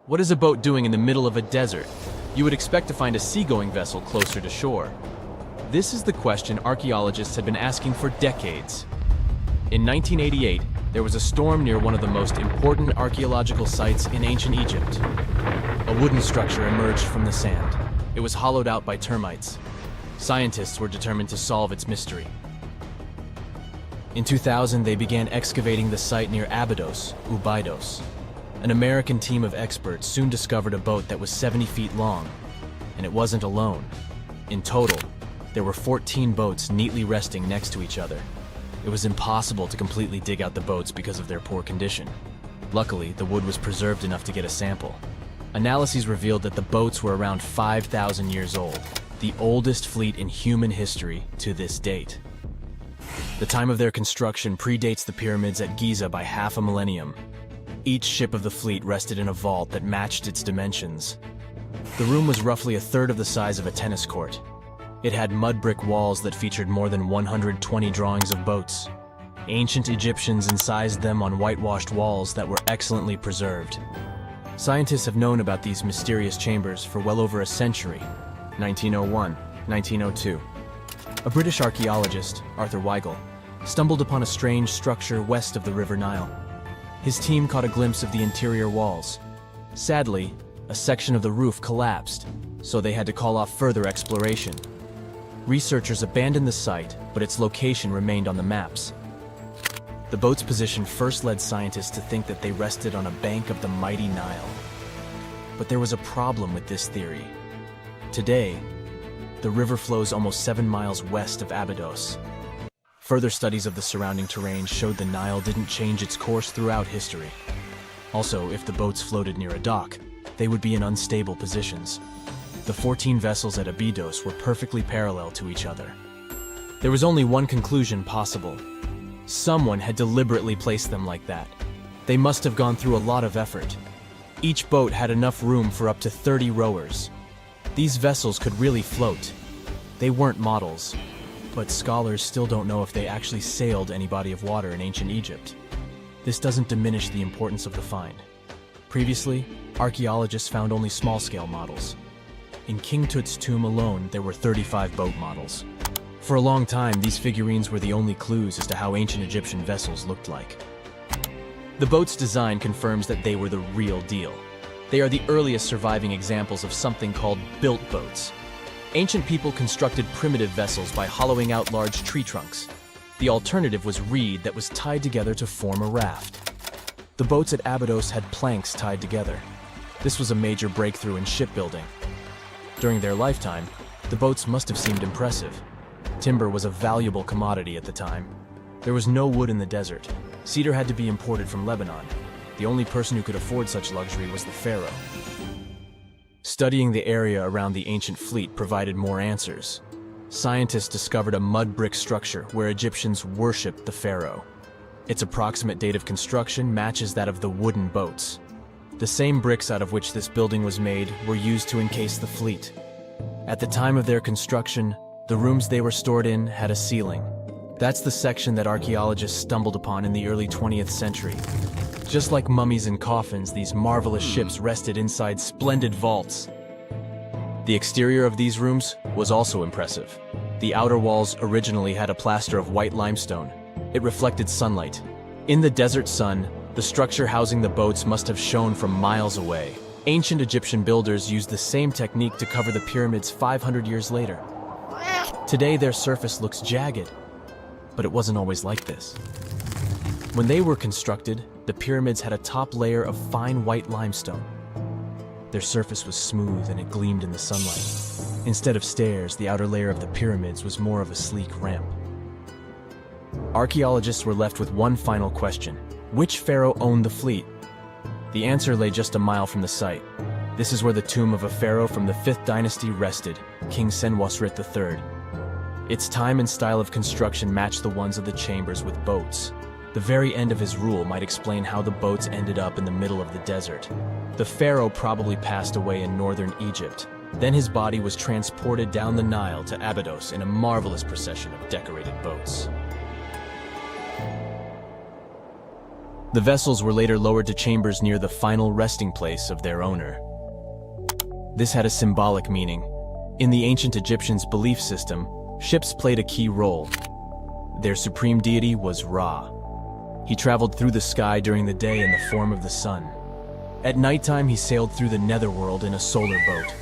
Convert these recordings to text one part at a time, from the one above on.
What is a boat doing in the middle of a desert? You would expect to find a seagoing vessel closer to shore. This is the question archaeologists had been asking for decades. In 1988, there was a storm near one of the most important archaeological sites in ancient Egypt. A wooden structure emerged from the sand. It was hollowed out by termites. Scientists were determined to solve its mystery. In 2000, they began excavating the site near Abydos, Ubidos. An American team of experts soon discovered a boat that was 70 feet long, and it wasn't alone. In total, there were 14 boats neatly resting next to each other. It was impossible to completely dig out the boats because of their poor condition. Luckily, the wood was preserved enough to get a sample. Analyses revealed that the boats were around 5,000 years old, the oldest fleet in human history to this date. The time of their construction predates the pyramids at Giza by half a millennium. Each ship of the fleet rested in a vault that matched its dimensions. The room was roughly a third of the size of a tennis court. It had mud brick walls that featured more than 120 drawings of boats. Ancient Egyptians incised them on whitewashed walls that were excellently preserved. Scientists have known about these mysterious chambers for well over a century. 1901, 1902. A British archaeologist, Arthur Weigel, stumbled upon a strange structure west of the River Nile. His team caught a glimpse of the interior walls. Sadly, a section of the roof collapsed, so they had to call off further exploration. Researchers abandoned the site, but its location remained on the maps. The boat's position first led scientists to think that they rested on a bank of the mighty Nile. But there was a problem with this theory. Today, the river flows almost 7 miles west of Abydos. Further studies of the surrounding terrain showed the Nile didn't change its course throughout history. Also, if the boats floated near a dock, they would be in unstable positions. The 14 vessels at Abydos were perfectly parallel to each other. There was only one conclusion possible. Someone had deliberately placed them like that. They must have gone through a lot of effort. Each boat had enough room for up to 30 rowers. These vessels could really float. They weren't models, but scholars still don't know if they actually sailed any body of water in ancient Egypt. This doesn't diminish the importance of the find. Previously, archaeologists found only small-scale models. In King Tut's tomb alone, there were 35 boat models. For a long time, these figurines were the only clues as to how ancient Egyptian vessels looked like. The boat's design confirms that they were the real deal. They are the earliest surviving examples of something called built boats. Ancient people constructed primitive vessels by hollowing out large tree trunks. The alternative was reed that was tied together to form a raft. The boats at Abydos had planks tied together. This was a major breakthrough in shipbuilding. During their lifetime, the boats must have seemed impressive. Timber was a valuable commodity at the time. There was no wood in the desert. Cedar had to be imported from Lebanon. The only person who could afford such luxury was the pharaoh. Studying the area around the ancient fleet provided more answers. Scientists discovered a mud brick structure where Egyptians worshipped the pharaoh. Its approximate date of construction matches that of the wooden boats. The same bricks out of which this building was made were used to encase the fleet. At the time of their construction, the rooms they were stored in had a ceiling. That's the section that archaeologists stumbled upon in the early 20th century. Just like mummies and coffins, these marvelous ships rested inside splendid vaults. The exterior of these rooms was also impressive. The outer walls originally had a plaster of white limestone. It reflected sunlight. In the desert sun, the structure housing the boats must have shone from miles away. Ancient Egyptian builders used the same technique to cover the pyramids 500 years later. Today, their surface looks jagged, but it wasn't always like this. When they were constructed, the pyramids had a top layer of fine white limestone. Their surface was smooth and it gleamed in the sunlight. Instead of stairs, the outer layer of the pyramids was more of a sleek ramp. Archaeologists were left with one final question. Which pharaoh owned the fleet? The answer lay just a mile from the site. This is where the tomb of a pharaoh from the 5th dynasty rested, King Senwosret III. Its time and style of construction matched the ones of the chambers with boats. The very end of his rule might explain how the boats ended up in the middle of the desert. The pharaoh probably passed away in northern Egypt. Then his body was transported down the Nile to Abydos in a marvelous procession of decorated boats. The vessels were later lowered to chambers near the final resting place of their owner. This had a symbolic meaning. In the ancient Egyptians' belief system, ships played a key role. Their supreme deity was Ra. He traveled through the sky during the day in the form of the sun. At nighttime, he sailed through the netherworld in a solar boat.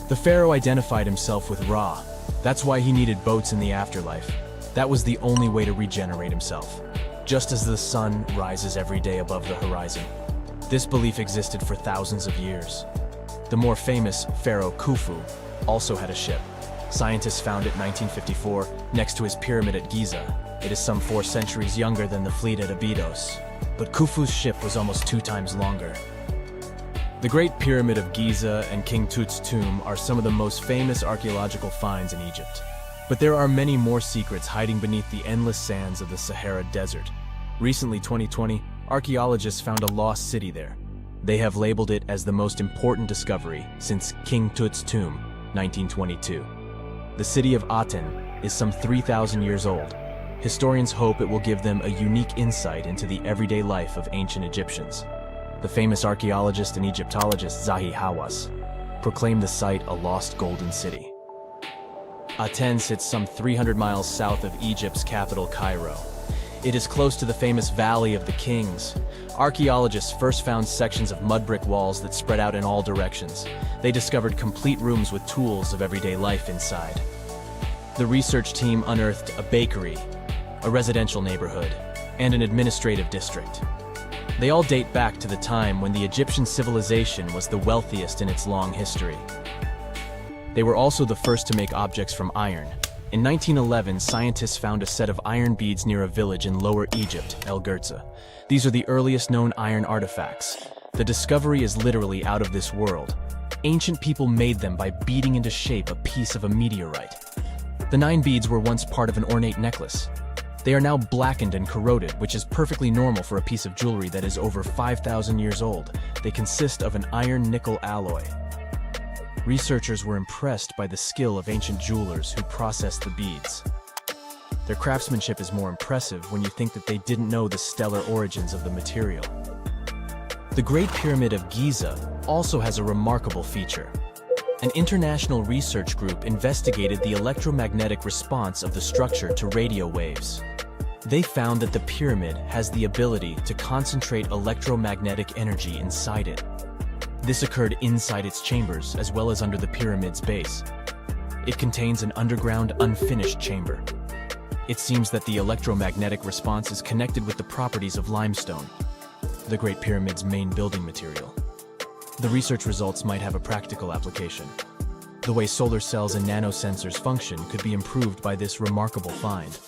The pharaoh identified himself with Ra. That's why he needed boats in the afterlife. That was the only way to regenerate himself. Just as the sun rises every day above the horizon. This belief existed for thousands of years. The more famous Pharaoh Khufu also had a ship. Scientists found it in 1954 next to his pyramid at Giza. It is some 4 centuries younger than the fleet at Abydos. But Khufu's ship was almost 2 times longer. The Great Pyramid of Giza and King Tut's tomb are some of the most famous archaeological finds in Egypt. But there are many more secrets hiding beneath the endless sands of the Sahara Desert. Recently, 2020, archaeologists found a lost city there. They have labeled it as the most important discovery since King Tut's tomb, 1922. The city of Aten is some 3,000 years old. Historians hope it will give them a unique insight into the everyday life of ancient Egyptians. The famous archaeologist and Egyptologist Zahi Hawass proclaimed the site a lost golden city. Aten sits some 300 miles south of Egypt's capital, Cairo. It is close to the famous Valley of the Kings. Archaeologists first found sections of mud brick walls that spread out in all directions. They discovered complete rooms with tools of everyday life inside. The research team unearthed a bakery, a residential neighborhood, and an administrative district. They all date back to the time when the Egyptian civilization was the wealthiest in its long history. They were also the first to make objects from iron. In 1911, scientists found a set of iron beads near a village in Lower Egypt, El Gurza. These are the earliest known iron artifacts. The discovery is literally out of this world. Ancient people made them by beating into shape a piece of a meteorite. The 9 beads were once part of an ornate necklace. They are now blackened and corroded, which is perfectly normal for a piece of jewelry that is over 5,000 years old. They consist of an iron-nickel alloy. Researchers were impressed by the skill of ancient jewelers who processed the beads. Their craftsmanship is more impressive when you think that they didn't know the stellar origins of the material. The Great Pyramid of Giza also has a remarkable feature. An international research group investigated the electromagnetic response of the structure to radio waves. They found that the pyramid has the ability to concentrate electromagnetic energy inside it. This occurred inside its chambers as well as under the pyramid's base. It contains an underground, unfinished chamber. It seems that the electromagnetic response is connected with the properties of limestone, the Great Pyramid's main building material. The research results might have a practical application. The way solar cells and nanosensors function could be improved by this remarkable find.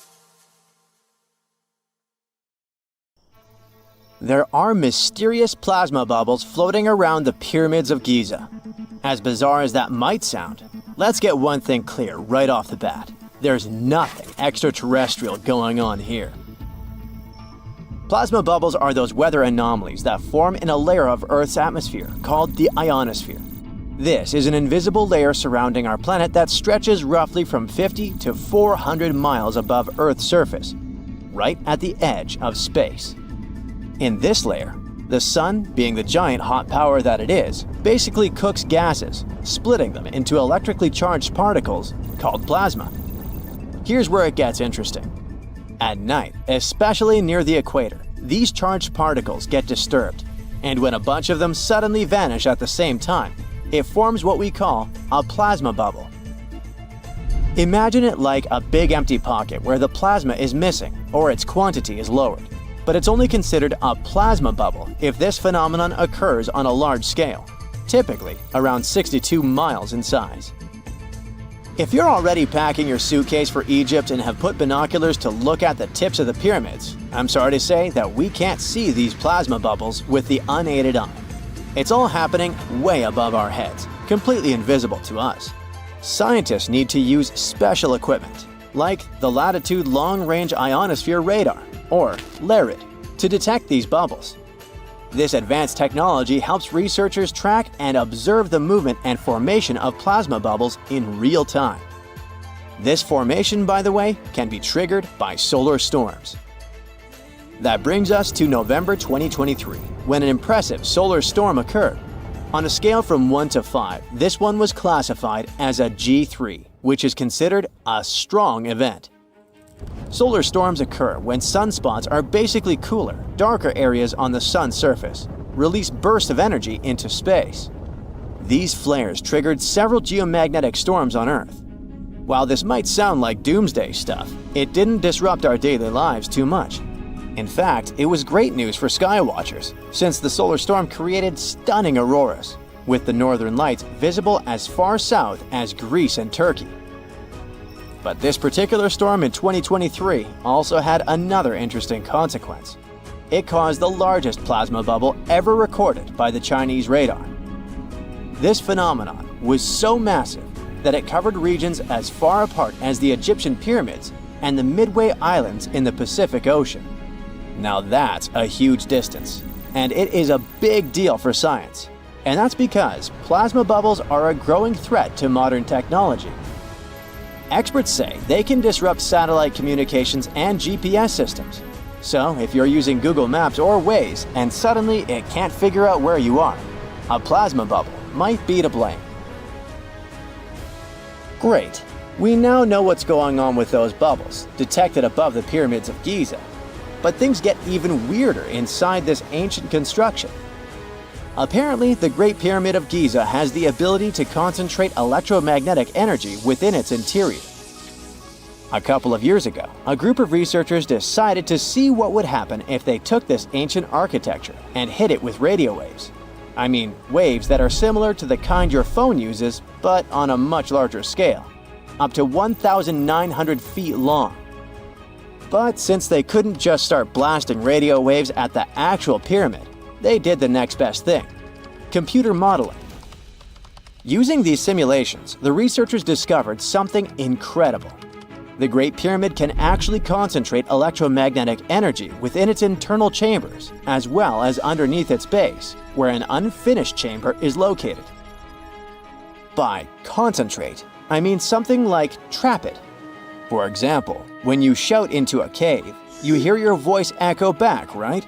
There are mysterious plasma bubbles floating around the pyramids of Giza. As bizarre as that might sound, let's get one thing clear right off the bat. There's nothing extraterrestrial going on here. Plasma bubbles are those weather anomalies that form in a layer of Earth's atmosphere called the ionosphere. This is an invisible layer surrounding our planet that stretches roughly from 50 to 400 miles above Earth's surface, right at the edge of space. In this layer, the sun, being the giant hot power that it is, basically cooks gases, splitting them into electrically charged particles called plasma. Here's where it gets interesting. At night, especially near the equator, these charged particles get disturbed, and when a bunch of them suddenly vanish at the same time, it forms what we call a plasma bubble. Imagine it like a big empty pocket where the plasma is missing or its quantity is lowered. But it's only considered a plasma bubble if this phenomenon occurs on a large scale, typically around 62 miles in size. If you're already packing your suitcase for Egypt and have put binoculars to look at the tips of the pyramids, I'm sorry to say that we can't see these plasma bubbles with the unaided eye. It's all happening way above our heads, completely invisible to us. Scientists need to use special equipment, like the Latitude Long-Range Ionosphere Radar, or LARID, to detect these bubbles. This advanced technology helps researchers track and observe the movement and formation of plasma bubbles in real time. This formation, by the way, can be triggered by solar storms. That brings us to November 2023, when an impressive solar storm occurred. On a scale from 1 to 5, this one was classified as a G3, which is considered a strong event. Solar storms occur when sunspots are basically cooler, darker areas on the sun's surface, release bursts of energy into space. These flares triggered several geomagnetic storms on Earth. While this might sound like doomsday stuff, it didn't disrupt our daily lives too much. In fact, it was great news for skywatchers, since the solar storm created stunning auroras, with the northern lights visible as far south as Greece and Turkey. But this particular storm in 2023 also had another interesting consequence. It caused the largest plasma bubble ever recorded by the Chinese radar. This phenomenon was so massive that it covered regions as far apart as the Egyptian pyramids and the Midway Islands in the Pacific Ocean. Now that's a huge distance, and it is a big deal for science. And that's because plasma bubbles are a growing threat to modern technology. Experts say they can disrupt satellite communications and GPS systems. So if you're using Google Maps or Waze and suddenly it can't figure out where you are, a plasma bubble might be to blame. Great. We now know what's going on with those bubbles, detected above the pyramids of Giza. But things get even weirder inside this ancient construction. Apparently, the Great Pyramid of Giza has the ability to concentrate electromagnetic energy within its interior. A couple of years ago, a group of researchers decided to see what would happen if they took this ancient architecture and hit it with radio waves. I mean, waves that are similar to the kind your phone uses, but on a much larger scale, up to 1,900 feet long. But since they couldn't just start blasting radio waves at the actual pyramid, they did the next best thing: computer modeling. Using these simulations, the researchers discovered something incredible. The Great Pyramid can actually concentrate electromagnetic energy within its internal chambers, as well as underneath its base, where an unfinished chamber is located. By concentrate, I mean something like trap it. For example, when you shout into a cave, you hear your voice echo back, right?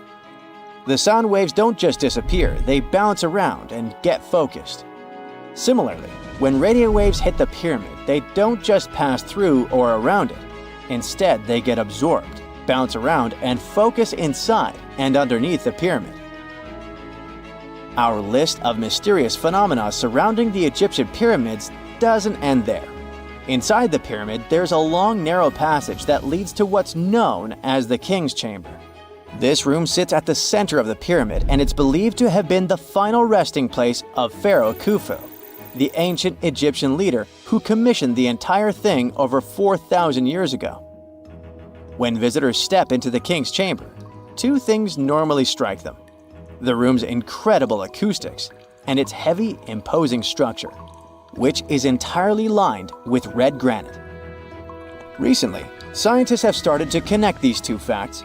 The sound waves don't just disappear, they bounce around and get focused. Similarly, when radio waves hit the pyramid, they don't just pass through or around it. Instead, they get absorbed, bounce around, and focus inside and underneath the pyramid. Our list of mysterious phenomena surrounding the Egyptian pyramids doesn't end there. Inside the pyramid, there's a long, narrow passage that leads to what's known as the King's Chamber. This room sits at the center of the pyramid, and it's believed to have been the final resting place of Pharaoh Khufu, the ancient Egyptian leader who commissioned the entire thing over 4,000 years ago. When visitors step into the King's Chamber, two things normally strike them: the room's incredible acoustics and its heavy, imposing structure, which is entirely lined with red granite. Recently, scientists have started to connect these two facts.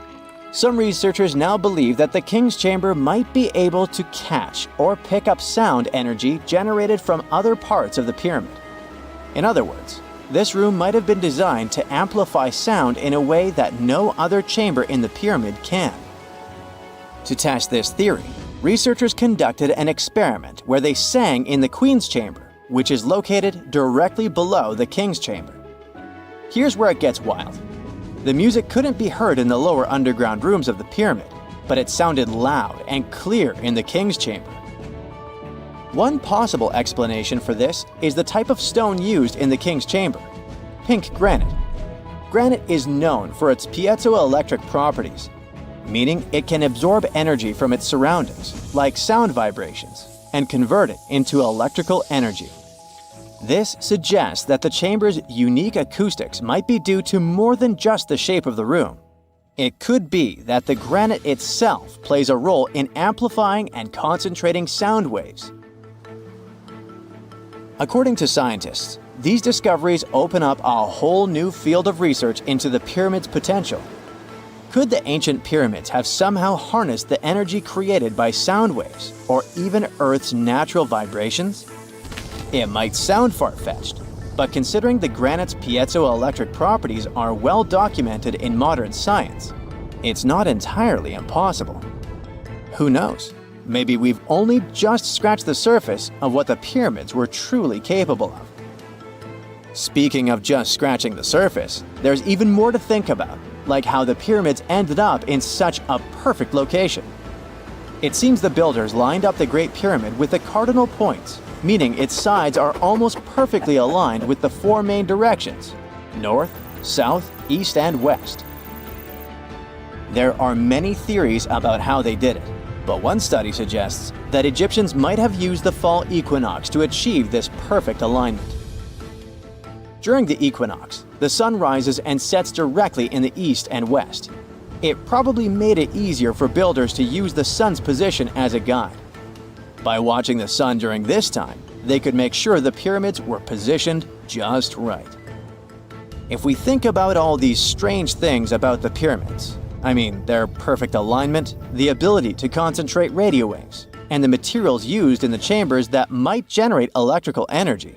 Some researchers now believe that the King's Chamber might be able to catch or pick up sound energy generated from other parts of the pyramid. In other words, this room might have been designed to amplify sound in a way that no other chamber in the pyramid can. To test this theory, researchers conducted an experiment where they sang in the Queen's Chamber, which is located directly below the King's Chamber. Here's where it gets wild. The music couldn't be heard in the lower underground rooms of the pyramid, but it sounded loud and clear in the King's Chamber. One possible explanation for this is the type of stone used in the King's Chamber: pink granite. Granite is known for its piezoelectric properties, meaning it can absorb energy from its surroundings, like sound vibrations, and convert it into electrical energy. This suggests that the chamber's unique acoustics might be due to more than just the shape of the room. It could be that the granite itself plays a role in amplifying and concentrating sound waves. According to scientists, these discoveries open up a whole new field of research into the pyramid's potential. Could the ancient pyramids have somehow harnessed the energy created by sound waves, or even Earth's natural vibrations? It might sound far-fetched, but considering the granite's piezoelectric properties are well documented in modern science, it's not entirely impossible. Who knows? Maybe we've only just scratched the surface of what the pyramids were truly capable of. Speaking of just scratching the surface, there's even more to think about, like how the pyramids ended up in such a perfect location. It seems the builders lined up the Great Pyramid with the cardinal points, meaning its sides are almost perfectly aligned with the four main directions: north, south, east, and west. There are many theories about how they did it, but one study suggests that Egyptians might have used the fall equinox to achieve this perfect alignment. During the equinox, the sun rises and sets directly in the east and west. It probably made it easier for builders to use the sun's position as a guide. By watching the sun during this time, they could make sure the pyramids were positioned just right. If we think about all these strange things about the pyramids, I mean, their perfect alignment, the ability to concentrate radio waves, and the materials used in the chambers that might generate electrical energy,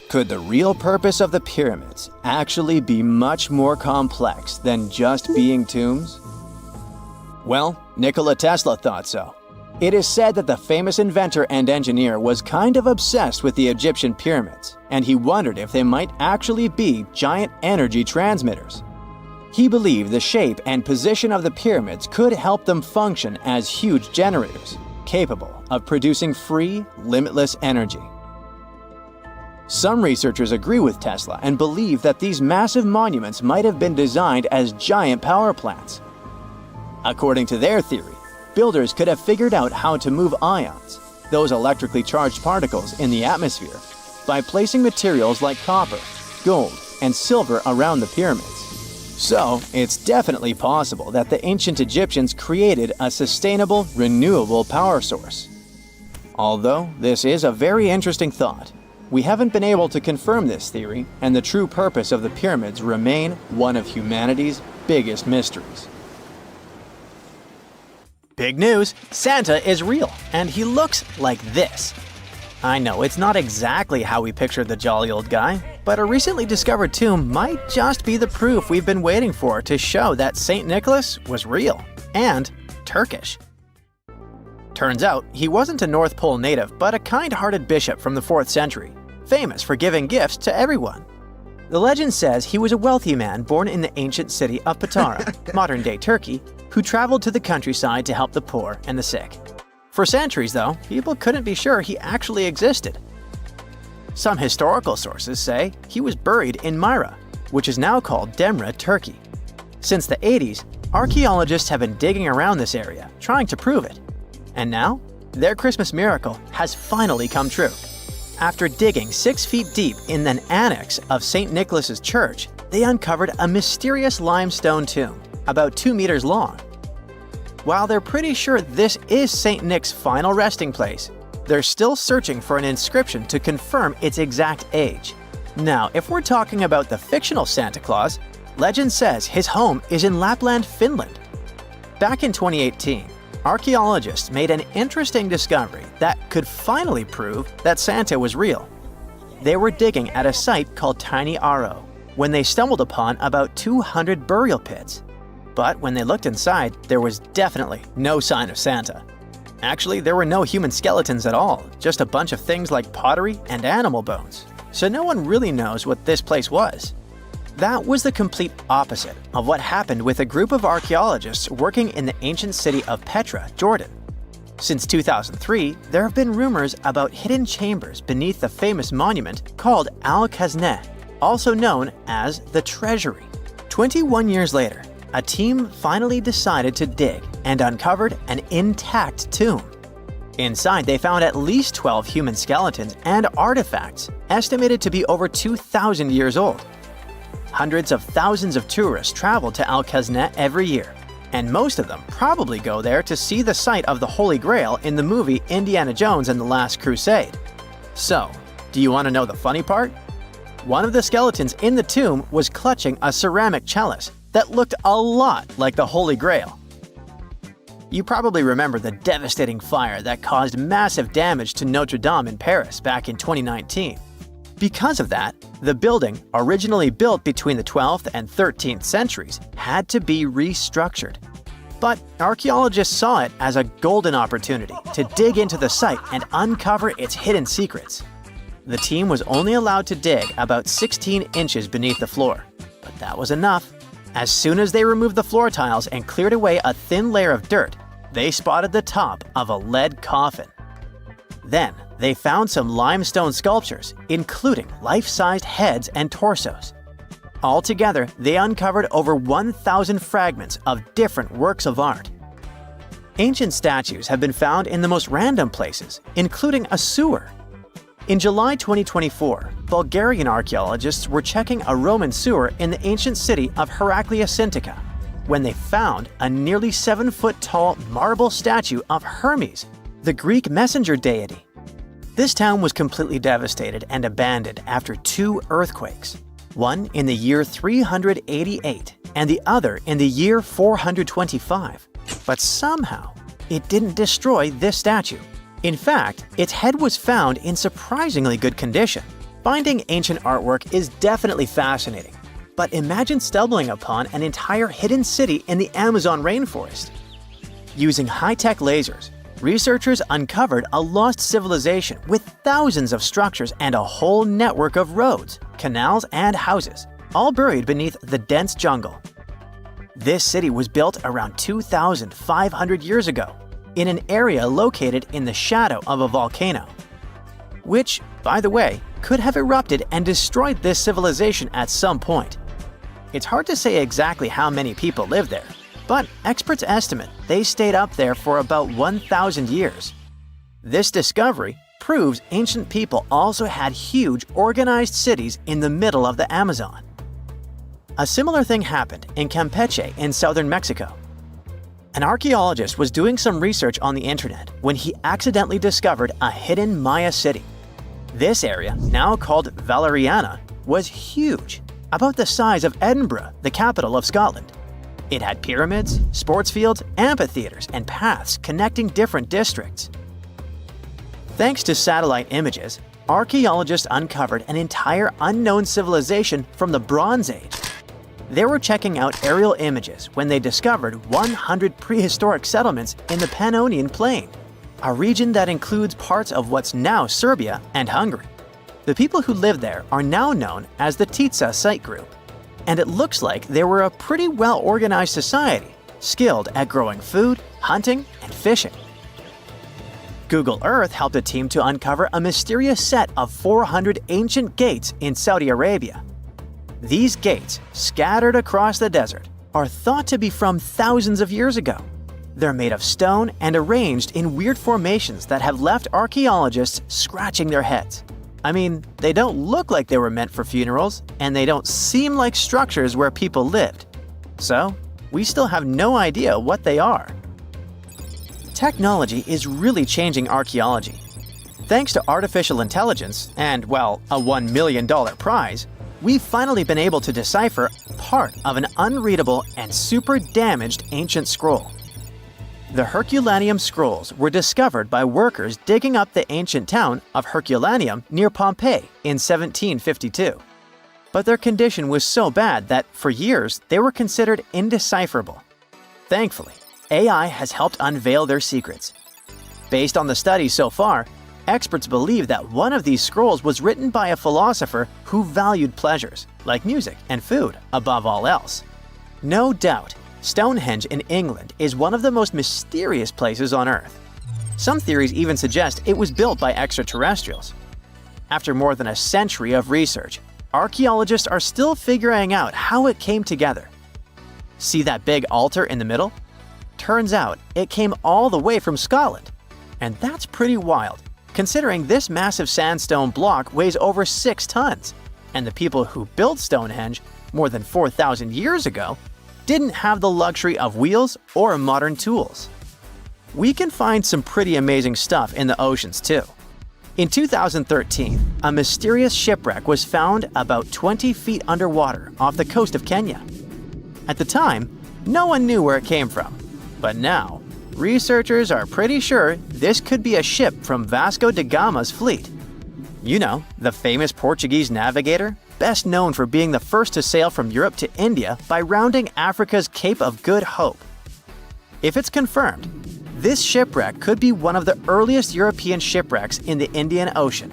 could the real purpose of the pyramids actually be much more complex than just being tombs? Well, Nikola Tesla thought so. It is said that the famous inventor and engineer was kind of obsessed with the Egyptian pyramids, and he wondered if they might actually be giant energy transmitters. He believed the shape and position of the pyramids could help them function as huge generators, capable of producing free, limitless energy. Some researchers agree with Tesla and believe that these massive monuments might have been designed as giant power plants. According to their theory, builders could have figured out how to move ions, those electrically charged particles in the atmosphere, by placing materials like copper, gold, and silver around the pyramids. So, it's definitely possible that the ancient Egyptians created a sustainable, renewable power source. Although this is a very interesting thought, we haven't been able to confirm this theory, and the true purpose of the pyramids remain one of humanity's biggest mysteries. Big news! Santa is real, and he looks like this. I know it's not exactly how we pictured the jolly old guy, but a recently discovered tomb might just be the proof we've been waiting for to show that St. Nicholas was real and Turkish. Turns out, he wasn't a North Pole native, but a kind-hearted bishop from the 4th century, famous for giving gifts to everyone. The legend says he was a wealthy man born in the ancient city of Patara, modern-day Turkey, who traveled to the countryside to help the poor and the sick. For centuries, though, people couldn't be sure he actually existed. Some historical sources say he was buried in Myra, which is now called Demre, Turkey. Since the 80s, archaeologists have been digging around this area, trying to prove it. And now, their Christmas miracle has finally come true. After digging 6 feet deep in an annex of St. Nicholas's church, they uncovered a mysterious limestone tomb, about 2 meters long. While they're pretty sure this is St. Nick's final resting place, they're still searching for an inscription to confirm its exact age. Now, if we're talking about the fictional Santa Claus, legend says his home is in Lapland, Finland. Back in 2018, archaeologists made an interesting discovery that could finally prove that Santa was real. They were digging at a site called Tiny Aro when they stumbled upon about 200 burial pits. But when they looked inside, there was definitely no sign of Santa. Actually, there were no human skeletons at all, just a bunch of things like pottery and animal bones. So no one really knows what this place was. That was the complete opposite of what happened with a group of archaeologists working in the ancient city of Petra, Jordan. Since 2003, there have been rumors about hidden chambers beneath the famous monument called Al-Khazneh, also known as the Treasury. 21 years later, a team finally decided to dig and uncovered an intact tomb. Inside, they found at least 12 human skeletons and artifacts, estimated to be over 2,000 years old. Hundreds of thousands of tourists travel to Al-Khazneh every year, and most of them probably go there to see the site of the Holy Grail in the movie Indiana Jones and the Last Crusade. So, do you want to know the funny part? One of the skeletons in the tomb was clutching a ceramic chalice that looked a lot like the Holy Grail. You probably remember the devastating fire that caused massive damage to Notre Dame in Paris back in 2019. Because of that, the building, originally built between the 12th and 13th centuries, had to be restructured. But archaeologists saw it as a golden opportunity to dig into the site and uncover its hidden secrets. The team was only allowed to dig about 16 inches beneath the floor, but that was enough. As soon as they removed the floor tiles and cleared away a thin layer of dirt, they spotted the top of a lead coffin. Then, they found some limestone sculptures, including life-sized heads and torsos. Altogether, they uncovered over 1,000 fragments of different works of art. Ancient statues have been found in the most random places, including a sewer. In July 2024, Bulgarian archaeologists were checking a Roman sewer in the ancient city of Heraklia when they found a nearly 7-foot-tall marble statue of Hermes, the Greek messenger deity. This town was completely devastated and abandoned after 2 earthquakes, one in the year 388 and the other in the year 425. But somehow, it didn't destroy this statue. In fact, its head was found in surprisingly good condition. Finding ancient artwork is definitely fascinating, but imagine stumbling upon an entire hidden city in the Amazon rainforest. Using high-tech lasers, researchers uncovered a lost civilization with thousands of structures and a whole network of roads, canals, and houses, all buried beneath the dense jungle. This city was built around 2,500 years ago, in an area located in the shadow of a volcano, which, by the way, could have erupted and destroyed this civilization at some point. It's hard to say exactly how many people lived there, but experts estimate they stayed up there for about 1,000 years. This discovery proves ancient people also had huge organized cities in the middle of the Amazon. A similar thing happened in Campeche in southern Mexico. An archaeologist was doing some research on the internet when he accidentally discovered a hidden Maya city. This area, now called Valeriana, was huge, about the size of Edinburgh, the capital of Scotland. It had pyramids, sports fields, amphitheaters, and paths connecting different districts. Thanks to satellite images, archaeologists uncovered an entire unknown civilization from the Bronze Age. They were checking out aerial images when they discovered 100 prehistoric settlements in the Pannonian Plain, a region that includes parts of what's now Serbia and Hungary. The people who lived there are now known as the Titsa site group, and it looks like they were a pretty well-organized society, skilled at growing food, hunting, and fishing. Google Earth helped a team to uncover a mysterious set of 400 ancient gates in Saudi Arabia. These gates, scattered across the desert, are thought to be from thousands of years ago. They're made of stone and arranged in weird formations that have left archaeologists scratching their heads. I mean, they don't look like they were meant for funerals, and they don't seem like structures where people lived. So, we still have no idea what they are. Technology is really changing archaeology. Thanks to artificial intelligence and, well, a $1 million prize, we've finally been able to decipher part of an unreadable and super damaged ancient scroll. The Herculaneum scrolls were discovered by workers digging up the ancient town of Herculaneum near Pompeii in 1752. But their condition was so bad that, for years, they were considered indecipherable. Thankfully, AI has helped unveil their secrets. Based on the studies so far, experts believe that one of these scrolls was written by a philosopher who valued pleasures, like music and food, above all else. No doubt, Stonehenge in England is one of the most mysterious places on Earth. Some theories even suggest it was built by extraterrestrials. After more than a century of research, archaeologists are still figuring out how it came together. See that big altar in the middle? Turns out it came all the way from Scotland. And that's pretty wild, considering this massive sandstone block weighs over 6 tons, and the people who built Stonehenge more than 4,000 years ago didn't have the luxury of wheels or modern tools. We can find some pretty amazing stuff in the oceans too. In 2013, a mysterious shipwreck was found about 20 feet underwater off the coast of Kenya. At the time, no one knew where it came from, but now, researchers are pretty sure this could be a ship from Vasco da Gama's fleet. You know, the famous Portuguese navigator, best known for being the first to sail from Europe to India by rounding Africa's Cape of Good Hope. If it's confirmed, this shipwreck could be one of the earliest European shipwrecks in the Indian Ocean.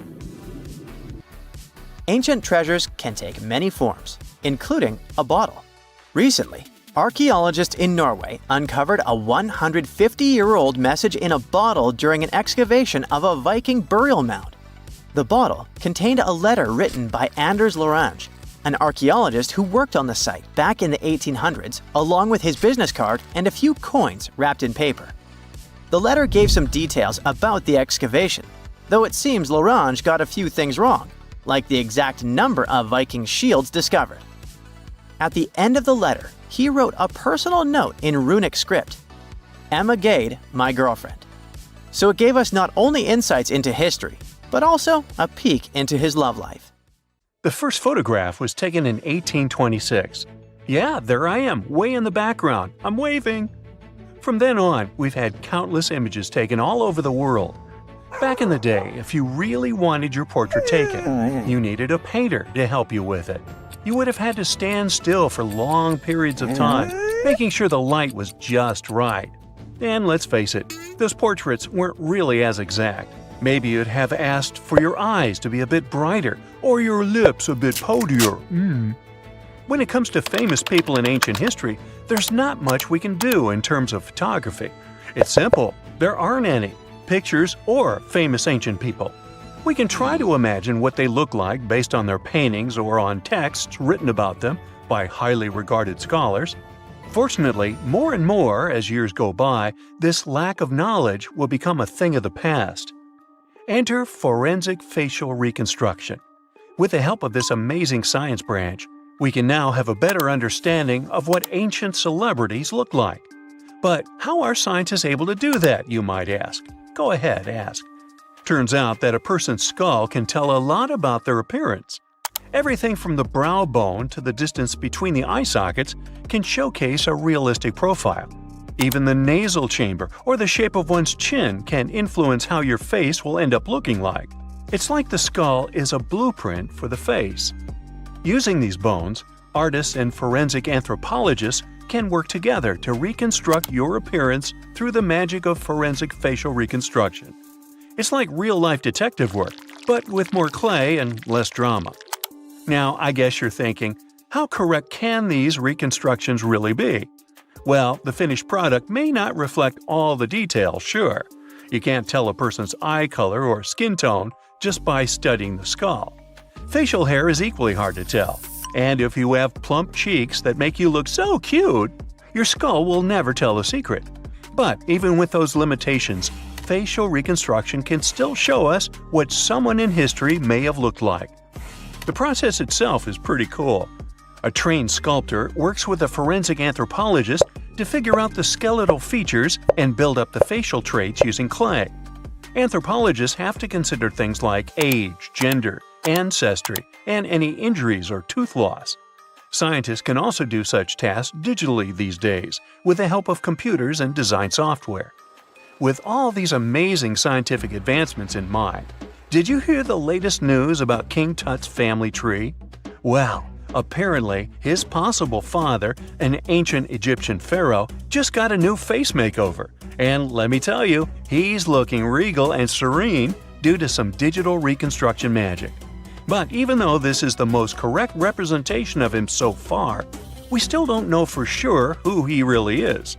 Ancient treasures can take many forms, including a bottle. Recently, archaeologists in Norway uncovered a 150-year-old message in a bottle during an excavation of a Viking burial mound. The bottle contained a letter written by Anders Lorange, an archaeologist who worked on the site back in the 1800s, along with his business card and a few coins wrapped in paper. The letter gave some details about the excavation, though it seems Lorange got a few things wrong, like the exact number of Viking shields discovered. At the end of the letter, he wrote a personal note in runic script, "Emma Gade, my girlfriend." So it gave us not only insights into history, but also a peek into his love life. The first photograph was taken in 1826. Yeah, there I am, way in the background. I'm waving. From then on, we've had countless images taken all over the world. Back in the day, if you really wanted your portrait taken, you needed a painter to help you with it. You would have had to stand still for long periods of time, making sure the light was just right. And let's face it, those portraits weren't really as exact. Maybe you'd have asked for your eyes to be a bit brighter, or your lips a bit poutier. When it comes to famous people in ancient history, there's not much we can do in terms of photography. It's simple, there aren't any pictures or famous ancient people. We can try to imagine what they look like based on their paintings or on texts written about them by highly regarded scholars. Fortunately, more and more as years go by, this lack of knowledge will become a thing of the past. Enter forensic facial reconstruction. With the help of this amazing science branch, we can now have a better understanding of what ancient celebrities look like. But how are scientists able to do that, you might ask? Go ahead, ask. Turns out that a person's skull can tell a lot about their appearance. Everything from the brow bone to the distance between the eye sockets can showcase a realistic profile. Even the nasal chamber or the shape of one's chin can influence how your face will end up looking like. It's like the skull is a blueprint for the face. Using these bones, artists and forensic anthropologists can work together to reconstruct your appearance through the magic of forensic facial reconstruction. It's like real-life detective work, but with more clay and less drama. Now, I guess you're thinking, how correct can these reconstructions really be? Well, the finished product may not reflect all the details, sure. You can't tell a person's eye color or skin tone just by studying the skull. Facial hair is equally hard to tell, and if you have plump cheeks that make you look so cute, your skull will never tell the secret. But even with those limitations, facial reconstruction can still show us what someone in history may have looked like. The process itself is pretty cool. A trained sculptor works with a forensic anthropologist to figure out the skeletal features and build up the facial traits using clay. Anthropologists have to consider things like age, gender, ancestry, and any injuries or tooth loss. Scientists can also do such tasks digitally these days with the help of computers and design software. With all these amazing scientific advancements in mind, did you hear the latest news about King Tut's family tree? Well, apparently his possible father, an ancient Egyptian pharaoh, just got a new face makeover. And let me tell you, he's looking regal and serene due to some digital reconstruction magic. But even though this is the most correct representation of him so far, we still don't know for sure who he really is.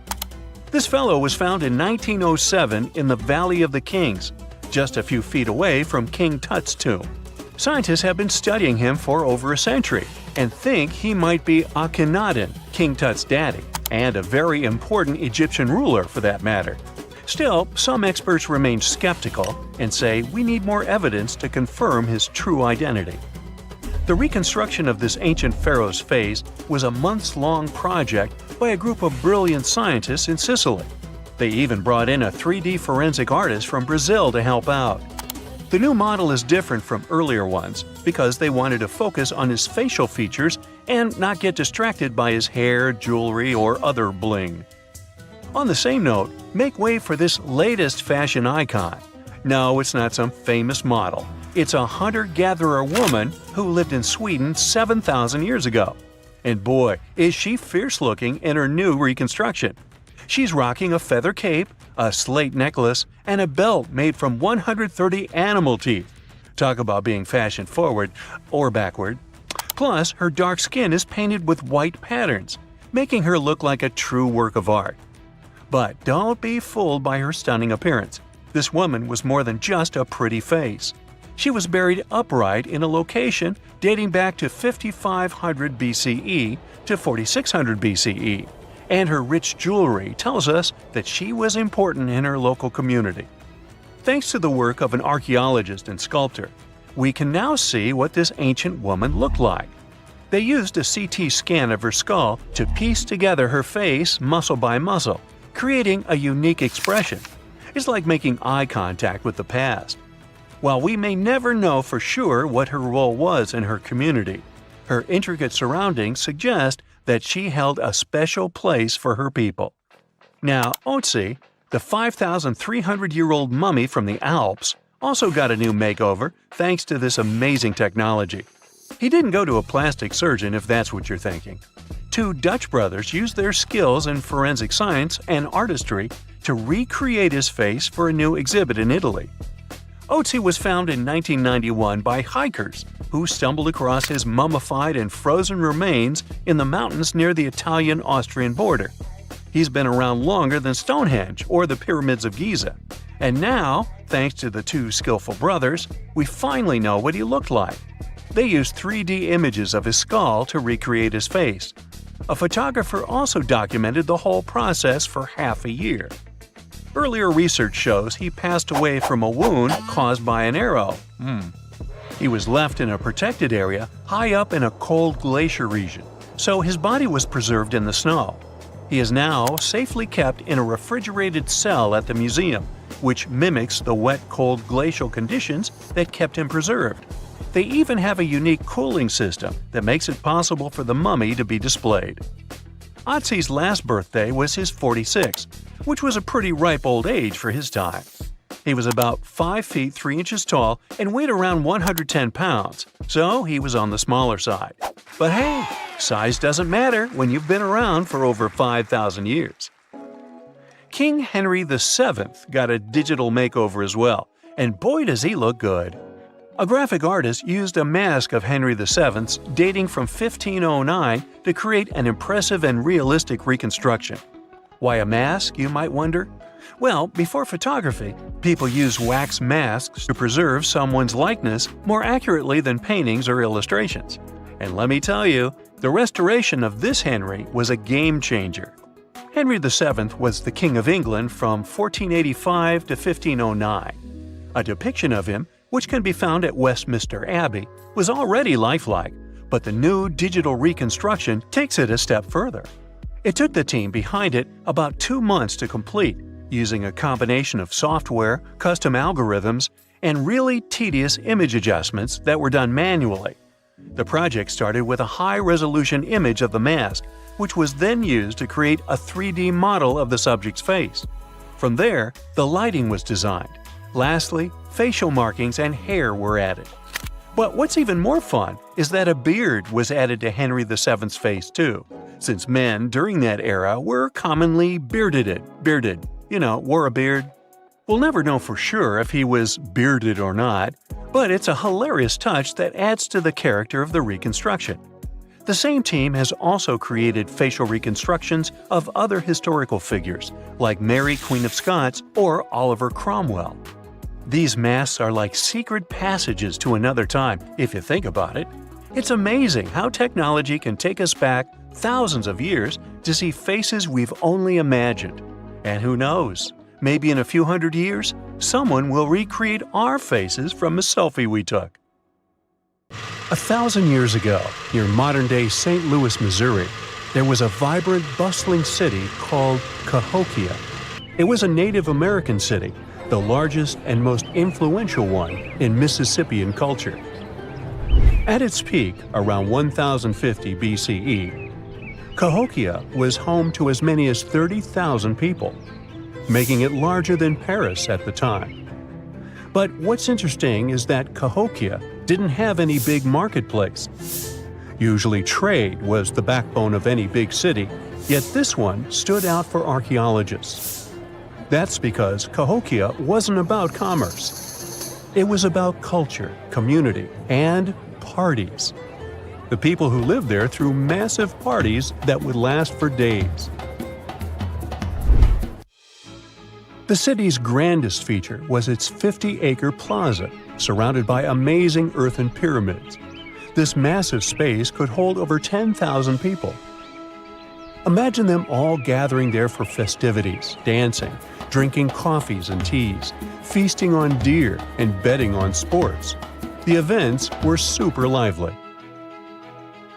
This fellow was found in 1907 in the Valley of the Kings, just a few feet away from King Tut's tomb. Scientists have been studying him for over a century and think he might be Akhenaten, King Tut's daddy, and a very important Egyptian ruler for that matter. Still, some experts remain skeptical and say we need more evidence to confirm his true identity. The reconstruction of this ancient pharaoh's face was a months-long project by a group of brilliant scientists in Sicily. They even brought in a 3D forensic artist from Brazil to help out. The new model is different from earlier ones because they wanted to focus on his facial features and not get distracted by his hair, jewelry, or other bling. On the same note, make way for this latest fashion icon. No, it's not some famous model. It's a hunter-gatherer woman who lived in Sweden 7,000 years ago. And boy, is she fierce-looking in her new reconstruction. She's rocking a feather cape, a slate necklace, and a belt made from 130 animal teeth. Talk about being fashion-forward or backward. Plus, her dark skin is painted with white patterns, making her look like a true work of art. But don't be fooled by her stunning appearance. This woman was more than just a pretty face. She was buried upright in a location dating back to 5500 BCE to 4600 BCE, and her rich jewelry tells us that she was important in her local community. Thanks to the work of an archaeologist and sculptor, we can now see what this ancient woman looked like. They used a CT scan of her skull to piece together her face muscle by muscle, creating a unique expression. It's like making eye contact with the past. While we may never know for sure what her role was in her community, her intricate surroundings suggest that she held a special place for her people. Now, Otzi, the 5,300-year-old mummy from the Alps, also got a new makeover thanks to this amazing technology. He didn't go to a plastic surgeon if that's what you're thinking. Two Dutch brothers used their skills in forensic science and artistry to recreate his face for a new exhibit in Italy. Otzi was found in 1991 by hikers who stumbled across his mummified and frozen remains in the mountains near the Italian-Austrian border. He's been around longer than Stonehenge or the Pyramids of Giza. And now, thanks to the two skillful brothers, we finally know what he looked like. They used 3D images of his skull to recreate his face. A photographer also documented the whole process for half a year. Earlier research shows he passed away from a wound caused by an arrow. He was left in a protected area high up in a cold glacier region, so his body was preserved in the snow. He is now safely kept in a refrigerated cell at the museum, which mimics the wet, cold glacial conditions that kept him preserved. They even have a unique cooling system that makes it possible for the mummy to be displayed. Otzi's last birthday was his 46th, which was a pretty ripe old age for his time. He was about 5 feet 3 inches tall and weighed around 110 pounds, so he was on the smaller side. But hey, size doesn't matter when you've been around for over 5,000 years. King Henry VII got a digital makeover as well, and boy does he look good. A graphic artist used a mask of Henry VII's dating from 1509 to create an impressive and realistic reconstruction. Why a mask, you might wonder? Well, before photography, people used wax masks to preserve someone's likeness more accurately than paintings or illustrations. And let me tell you, the restoration of this Henry was a game changer. Henry VII was the King of England from 1485 to 1509. A depiction of him, which can be found at Westminster Abbey, was already lifelike, but the new digital reconstruction takes it a step further. It took the team behind it about 2 months to complete, using a combination of software, custom algorithms, and really tedious image adjustments that were done manually. The project started with a high-resolution image of the mask, which was then used to create a 3D model of the subject's face. From there, the lighting was designed. Lastly, facial markings and hair were added. But what's even more fun is that a beard was added to Henry VII's face too, since men during that era were commonly bearded, wore a beard. We'll never know for sure if he was bearded or not, but it's a hilarious touch that adds to the character of the reconstruction. The same team has also created facial reconstructions of other historical figures, like Mary, Queen of Scots, or Oliver Cromwell. These masks are like secret passages to another time, if you think about it. It's amazing how technology can take us back thousands of years to see faces we've only imagined. And who knows, maybe in a few hundred years, someone will recreate our faces from a selfie we took. 1,000 years ago, near modern-day St. Louis, Missouri, there was a vibrant, bustling city called Cahokia. It was a Native American city, the largest and most influential one in Mississippian culture. At its peak, around 1050 BCE, Cahokia was home to as many as 30,000 people, making it larger than Paris at the time. But what's interesting is that Cahokia didn't have any big marketplace. Usually trade was the backbone of any big city, yet this one stood out for archaeologists. That's because Cahokia wasn't about commerce. It was about culture, community, and parties. The people who lived there threw massive parties that would last for days. The city's grandest feature was its 50-acre plaza, surrounded by amazing earthen pyramids. This massive space could hold over 10,000 people. Imagine them all gathering there for festivities, dancing, drinking coffees and teas, feasting on deer, and betting on sports. The events were super lively.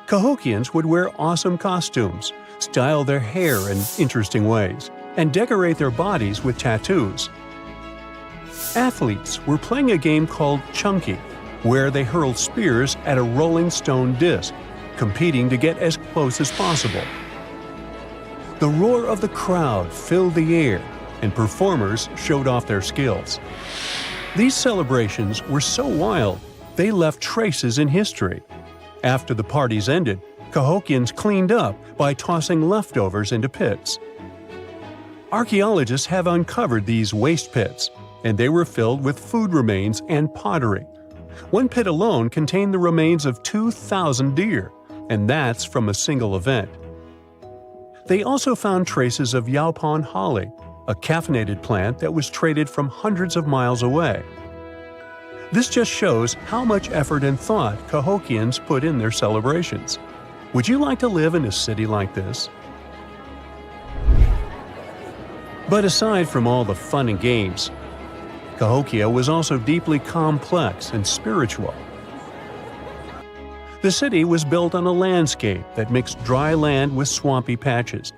Cahokians would wear awesome costumes, style their hair in interesting ways, and decorate their bodies with tattoos. Athletes were playing a game called Chunky, where they hurled spears at a rolling stone disc, competing to get as close as possible. The roar of the crowd filled the air, and performers showed off their skills. These celebrations were so wild, they left traces in history. After the parties ended, Cahokians cleaned up by tossing leftovers into pits. Archaeologists have uncovered these waste pits, and they were filled with food remains and pottery. One pit alone contained the remains of 2,000 deer, and that's from a single event. They also found traces of yaupon holly, a caffeinated plant that was traded from hundreds of miles away. This just shows how much effort and thought Cahokians put in their celebrations. Would you like to live in a city like this? But aside from all the fun and games, Cahokia was also deeply complex and spiritual. The city was built on a landscape that mixed dry land with swampy patches.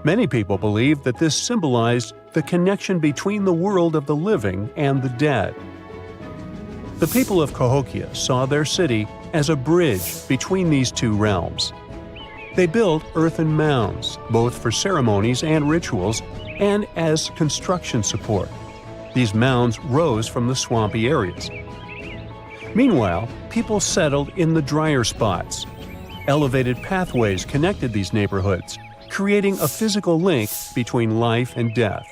Many people believed that this symbolized the connection between the world of the living and the dead. The people of Cahokia saw their city as a bridge between these two realms. They built earthen mounds, both for ceremonies and rituals, and as construction support. These mounds rose from the swampy areas. Meanwhile, people settled in the drier spots. Elevated pathways connected these neighborhoods, creating a physical link between life and death.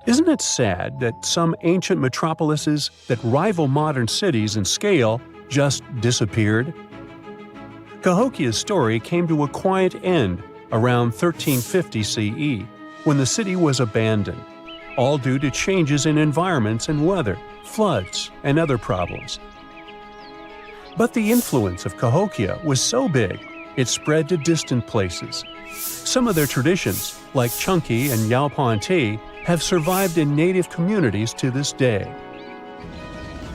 Isn't it sad that some ancient metropolises that rival modern cities in scale just disappeared? Cahokia's story came to a quiet end around 1350 CE, when the city was abandoned, all due to changes in environments and weather, floods, and other problems. But the influence of Cahokia was so big, it spread to distant places. Some of their traditions, like Chunky and Yaupon tea, have survived in native communities to this day.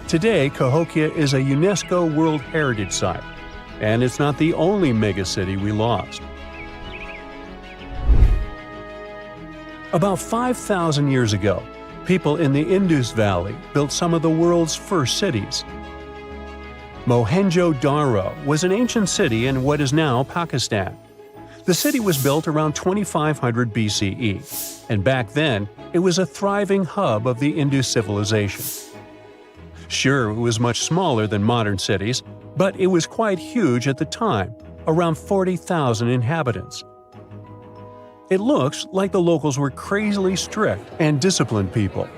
Today, Cahokia is a UNESCO World Heritage Site, and it's not the only megacity we lost. About 5,000 years ago, people in the Indus Valley built some of the world's first cities. Mohenjo-Daro was an ancient city in what is now Pakistan. The city was built around 2500 BCE, and back then, it was a thriving hub of the Indus civilization. Sure, it was much smaller than modern cities, but it was quite huge at the time, around 40,000 inhabitants. It looks like the locals were crazily strict and disciplined people.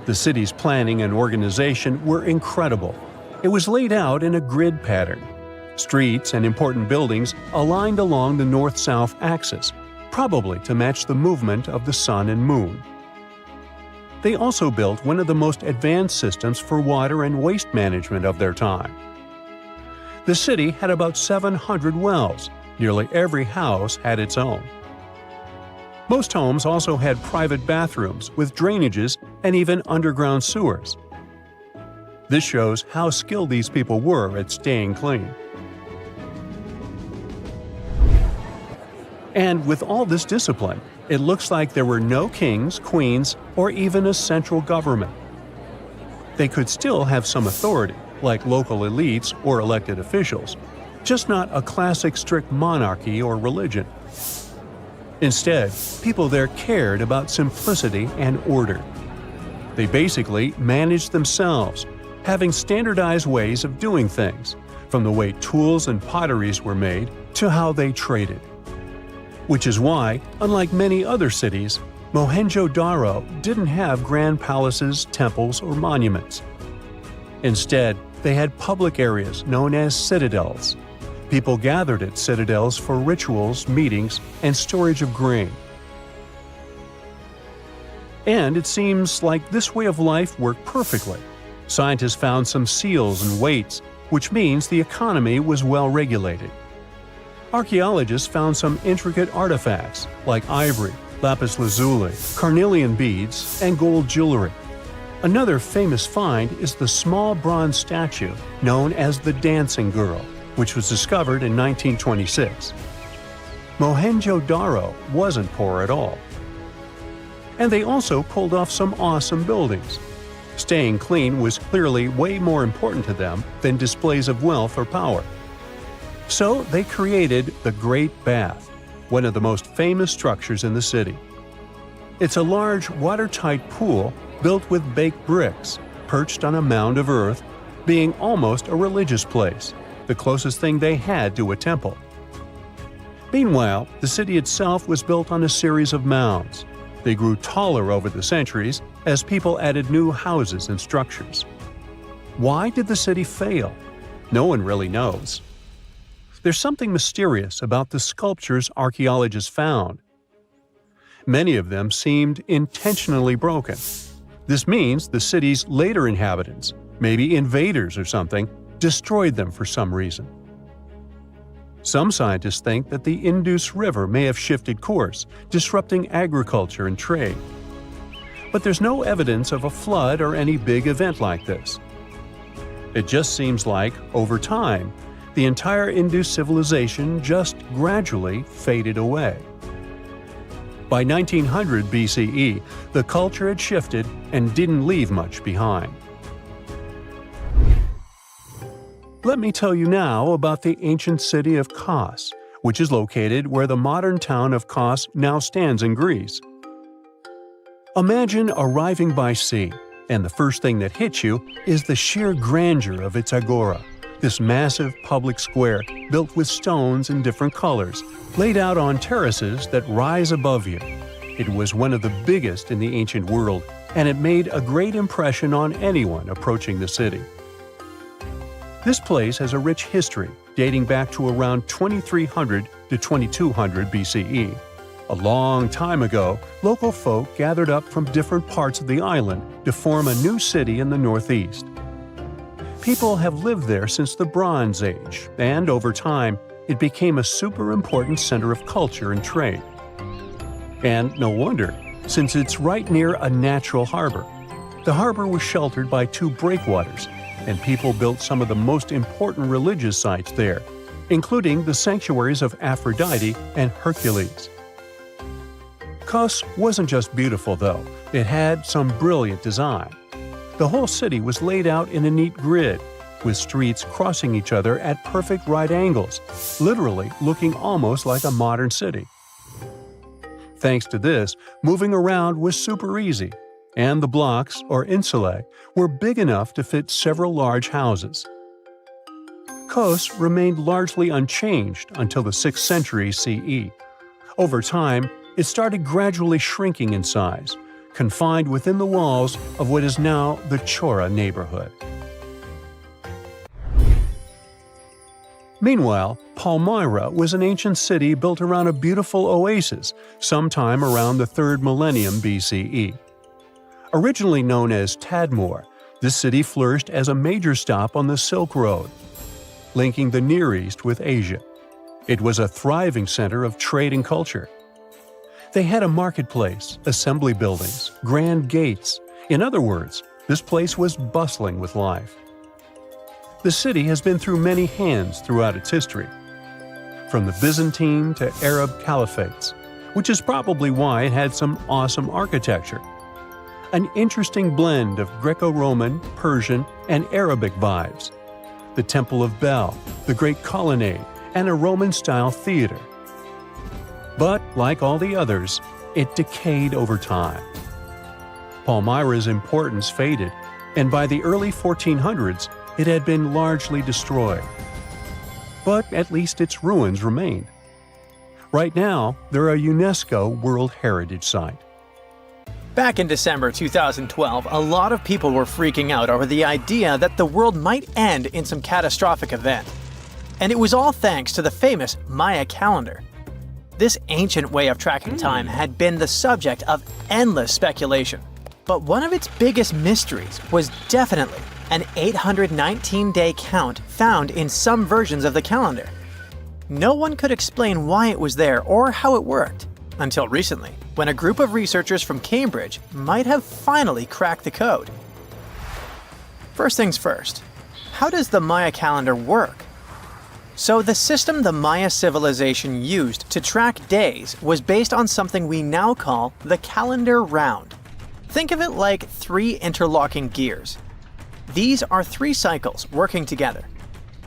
The city's planning and organization were incredible. It was laid out in a grid pattern. Streets and important buildings aligned along the north-south axis, probably to match the movement of the sun and moon. They also built one of the most advanced systems for water and waste management of their time. The city had about 700 wells. Nearly every house had its own. Most homes also had private bathrooms with drainages and even underground sewers. This shows how skilled these people were at staying clean. And with all this discipline, it looks like there were no kings, queens, or even a central government. They could still have some authority, like local elites or elected officials, just not a classic strict monarchy or religion. Instead, people there cared about simplicity and order. They basically managed themselves, having standardized ways of doing things, from the way tools and potteries were made to how they traded. Which is why, unlike many other cities, Mohenjo-Daro didn't have grand palaces, temples, or monuments. Instead, they had public areas known as citadels. People gathered at citadels for rituals, meetings, and storage of grain. And it seems like this way of life worked perfectly. Scientists found some seals and weights, which means the economy was well regulated. Archaeologists found some intricate artifacts like ivory, lapis lazuli, carnelian beads, and gold jewelry. Another famous find is the small bronze statue known as the Dancing Girl, which was discovered in 1926. Mohenjo-Daro wasn't poor at all. And they also pulled off some awesome buildings. Staying clean was clearly way more important to them than displays of wealth or power. So they created the Great Bath, one of the most famous structures in the city. It's a large, watertight pool built with baked bricks, perched on a mound of earth, being almost a religious place, the closest thing they had to a temple. Meanwhile, the city itself was built on a series of mounds. They grew taller over the centuries as people added new houses and structures. Why did the city fail? No one really knows. There's something mysterious about the sculptures archaeologists found. Many of them seemed intentionally broken. This means the city's later inhabitants, maybe invaders or something, destroyed them for some reason. Some scientists think that the Indus River may have shifted course, disrupting agriculture and trade. But there's no evidence of a flood or any big event like this. It just seems like, over time, the entire Indus civilization just gradually faded away. By 1900 BCE, the culture had shifted and didn't leave much behind. Let me tell you now about the ancient city of Kos, which is located where the modern town of Kos now stands in Greece. Imagine arriving by sea, and the first thing that hits you is the sheer grandeur of its agora, this massive public square built with stones in different colors, laid out on terraces that rise above you. It was one of the biggest in the ancient world, and it made a great impression on anyone approaching the city. This place has a rich history dating back to around 2300 to 2200 BCE. A long time ago, local folk gathered up from different parts of the island to form a new city in the northeast. People have lived there since the Bronze Age, and over time, it became a super important center of culture and trade. And no wonder, since it's right near a natural harbor. The harbor was sheltered by two breakwaters, and people built some of the most important religious sites there, including the sanctuaries of Aphrodite and Hercules. Kos wasn't just beautiful, though. It had some brilliant design. The whole city was laid out in a neat grid, with streets crossing each other at perfect right angles, literally looking almost like a modern city. Thanks to this, moving around was super easy, and the blocks, or insulae, were big enough to fit several large houses. Kos remained largely unchanged until the 6th century CE. Over time, it started gradually shrinking in size, confined within the walls of what is now the Chora neighborhood. Meanwhile, Palmyra was an ancient city built around a beautiful oasis sometime around the 3rd millennium BCE. Originally known as Tadmor, this city flourished as a major stop on the Silk Road, linking the Near East with Asia. It was a thriving center of trade and culture. They had a marketplace, assembly buildings, grand gates. In other words, this place was bustling with life. The city has been through many hands throughout its history, from the Byzantine to Arab caliphates, which is probably why it had some awesome architecture. An interesting blend of Greco-Roman, Persian, and Arabic vibes. The Temple of Bel, the Great Colonnade, and a Roman-style theater. But, like all the others, it decayed over time. Palmyra's importance faded, and by the early 1400s, it had been largely destroyed. But at least its ruins remained. Right now, they're a UNESCO World Heritage Site. Back in December 2012, a lot of people were freaking out over the idea that the world might end in some catastrophic event. And it was all thanks to the famous Maya calendar. This ancient way of tracking time had been the subject of endless speculation. But one of its biggest mysteries was definitely an 819-day count found in some versions of the calendar. No one could explain why it was there or how it worked, until recently, when a group of researchers from Cambridge might have finally cracked the code. First things first, how does the Maya calendar work? So the system the Maya civilization used to track days was based on something we now call the calendar round. Think of it like 3 interlocking gears. These are 3 cycles working together.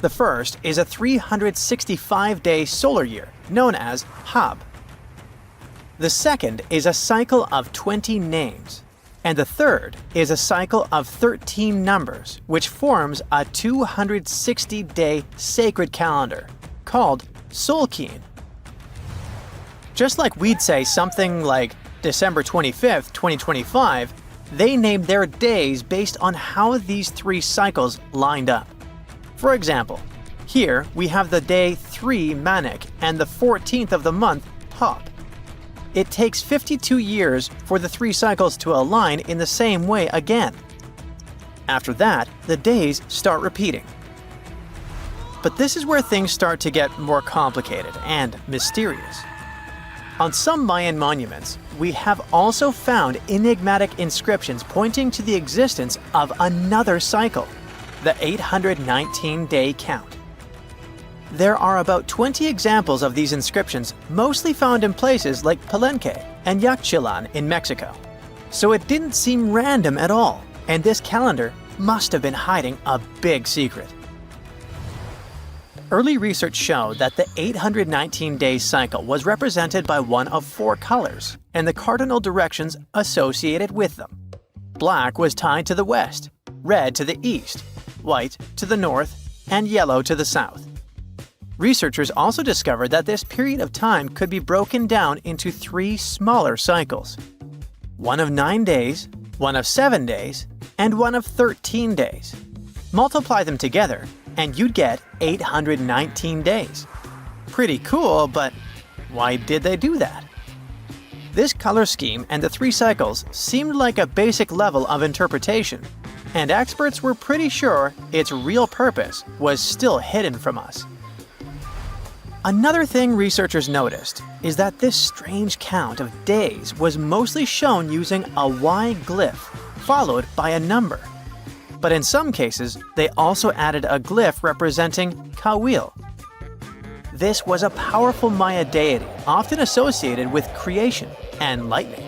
The first is a 365-day solar year, known as Hab. The second is a cycle of 20 names. And the third is a cycle of 13 numbers, which forms a 260-day sacred calendar, called Solkeen. Just like we'd say something like December 25th, 2025, they named their days based on how these 3 cycles lined up. For example, here we have the day 3 Manik and the 14th of the month Hop. It takes 52 years for the 3 cycles to align in the same way again. After that, the days start repeating. But this is where things start to get more complicated and mysterious. On some Mayan monuments, we have also found enigmatic inscriptions pointing to the existence of another cycle, the 819-day count. There are about 20 examples of these inscriptions, mostly found in places like Palenque and Yaxchilan in Mexico. So it didn't seem random at all, and this calendar must have been hiding a big secret. Early research showed that the 819-day cycle was represented by one of 4 colors and the cardinal directions associated with them. Black was tied to the west, red to the east, white to the north, and yellow to the south. Researchers also discovered that this period of time could be broken down into 3 smaller cycles. One of 9 days, one of 7 days, and one of 13 days. Multiply them together, and you'd get 819 days. Pretty cool, but why did they do that? This color scheme and the 3 cycles seemed like a basic level of interpretation, and experts were pretty sure its real purpose was still hidden from us. Another thing researchers noticed is that this strange count of days was mostly shown using a Y glyph, followed by a number. But in some cases, they also added a glyph representing Kawil. This was a powerful Maya deity, often associated with creation and lightning.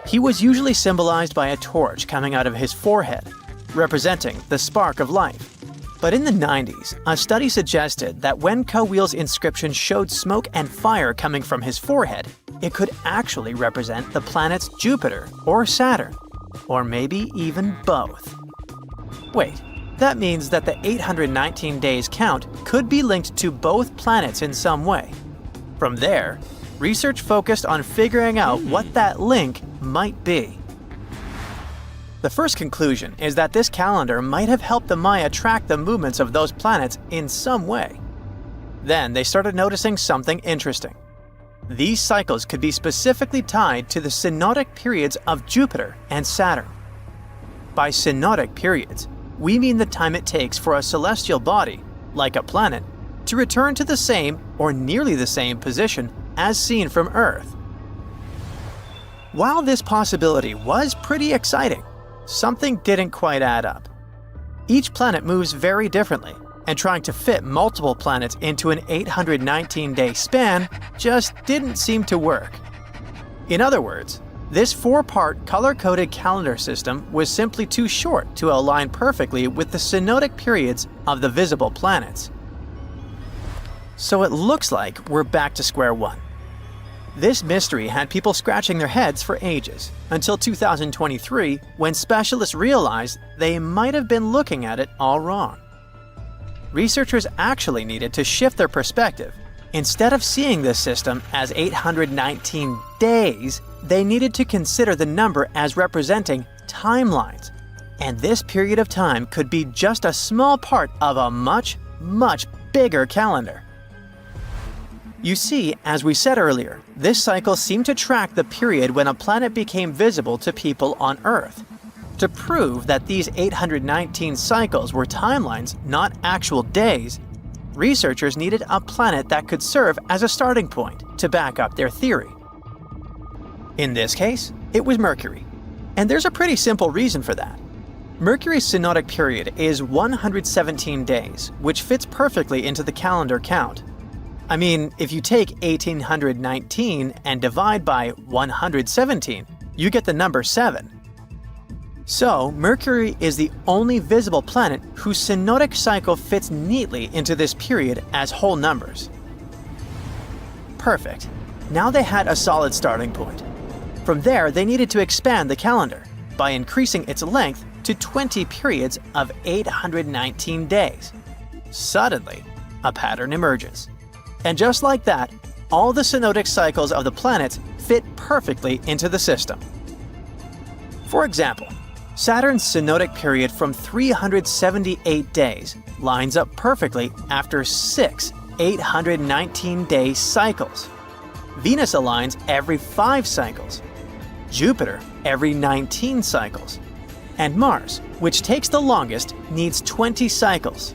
He was usually symbolized by a torch coming out of his forehead, representing the spark of life. But in the 90s, a study suggested that when Kawil's inscription showed smoke and fire coming from his forehead, it could actually represent the planets Jupiter or Saturn, or maybe even both. Wait, that means that the 819 days count could be linked to both planets in some way. From there, research focused on figuring out what that link might be. The first conclusion is that this calendar might have helped the Maya track the movements of those planets in some way. Then they started noticing something interesting. These cycles could be specifically tied to the synodic periods of Jupiter and Saturn. By synodic periods, we mean the time it takes for a celestial body, like a planet, to return to the same or nearly the same position as seen from Earth. While this possibility was pretty exciting, something didn't quite add up. Each planet moves very differently, and trying to fit multiple planets into an 819-day span just didn't seem to work. In other words, this 4-part color-coded calendar system was simply too short to align perfectly with the synodic periods of the visible planets. So it looks like we're back to square one. This mystery had people scratching their heads for ages, until 2023, when specialists realized they might have been looking at it all wrong. Researchers actually needed to shift their perspective. Instead of seeing this system as 819 days, they needed to consider the number as representing timelines. And this period of time could be just a small part of a much, much bigger calendar. You see, as we said earlier, this cycle seemed to track the period when a planet became visible to people on Earth. To prove that these 819 cycles were timelines, not actual days, researchers needed a planet that could serve as a starting point to back up their theory. In this case, it was Mercury. And there's a pretty simple reason for that. Mercury's synodic period is 117 days, which fits perfectly into the calendar count. I mean, if you take 1819 and divide by 117, you get the number 7. So, Mercury is the only visible planet whose synodic cycle fits neatly into this period as whole numbers. Perfect. Now they had a solid starting point. From there, they needed to expand the calendar by increasing its length to 20 periods of 819 days. Suddenly, a pattern emerges. And just like that, all the synodic cycles of the planets fit perfectly into the system. For example, Saturn's synodic period from 378 days lines up perfectly after 6 819-day cycles. Venus aligns every 5 cycles. Jupiter every 19 cycles. And Mars, which takes the longest, needs 20 cycles.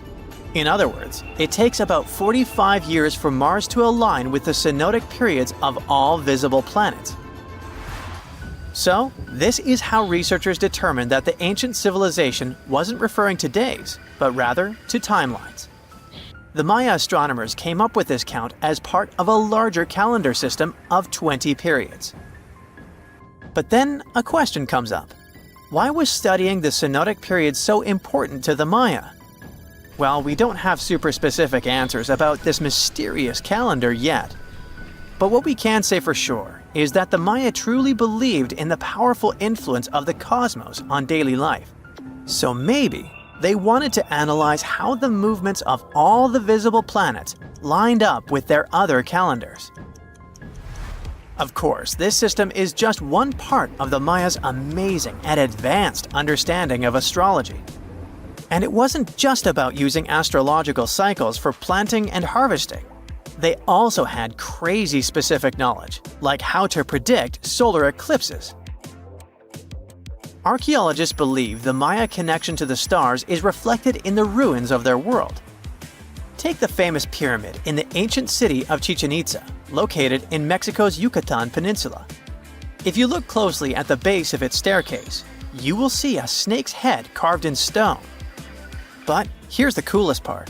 In other words, it takes about 45 years for Mars to align with the synodic periods of all visible planets. So, this is how researchers determined that the ancient civilization wasn't referring to days, but rather to timelines. The Maya astronomers came up with this count as part of a larger calendar system of 20 periods. But then a question comes up. Why was studying the synodic period so important to the Maya? Well, we don't have super specific answers about this mysterious calendar yet. But what we can say for sure is that the Maya truly believed in the powerful influence of the cosmos on daily life. So maybe they wanted to analyze how the movements of all the visible planets lined up with their other calendars. Of course, this system is just one part of the Maya's amazing and advanced understanding of astrology. And it wasn't just about using astrological cycles for planting and harvesting. They also had crazy specific knowledge, like how to predict solar eclipses. Archaeologists believe the Maya connection to the stars is reflected in the ruins of their world. Take the famous pyramid in the ancient city of Chichen Itza, located in Mexico's Yucatan Peninsula. If you look closely at the base of its staircase, you will see a snake's head carved in stone. But here's the coolest part.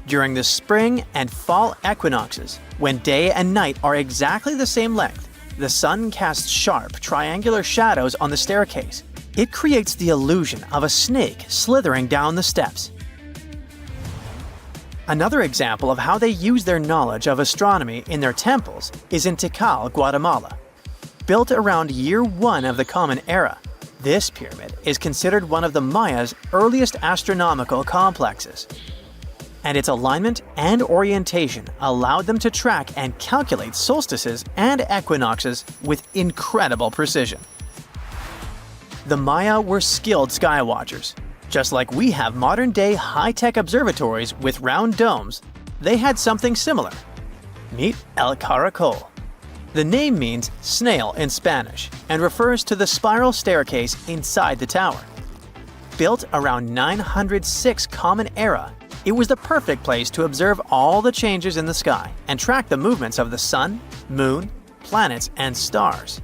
During the spring and fall equinoxes, when day and night are exactly the same length, the sun casts sharp, triangular shadows on the staircase. It creates the illusion of a snake slithering down the steps. Another example of how they use their knowledge of astronomy in their temples is in Tikal, Guatemala. Built around year 1 of the Common Era, this pyramid is considered one of the Maya's earliest astronomical complexes. And its alignment and orientation allowed them to track and calculate solstices and equinoxes with incredible precision. The Maya were skilled skywatchers. Just like we have modern-day high-tech observatories with round domes, they had something similar. Meet El Caracol. The name means snail in Spanish and refers to the spiral staircase inside the tower. Built around 906 Common Era, it was the perfect place to observe all the changes in the sky and track the movements of the sun, moon, planets, and stars.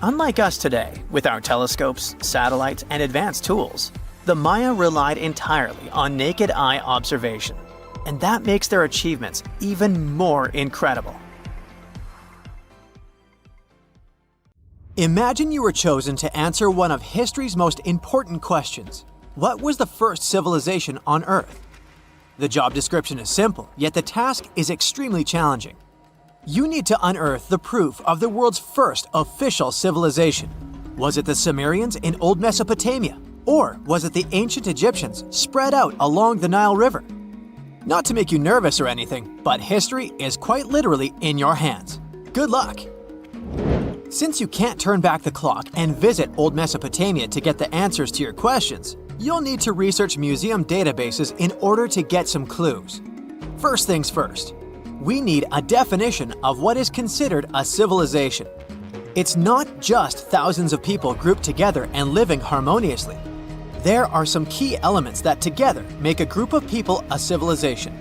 Unlike us today, with our telescopes, satellites, and advanced tools, the Maya relied entirely on naked eye observation, and that makes their achievements even more incredible. Imagine you were chosen to answer one of history's most important questions. What was the first civilization on Earth? The job description is simple, yet the task is extremely challenging. You need to unearth the proof of the world's first official civilization. Was it the Sumerians in Old Mesopotamia? Or was it the ancient Egyptians spread out along the Nile River? Not to make you nervous or anything, but history is quite literally in your hands. Good luck! Since you can't turn back the clock and visit Old Mesopotamia to get the answers to your questions, you'll need to research museum databases in order to get some clues. First things first, we need a definition of what is considered a civilization. It's not just thousands of people grouped together and living harmoniously. There are some key elements that together make a group of people a civilization.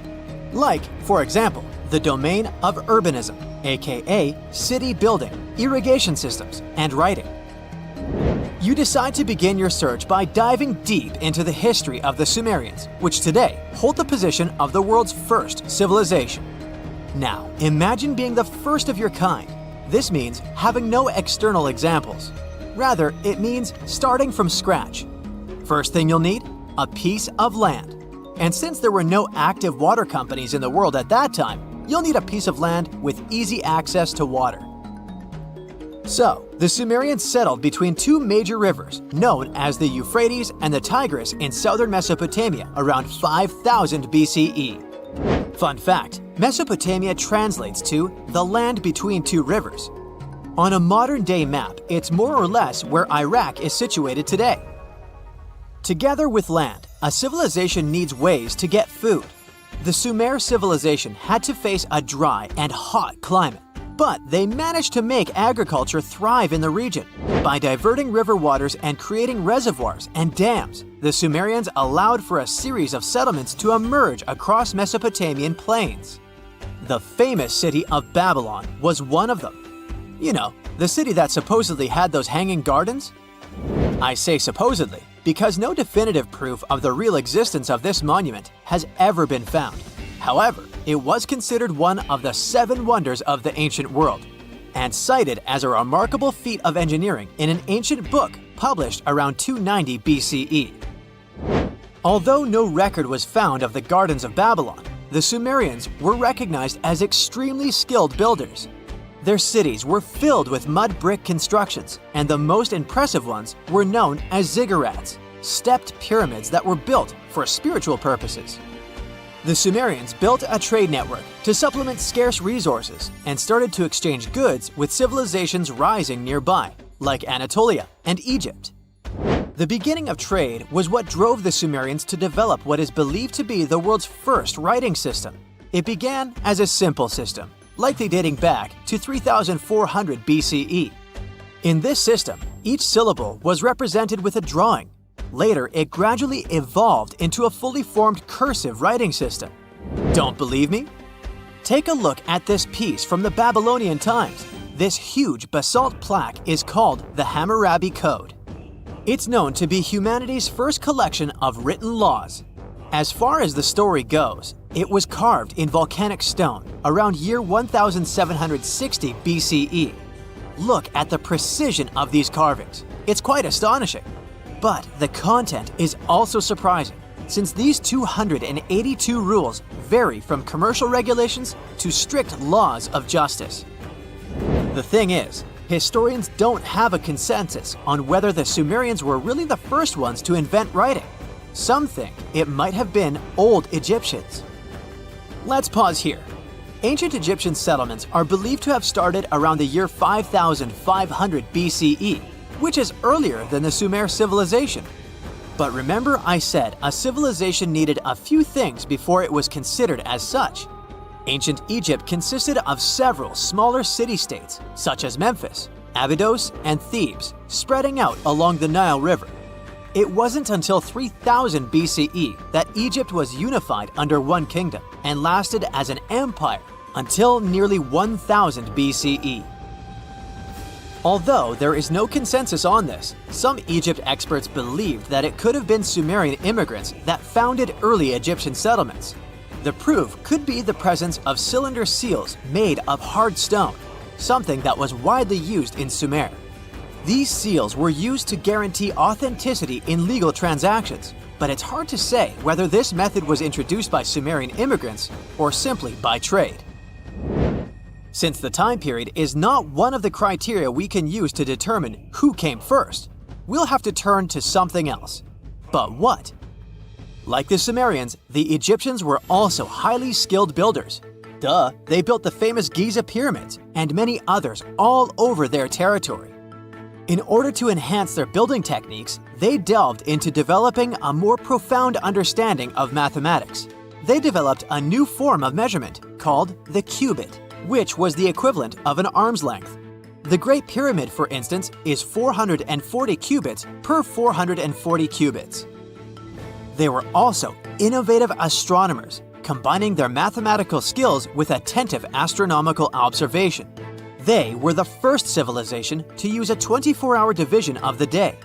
Like, for example, the domain of urbanism, aka city building, irrigation systems, and writing. You decide to begin your search by diving deep into the history of the Sumerians, which today hold the position of the world's first civilization. Now, imagine being the first of your kind. This means having no external examples. Rather, it means starting from scratch. First thing you'll need, a piece of land. And since there were no active water companies in the world at that time, you'll need a piece of land with easy access to water. So, the Sumerians settled between two major rivers known as the Euphrates and the Tigris in southern Mesopotamia around 5000 BCE. Fun fact, Mesopotamia translates to the land between two rivers. On a modern-day map, it's more or less where Iraq is situated today. Together with land, a civilization needs ways to get food. The Sumer civilization had to face a dry and hot climate, but they managed to make agriculture thrive in the region. By diverting river waters and creating reservoirs and dams, the Sumerians allowed for a series of settlements to emerge across Mesopotamian plains. The famous city of Babylon was one of them. You know, the city that supposedly had those hanging gardens? I say supposedly because no definitive proof of the real existence of this monument has ever been found. However, it was considered one of the 7 wonders of the ancient world, and cited as a remarkable feat of engineering in an ancient book published around 290 BCE. Although no record was found of the Gardens of Babylon, the Sumerians were recognized as extremely skilled builders. Their cities were filled with mud brick constructions, and the most impressive ones were known as ziggurats, stepped pyramids that were built for spiritual purposes. The Sumerians built a trade network to supplement scarce resources and started to exchange goods with civilizations rising nearby, like Anatolia and Egypt. The beginning of trade was what drove the Sumerians to develop what is believed to be the world's first writing system. It began as a simple system, likely dating back to 3400 BCE. In this system, each syllable was represented with a drawing. Later, it gradually evolved into a fully formed cursive writing system. Don't believe me? Take a look at this piece from the Babylonian times. This huge basalt plaque is called the Hammurabi Code. It's known to be humanity's first collection of written laws. As far as the story goes, it was carved in volcanic stone around year 1760 BCE. Look at the precision of these carvings. It's quite astonishing. But the content is also surprising, since these 282 rules vary from commercial regulations to strict laws of justice. The thing is, historians don't have a consensus on whether the Sumerians were really the first ones to invent writing. Some think it might have been old Egyptians. Let's pause here. Ancient Egyptian settlements are believed to have started around the year 5500 BCE, which is earlier than the Sumer civilization. But remember I said a civilization needed a few things before it was considered as such. Ancient Egypt consisted of several smaller city-states, such as Memphis, Abydos, and Thebes, spreading out along the Nile River. It wasn't until 3000 BCE that Egypt was unified under one kingdom and lasted as an empire until nearly 1000 BCE. Although there is no consensus on this, some Egypt experts believed that it could have been Sumerian immigrants that founded early Egyptian settlements. The proof could be the presence of cylinder seals made of hard stone, something that was widely used in Sumer. These seals were used to guarantee authenticity in legal transactions, but it's hard to say whether this method was introduced by Sumerian immigrants or simply by trade. Since the time period is not one of the criteria we can use to determine who came first, we'll have to turn to something else. But what? Like the Sumerians, the Egyptians were also highly skilled builders. Duh, they built the famous Giza pyramids and many others all over their territory. In order to enhance their building techniques, they delved into developing a more profound understanding of mathematics. They developed a new form of measurement called the cubit, which was the equivalent of an arm's length. The Great Pyramid, for instance, is 440 cubits per 440 cubits. They were also innovative astronomers, combining their mathematical skills with attentive astronomical observation. They were the first civilization to use a 24-hour division of the day.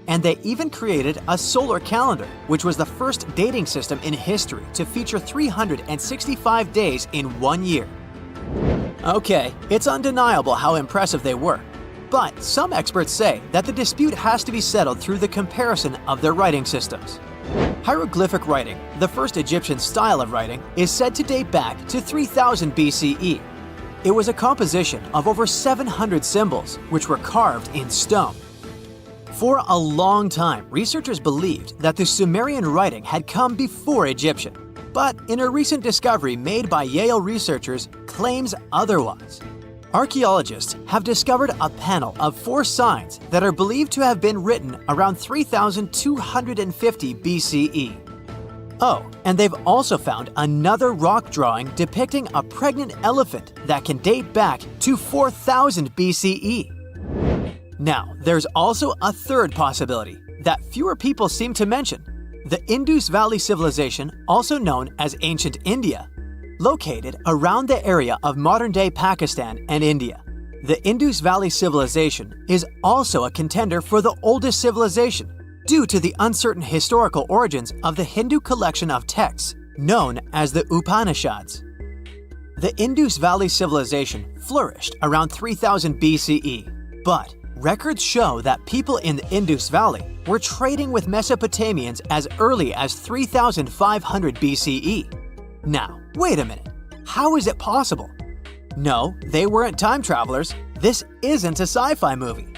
And they even created a solar calendar, which was the first dating system in history to feature 365 days in 1 year. Okay, it's undeniable how impressive they were. But some experts say that the dispute has to be settled through the comparison of their writing systems. Hieroglyphic writing, the first Egyptian style of writing, is said to date back to 3000 BCE. It was a composition of over 700 symbols, which were carved in stone. For a long time, researchers believed that the Sumerian writing had come before Egyptian, but in a recent discovery made by Yale researchers claims otherwise. Archaeologists have discovered a panel of 4 signs that are believed to have been written around 3250 BCE. Oh, and they've also found another rock drawing depicting a pregnant elephant that can date back to 4000 BCE. Now, there's also a third possibility that fewer people seem to mention: the Indus Valley civilization, also known as ancient India, located around the area of modern-day Pakistan and India. The Indus Valley civilization is also a contender for the oldest civilization due to the uncertain historical origins of the Hindu collection of texts known as the Upanishads. The Indus Valley civilization flourished around 3000 BCE, but records show that people in the Indus Valley were trading with Mesopotamians as early as 3500 BCE. Now, wait a minute. How is it possible? No, they weren't time travelers. This isn't a sci-fi movie.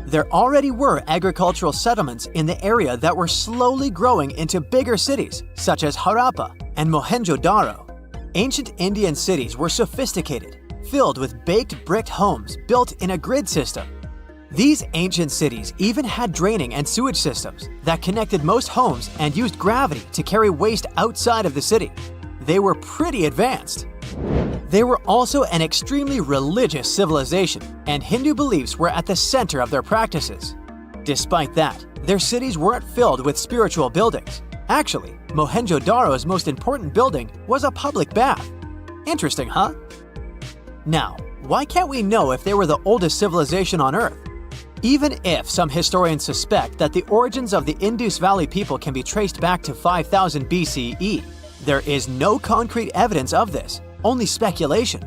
There already were agricultural settlements in the area that were slowly growing into bigger cities, such as Harappa and Mohenjo-Daro. Ancient Indian cities were sophisticated, filled with baked brick homes built in a grid system. These ancient cities even had draining and sewage systems that connected most homes and used gravity to carry waste outside of the city. They were pretty advanced. They were also an extremely religious civilization, and Hindu beliefs were at the center of their practices. Despite that, their cities weren't filled with spiritual buildings. Actually, Mohenjo-Daro's most important building was a public bath. Interesting, huh? Now, why can't we know if they were the oldest civilization on Earth? Even if some historians suspect that the origins of the Indus Valley people can be traced back to 5000 BCE, there is no concrete evidence of this, only speculation.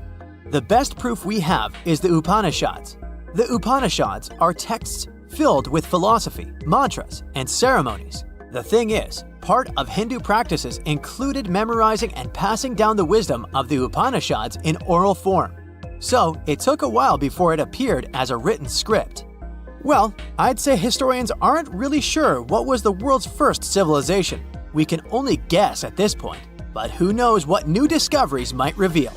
The best proof we have is the Upanishads. The Upanishads are texts filled with philosophy, mantras, and ceremonies. The thing is, part of Hindu practices included memorizing and passing down the wisdom of the Upanishads in oral form. So it took a while before it appeared as a written script. Well, I'd say historians aren't really sure what was the world's first civilization. We can only guess at this point, but who knows what new discoveries might reveal.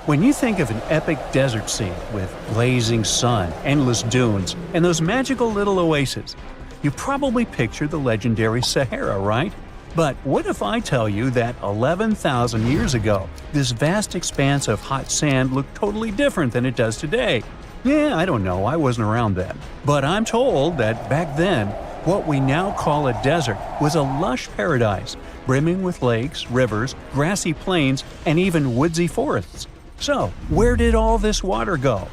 When you think of an epic desert scene with blazing sun, endless dunes, and those magical little oases, you probably picture the legendary Sahara, right? But what if I tell you that 11,000 years ago, this vast expanse of hot sand looked totally different than it does today? Yeah, I don't know, I wasn't around then. But I'm told that back then, what we now call a desert was a lush paradise, brimming with lakes, rivers, grassy plains, and even woodsy forests. So, where did all this water go?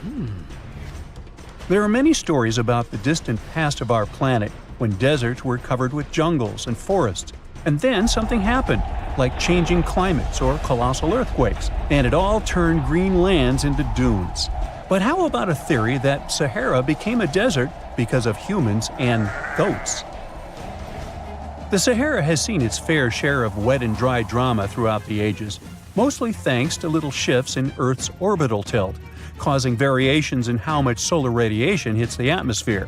There are many stories about the distant past of our planet when deserts were covered with jungles and forests. And then something happened, like changing climates or colossal earthquakes, and it all turned green lands into dunes. But how about a theory that Sahara became a desert because of humans and goats? The Sahara has seen its fair share of wet and dry drama throughout the ages. mostly thanks to little shifts in Earth's orbital tilt, causing variations in how much solar radiation hits the atmosphere.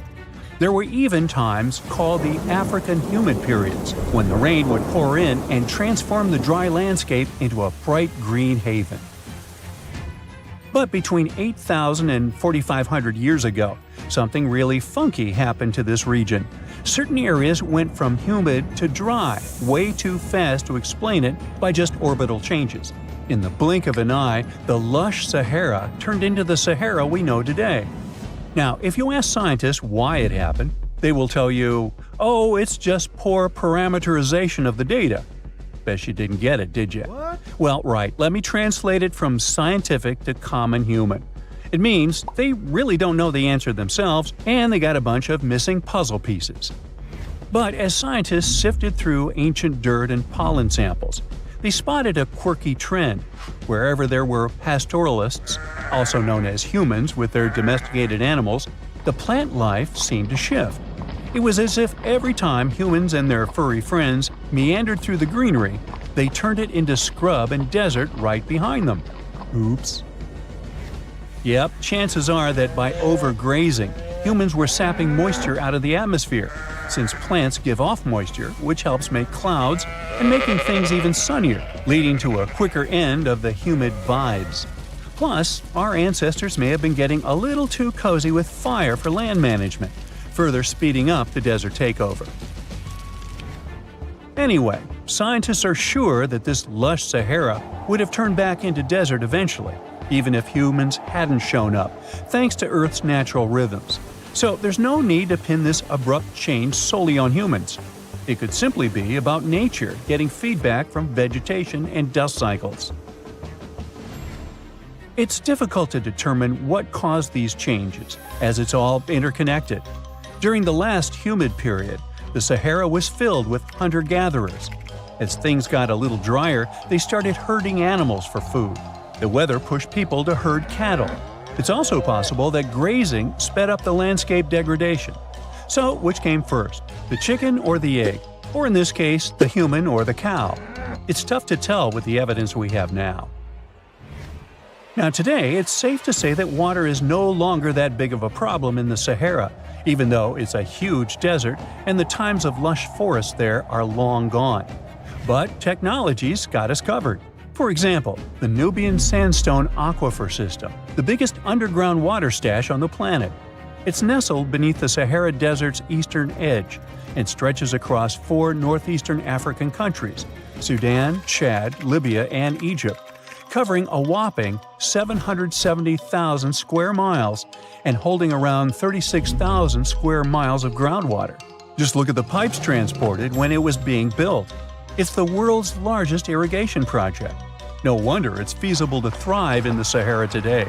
There were even times called the African humid periods, when the rain would pour in and transform the dry landscape into a bright green haven. But between 8,000 and 4,500 years ago, something really funky happened to this region. Certain areas went from humid to dry way too fast to explain it by just orbital changes. In the blink of an eye, the lush Sahara turned into the Sahara we know today. Now, if you ask scientists why it happened, they will tell you, oh, it's just poor parameterization of the data. Bet you didn't get it, did you? What? Well, right, let me translate it from scientific to common human. It means they really don't know the answer themselves, and they got a bunch of missing puzzle pieces. But as scientists sifted through ancient dirt and pollen samples, they spotted a quirky trend. Wherever there were pastoralists, also known as humans with their domesticated animals, the plant life seemed to shift. It was as if every time humans and their furry friends meandered through the greenery, they turned it into scrub and desert right behind them. Oops. Yep, chances are that by overgrazing, humans were sapping moisture out of the atmosphere, since plants give off moisture, which helps make clouds and making things even sunnier, leading to a quicker end of the humid vibes. Plus, our ancestors may have been getting a little too cozy with fire for land management, further speeding up the desert takeover. Anyway, scientists are sure that this lush Sahara would have turned back into desert eventually, even if humans hadn't shown up, thanks to Earth's natural rhythms. So there's no need to pin this abrupt change solely on humans. It could simply be about nature getting feedback from vegetation and dust cycles. It's difficult to determine what caused these changes, as it's all interconnected. During the last humid period, the Sahara was filled with hunter-gatherers. As things got a little drier, they started herding animals for food. The weather pushed people to herd cattle. It's also possible that grazing sped up the landscape degradation. So, which came first, the chicken or the egg? Or in this case, the human or the cow? It's tough to tell with the evidence we have now. Now today, it's safe to say that water is no longer that big of a problem in the Sahara, even though it's a huge desert and the times of lush forests there are long gone. But technology's got us covered. For example, the Nubian Sandstone Aquifer System, the biggest underground water stash on the planet. It's nestled beneath the Sahara Desert's eastern edge and stretches across 4 northeastern African countries – Sudan, Chad, Libya, and Egypt, covering a whopping 770,000 square miles and holding around 36,000 square miles of groundwater. Just look at the pipes transported when it was being built. It's the world's largest irrigation project. No wonder it's feasible to thrive in the Sahara today.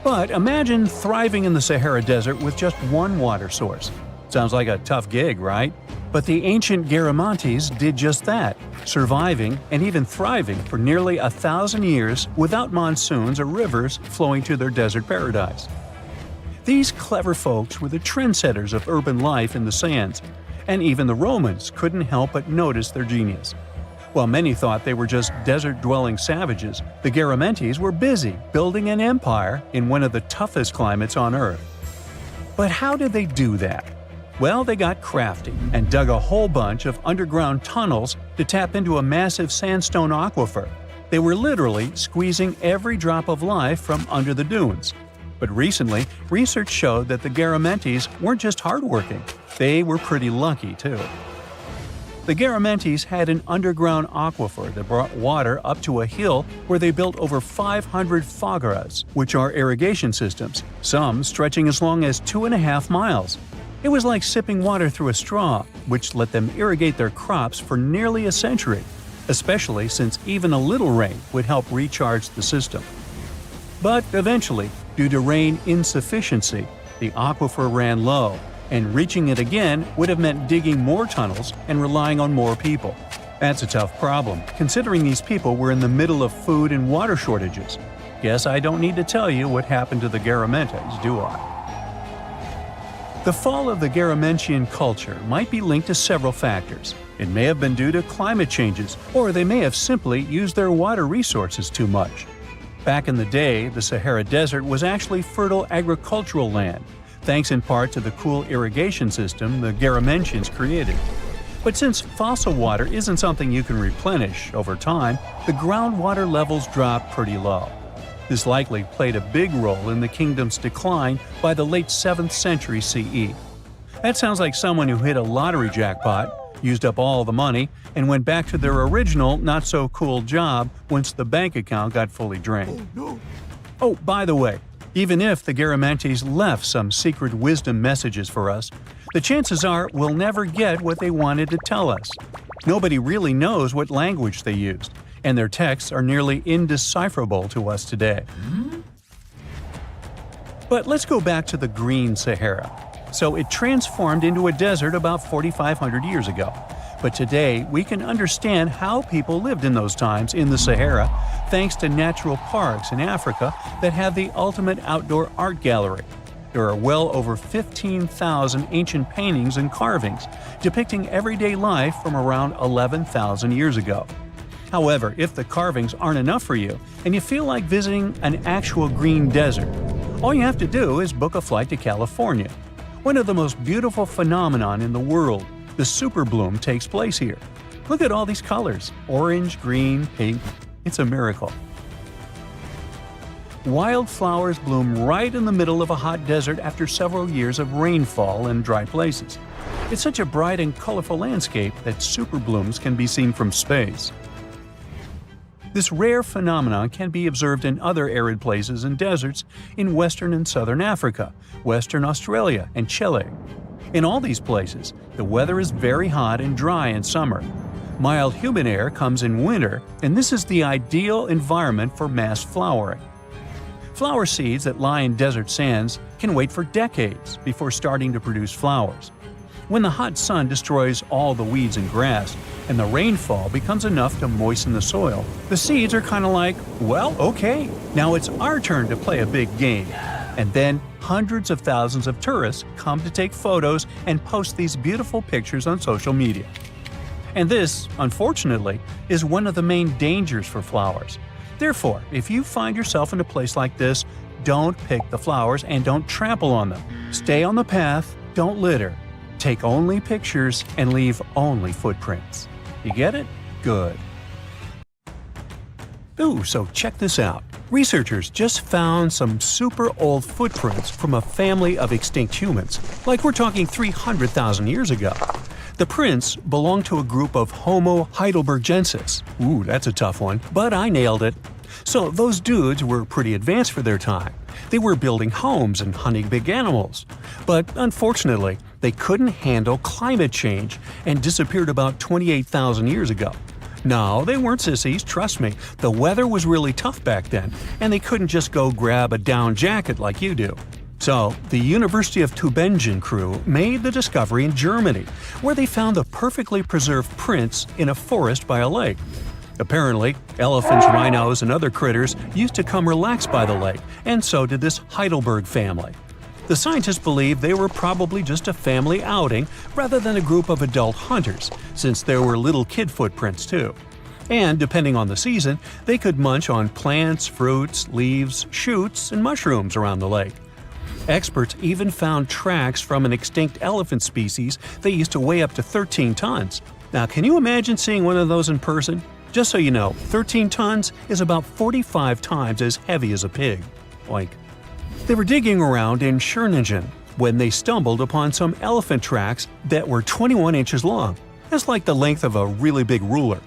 But imagine thriving in the Sahara Desert with just one water source. Sounds like a tough gig, right? But the ancient Garamantes did just that, surviving and even thriving for nearly 1,000 years without monsoons or rivers flowing to their desert paradise. These clever folks were the trendsetters of urban life in the sands, and even the Romans couldn't help but notice their genius. While many thought they were just desert-dwelling savages, the Garamantes were busy building an empire in one of the toughest climates on Earth. But how did they do that? Well, they got crafty and dug a whole bunch of underground tunnels to tap into a massive sandstone aquifer. They were literally squeezing every drop of life from under the dunes. But recently, research showed that the Garamantes weren't just hardworking, they were pretty lucky too. The Garamantes had an underground aquifer that brought water up to a hill where they built over 500 fogaras, which are irrigation systems, some stretching as long as 2.5 miles. It was like sipping water through a straw, which let them irrigate their crops for nearly a century, especially since even a little rain would help recharge the system. But eventually, due to rain insufficiency, the aquifer ran low, and reaching it again would have meant digging more tunnels and relying on more people. That's a tough problem, considering these people were in the middle of food and water shortages. Guess I don't need to tell you what happened to the Garamantes, do I? The fall of the Garamentian culture might be linked to several factors. It may have been due to climate changes, or they may have simply used their water resources too much. Back in the day, the Sahara Desert was actually fertile agricultural land, thanks in part to the cool irrigation system the Garamentians created. But since fossil water isn't something you can replenish over time, the groundwater levels dropped pretty low. This likely played a big role in the kingdom's decline by the late 7th century CE. That sounds like someone who hit a lottery jackpot, used up all the money, and went back to their original not-so-cool job once the bank account got fully drained. Oh, by the way, even if the Garamantes left some secret wisdom messages for us, the chances are we'll never get what they wanted to tell us. Nobody really knows what language they used, and their texts are nearly indecipherable to us today. But let's go back to the Green Sahara. So it transformed into a desert about 4,500 years ago. But today, we can understand how people lived in those times in the Sahara thanks to natural parks in Africa that have the ultimate outdoor art gallery. There are well over 15,000 ancient paintings and carvings depicting everyday life from around 11,000 years ago. However, if the carvings aren't enough for you and you feel like visiting an actual green desert, all you have to do is book a flight to California. One of the most beautiful phenomenon in the world, the superbloom, takes place here. Look at all these colors: orange, green, pink. It's a miracle. Wildflowers bloom right in the middle of a hot desert after several years of rainfall in dry places. It's such a bright and colorful landscape that superblooms can be seen from space. This rare phenomenon can be observed in other arid places and deserts in western and southern Africa, Western Australia, and Chile. In all these places, the weather is very hot and dry in summer. Mild humid air comes in winter, and this is the ideal environment for mass flowering. Flower seeds that lie in desert sands can wait for decades before starting to produce flowers. When the hot sun destroys all the weeds and grass, and the rainfall becomes enough to moisten the soil, the seeds are kind of like, well, okay, now it's our turn to play a big game. And then hundreds of thousands of tourists come to take photos and post these beautiful pictures on social media. And this, unfortunately, is one of the main dangers for flowers. Therefore, if you find yourself in a place like this, don't pick the flowers and don't trample on them. Stay on the path, don't litter. Take only pictures and leave only footprints. You get it? Good. Ooh, so check this out. Researchers just found some super old footprints from a family of extinct humans, like we're talking 300,000 years ago. The prints belong to a group of Homo heidelbergensis. Ooh, that's a tough one, but I nailed it. So those dudes were pretty advanced for their time. They were building homes and hunting big animals. But unfortunately, they couldn't handle climate change and disappeared about 28,000 years ago. No, they weren't sissies, trust me. The weather was really tough back then, and they couldn't just go grab a down jacket like you do. So, the University of Tübingen crew made the discovery in Germany, where they found the perfectly preserved prints in a forest by a lake. Apparently, elephants, rhinos, and other critters used to come relax by the lake, and so did this Heidelberg family. The scientists believe they were probably just a family outing rather than a group of adult hunters, since there were little kid footprints too. And depending on the season, they could munch on plants, fruits, leaves, shoots, and mushrooms around the lake. Experts even found tracks from an extinct elephant species that used to weigh up to 13 tons. Now, can you imagine seeing one of those in person? Just so you know, 13 tons is about 45 times as heavy as a pig. Oink. They were digging around in Schöningen when they stumbled upon some elephant tracks that were 21 inches long. That's like the length of a really big ruler.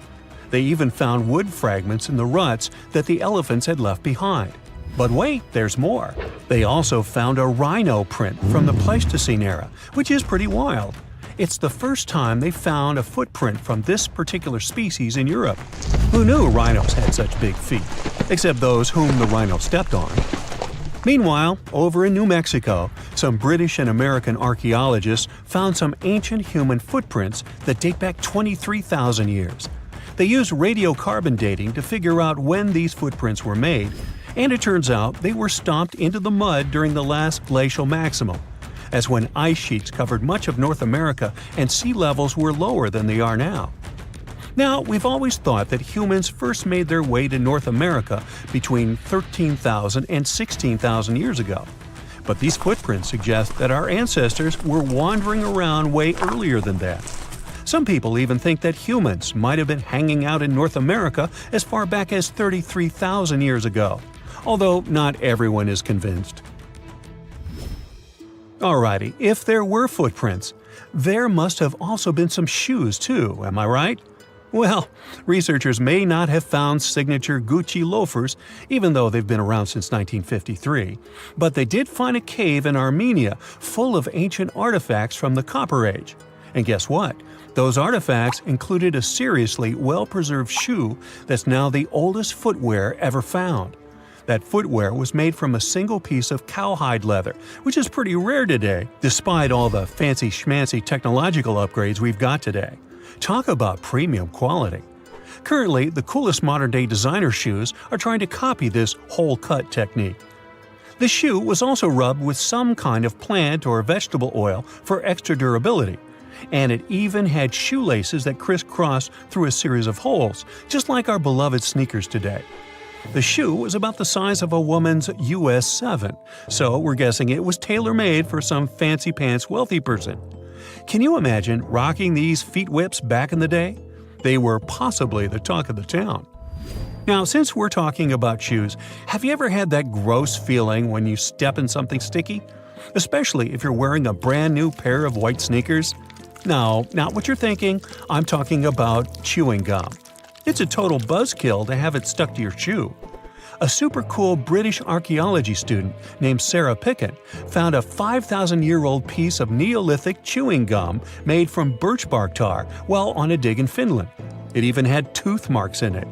They even found wood fragments in the ruts that the elephants had left behind. But wait, there's more. They also found a rhino print from the Pleistocene era, which is pretty wild. It's the first time they found a footprint from this particular species in Europe. Who knew rhinos had such big feet? Except those whom the rhino stepped on. Meanwhile, over in New Mexico, some British and American archaeologists found some ancient human footprints that date back 23,000 years. They used radiocarbon dating to figure out when these footprints were made, and it turns out they were stomped into the mud during the last glacial maximum. That's when ice sheets covered much of North America and sea levels were lower than they are now. Now, we've always thought that humans first made their way to North America between 13,000 and 16,000 years ago. But these footprints suggest that our ancestors were wandering around way earlier than that. Some people even think that humans might have been hanging out in North America as far back as 33,000 years ago, although not everyone is convinced. Alrighty, if there were footprints, there must have also been some shoes too, am I right? Well, researchers may not have found signature Gucci loafers, even though they've been around since 1953, but they did find a cave in Armenia full of ancient artifacts from the Copper Age. And guess what? Those artifacts included a seriously well-preserved shoe that's now the oldest footwear ever found. That footwear was made from a single piece of cowhide leather, which is pretty rare today, despite all the fancy schmancy technological upgrades we've got today. Talk about premium quality. Currently, the coolest modern-day designer shoes are trying to copy this hole-cut technique. The shoe was also rubbed with some kind of plant or vegetable oil for extra durability, and it even had shoelaces that crisscrossed through a series of holes, just like our beloved sneakers today. The shoe was about the size of a woman's US 7, so we're guessing it was tailor-made for some fancy-pants wealthy person. Can you imagine rocking these feet whips back in the day? They were possibly the talk of the town. Now, since we're talking about shoes, have you ever had that gross feeling when you step in something sticky? Especially if you're wearing a brand new pair of white sneakers? No, not what you're thinking. I'm talking about chewing gum. It's a total buzzkill to have it stuck to your shoe. A super cool British archaeology student named Serapium found a 5,000-year-old piece of Neolithic chewing gum made from birch bark tar while on a dig in Finland. It even had tooth marks in it.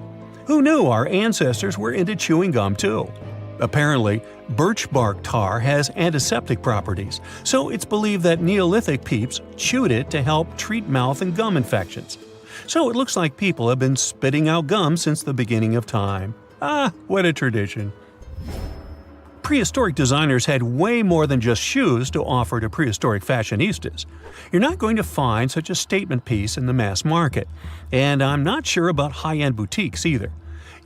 Who knew our ancestors were into chewing gum too? Apparently, birch bark tar has antiseptic properties, so it's believed that Neolithic peeps chewed it to help treat mouth and gum infections. So it looks like people have been spitting out gum since the beginning of time. Ah, what a tradition. Prehistoric designers had way more than just shoes to offer to prehistoric fashionistas. You're not going to find such a statement piece in the mass market, and I'm not sure about high-end boutiques either.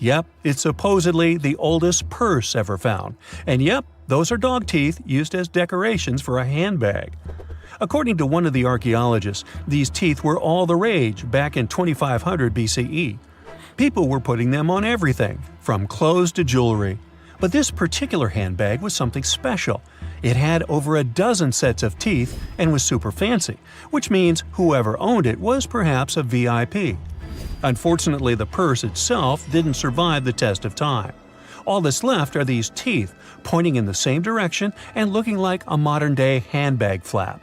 Yep, it's supposedly the oldest purse ever found, and yep, those are dog teeth used as decorations for a handbag. According to one of the archaeologists, these teeth were all the rage back in 2500 BCE. People were putting them on everything, from clothes to jewelry. But this particular handbag was something special. It had over a dozen sets of teeth and was super fancy, which means whoever owned it was perhaps a VIP. Unfortunately, the purse itself didn't survive the test of time. All that's left are these teeth, pointing in the same direction and looking like a modern-day handbag flap.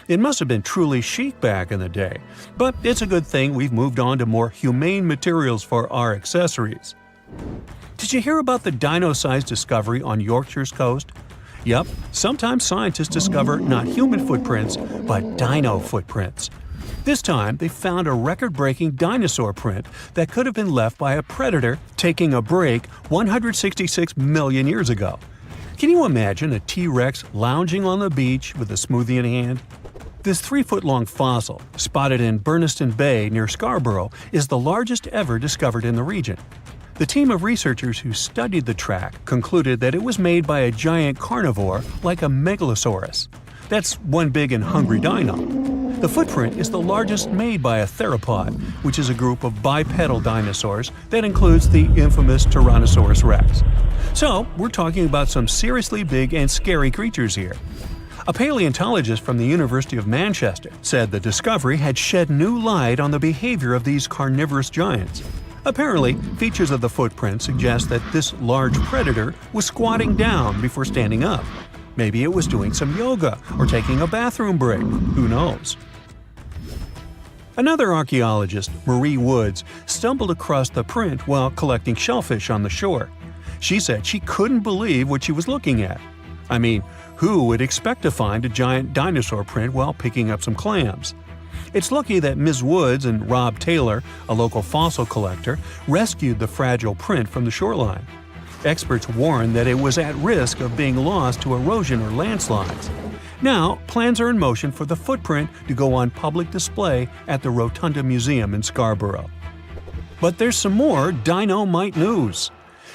It must have been truly chic back in the day, but it's a good thing we've moved on to more humane materials for our accessories. Did you hear about the dino-sized discovery on Yorkshire's coast? Yep, sometimes scientists discover not human footprints, but dino footprints. This time, they found a record-breaking dinosaur print that could have been left by a predator taking a break 166 million years ago. Can you imagine a T-Rex lounging on the beach with a smoothie in hand? This 3-foot-long fossil, spotted in Burniston Bay near Scarborough, is the largest ever discovered in the region. The team of researchers who studied the track concluded that it was made by a giant carnivore like a megalosaurus. That's one big and hungry dino. The footprint is the largest made by a theropod, which is a group of bipedal dinosaurs that includes the infamous Tyrannosaurus rex. So, we're talking about some seriously big and scary creatures here. A paleontologist from the University of Manchester said the discovery had shed new light on the behavior of these carnivorous giants. Apparently, features of the footprint suggest that this large predator was squatting down before standing up. Maybe it was doing some yoga or taking a bathroom break. Who knows? Another archaeologist, Marie Woods, stumbled across the print while collecting shellfish on the shore. She said she couldn't believe what she was looking at. I mean, who would expect to find a giant dinosaur print while picking up some clams? It's lucky that Ms. Woods and Rob Taylor, a local fossil collector, rescued the fragile print from the shoreline. Experts warned that it was at risk of being lost to erosion or landslides. Now, plans are in motion for the footprint to go on public display at the Rotunda Museum in Scarborough. But there's some more dynamite news.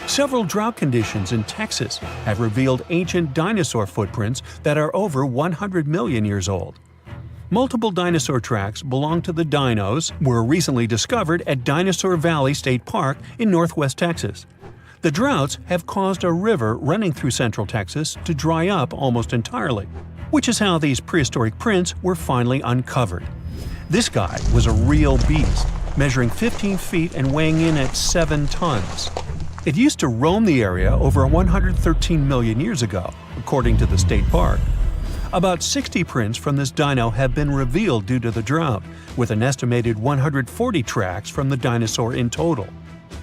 Several drought conditions in Texas have revealed ancient dinosaur footprints that are over 100 million years old. Multiple dinosaur tracks belong to the dinos were recently discovered at Dinosaur Valley State Park in northwest Texas. The droughts have caused a river running through central Texas to dry up almost entirely, which is how these prehistoric prints were finally uncovered. This guy was a real beast, measuring 15 feet and weighing in at 7 tons. It used to roam the area over 113 million years ago, according to the state park. About 60 prints from this dino have been revealed due to the drought, with an estimated 140 tracks from the dinosaur in total.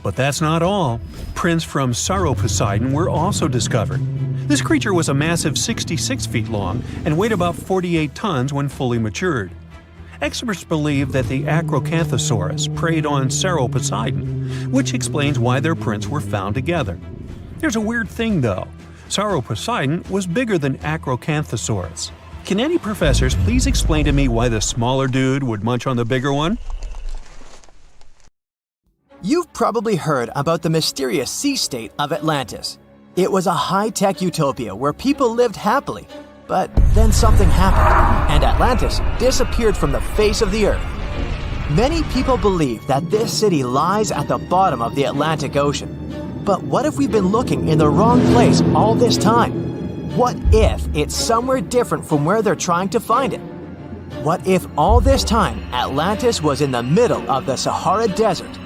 But that's not all. Prints from Serapium were also discovered. This creature was a massive 66 feet long and weighed about 48 tons when fully matured. Experts believe that the Acrocanthosaurus preyed on Serapium, which explains why their prints were found together. There's a weird thing though. Serapium was bigger than Acrocanthosaurus. Can any professors please explain to me why the smaller dude would munch on the bigger one? You've probably heard about the mysterious sea state of Atlantis. It was a high-tech utopia where people lived happily, but then something happened, and Atlantis disappeared from the face of the earth. Many people believe that this city lies at the bottom of the Atlantic Ocean. But what if we've been looking in the wrong place all this time? What if it's somewhere different from where they're trying to find it? What if all this time Atlantis was in the middle of the Sahara Desert?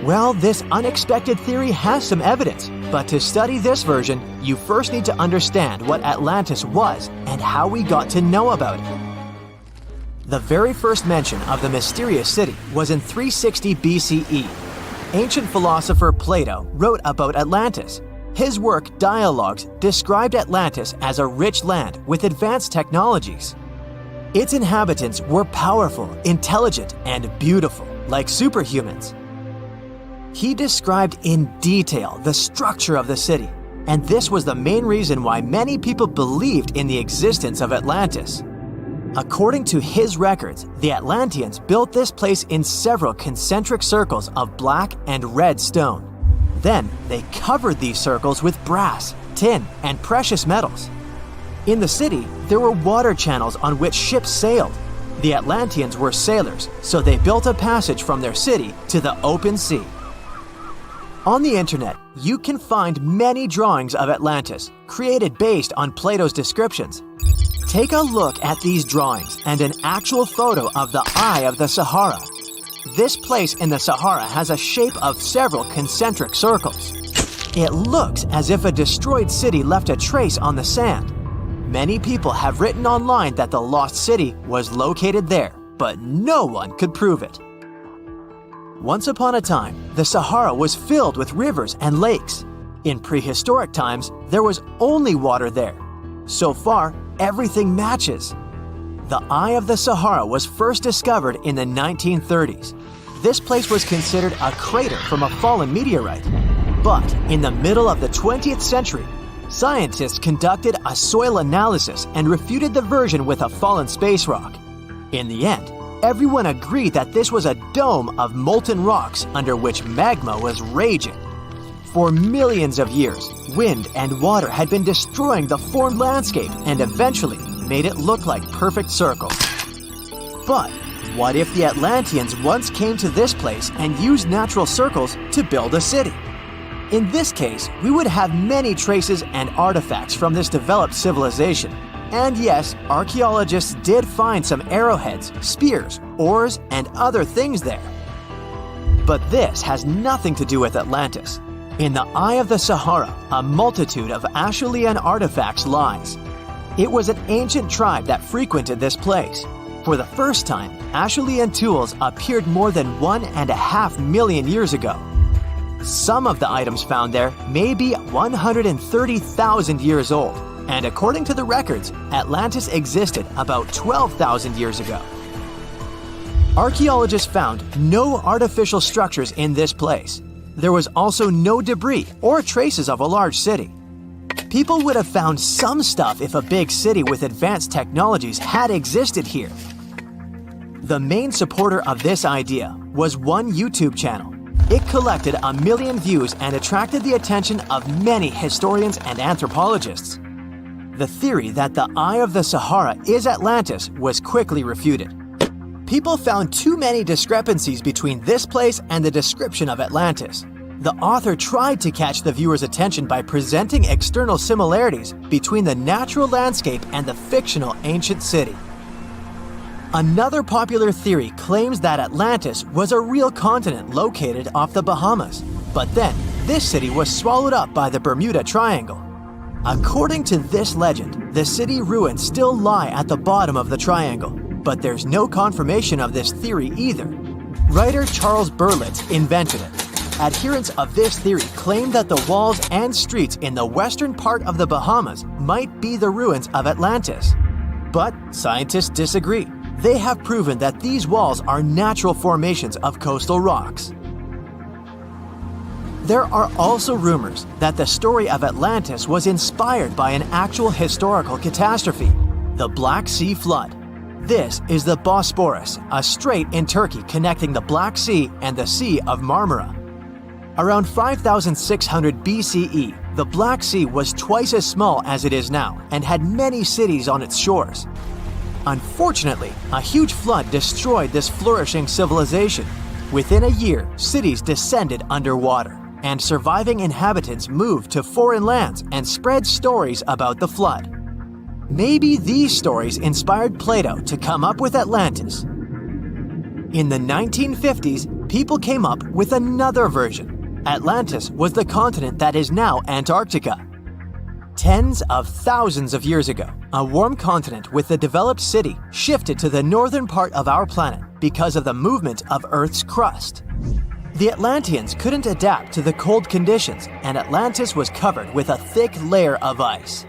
Well, this unexpected theory has some evidence, but to study this version, you first need to understand what Atlantis was and how we got to know about it. The very first mention of the mysterious city was in 360 BCE. Ancient philosopher Plato wrote about Atlantis. His work Dialogues described Atlantis as a rich land with advanced technologies. Its inhabitants were powerful, intelligent, and beautiful, like superhumans. He described in detail the structure of the city, and this was the main reason why many people believed in the existence of Atlantis. According to his records, the Atlanteans built this place in several concentric circles of black and red stone. Then they covered these circles with brass, tin, and precious metals. In the city, there were water channels on which ships sailed. The Atlanteans were sailors, so they built a passage from their city to the open sea. On the internet, you can find many drawings of Atlantis, created based on Plato's descriptions. Take a look at these drawings and an actual photo of the Eye of the Sahara. This place in the Sahara has a shape of several concentric circles. It looks as if a destroyed city left a trace on the sand. Many people have written online that the lost city was located there, but no one could prove it. Once upon a time, the Sahara was filled with rivers and lakes. In prehistoric times, there was only water there. So far, everything matches. The Eye of the Sahara was first discovered in the 1930s. This place was considered a crater from a fallen meteorite. But in the middle of the 20th century, scientists conducted a soil analysis and refuted the version with a fallen space rock. In the end, everyone agreed that this was a dome of molten rocks under which magma was raging. For millions of years, wind and water had been destroying the formed landscape and eventually made it look like perfect circles. But what if the Atlanteans once came to this place and used natural circles to build a city? In this case, we would have many traces and artifacts from this developed civilization. And yes, archaeologists did find some arrowheads, spears, oars, and other things there. But this has nothing to do with Atlantis. In the Eye of the Sahara, a multitude of Acheulean artifacts lies. It was an ancient tribe that frequented this place. For the first time, Acheulean tools appeared more than 1.5 million years ago. Some of the items found there may be 130,000 years old, and according to the records, Atlantis existed about 12,000 years ago. Archaeologists found no artificial structures in this place. There was also no debris or traces of a large city. People would have found some stuff if a big city with advanced technologies had existed here. The main supporter of this idea was one YouTube channel. It collected 1 million views and attracted the attention of many historians and anthropologists. The theory that the Eye of the Sahara is Atlantis was quickly refuted. People found too many discrepancies between this place and the description of Atlantis. The author tried to catch the viewer's attention by presenting external similarities between the natural landscape and the fictional ancient city. Another popular theory claims that Atlantis was a real continent located off the Bahamas, but then this city was swallowed up by the Bermuda Triangle. According to this legend, the city ruins still lie at the bottom of the triangle, but there's no confirmation of this theory either. Writer Charles Berlitz invented it. Adherents of this theory claim that the walls and streets in the western part of the Bahamas might be the ruins of Atlantis. But scientists disagree. They have proven that these walls are natural formations of coastal rocks. There are also rumors that the story of Atlantis was inspired by an actual historical catastrophe, the Black Sea Flood. This is the Bosporus, a strait in Turkey connecting the Black Sea and the Sea of Marmara. Around 5600 BCE, the Black Sea was twice as small as it is now and had many cities on its shores. Unfortunately, a huge flood destroyed this flourishing civilization. Within a year, cities descended underwater, and surviving inhabitants moved to foreign lands and spread stories about the flood. Maybe these stories inspired Plato to come up with Atlantis. In the 1950s, people came up with another version. Atlantis was the continent that is now Antarctica. Tens of thousands of years ago, a warm continent with a developed city shifted to the northern part of our planet because of the movement of Earth's crust. The Atlanteans couldn't adapt to the cold conditions, and Atlantis was covered with a thick layer of ice.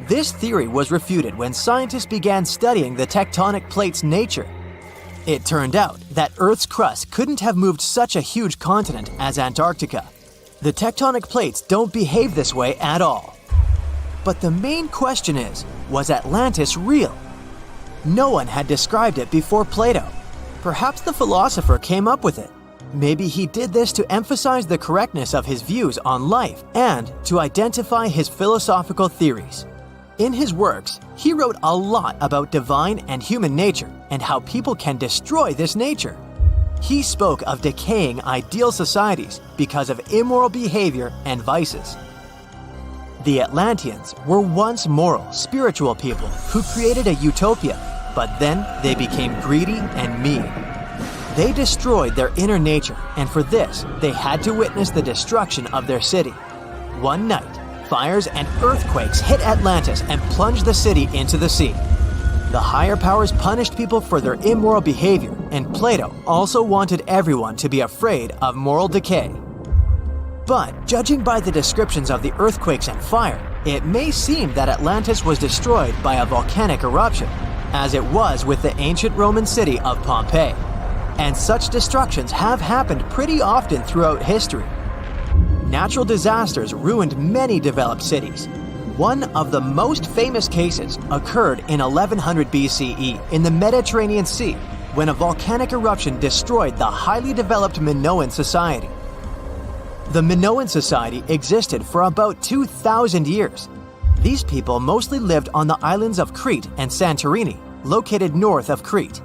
This theory was refuted when scientists began studying the tectonic plate's nature. It turned out that Earth's crust couldn't have moved such a huge continent as Antarctica. The tectonic plates don't behave this way at all. But the main question is, was Atlantis real? No one had described it before Plato. Perhaps the philosopher came up with it. Maybe he did this to emphasize the correctness of his views on life and to identify his philosophical theories. In his works, he wrote a lot about divine and human nature and how people can destroy this nature. He spoke of decaying ideal societies because of immoral behavior and vices. The Atlanteans were once moral, spiritual people who created a utopia, but then they became greedy and mean. They destroyed their inner nature, and for this, they had to witness the destruction of their city. One night, fires and earthquakes hit Atlantis and plunged the city into the sea. The higher powers punished people for their immoral behavior, and Plato also wanted everyone to be afraid of moral decay. But judging by the descriptions of the earthquakes and fire, it may seem that Atlantis was destroyed by a volcanic eruption, as it was with the ancient Roman city of Pompeii. And such destructions have happened pretty often throughout history. Natural disasters ruined many developed cities. One of the most famous cases occurred in 1100 BCE in the Mediterranean Sea, when a volcanic eruption destroyed the highly developed Minoan society. The Minoan society existed for about 2,000 years. These people mostly lived on the islands of Crete and Santorini, located north of Crete.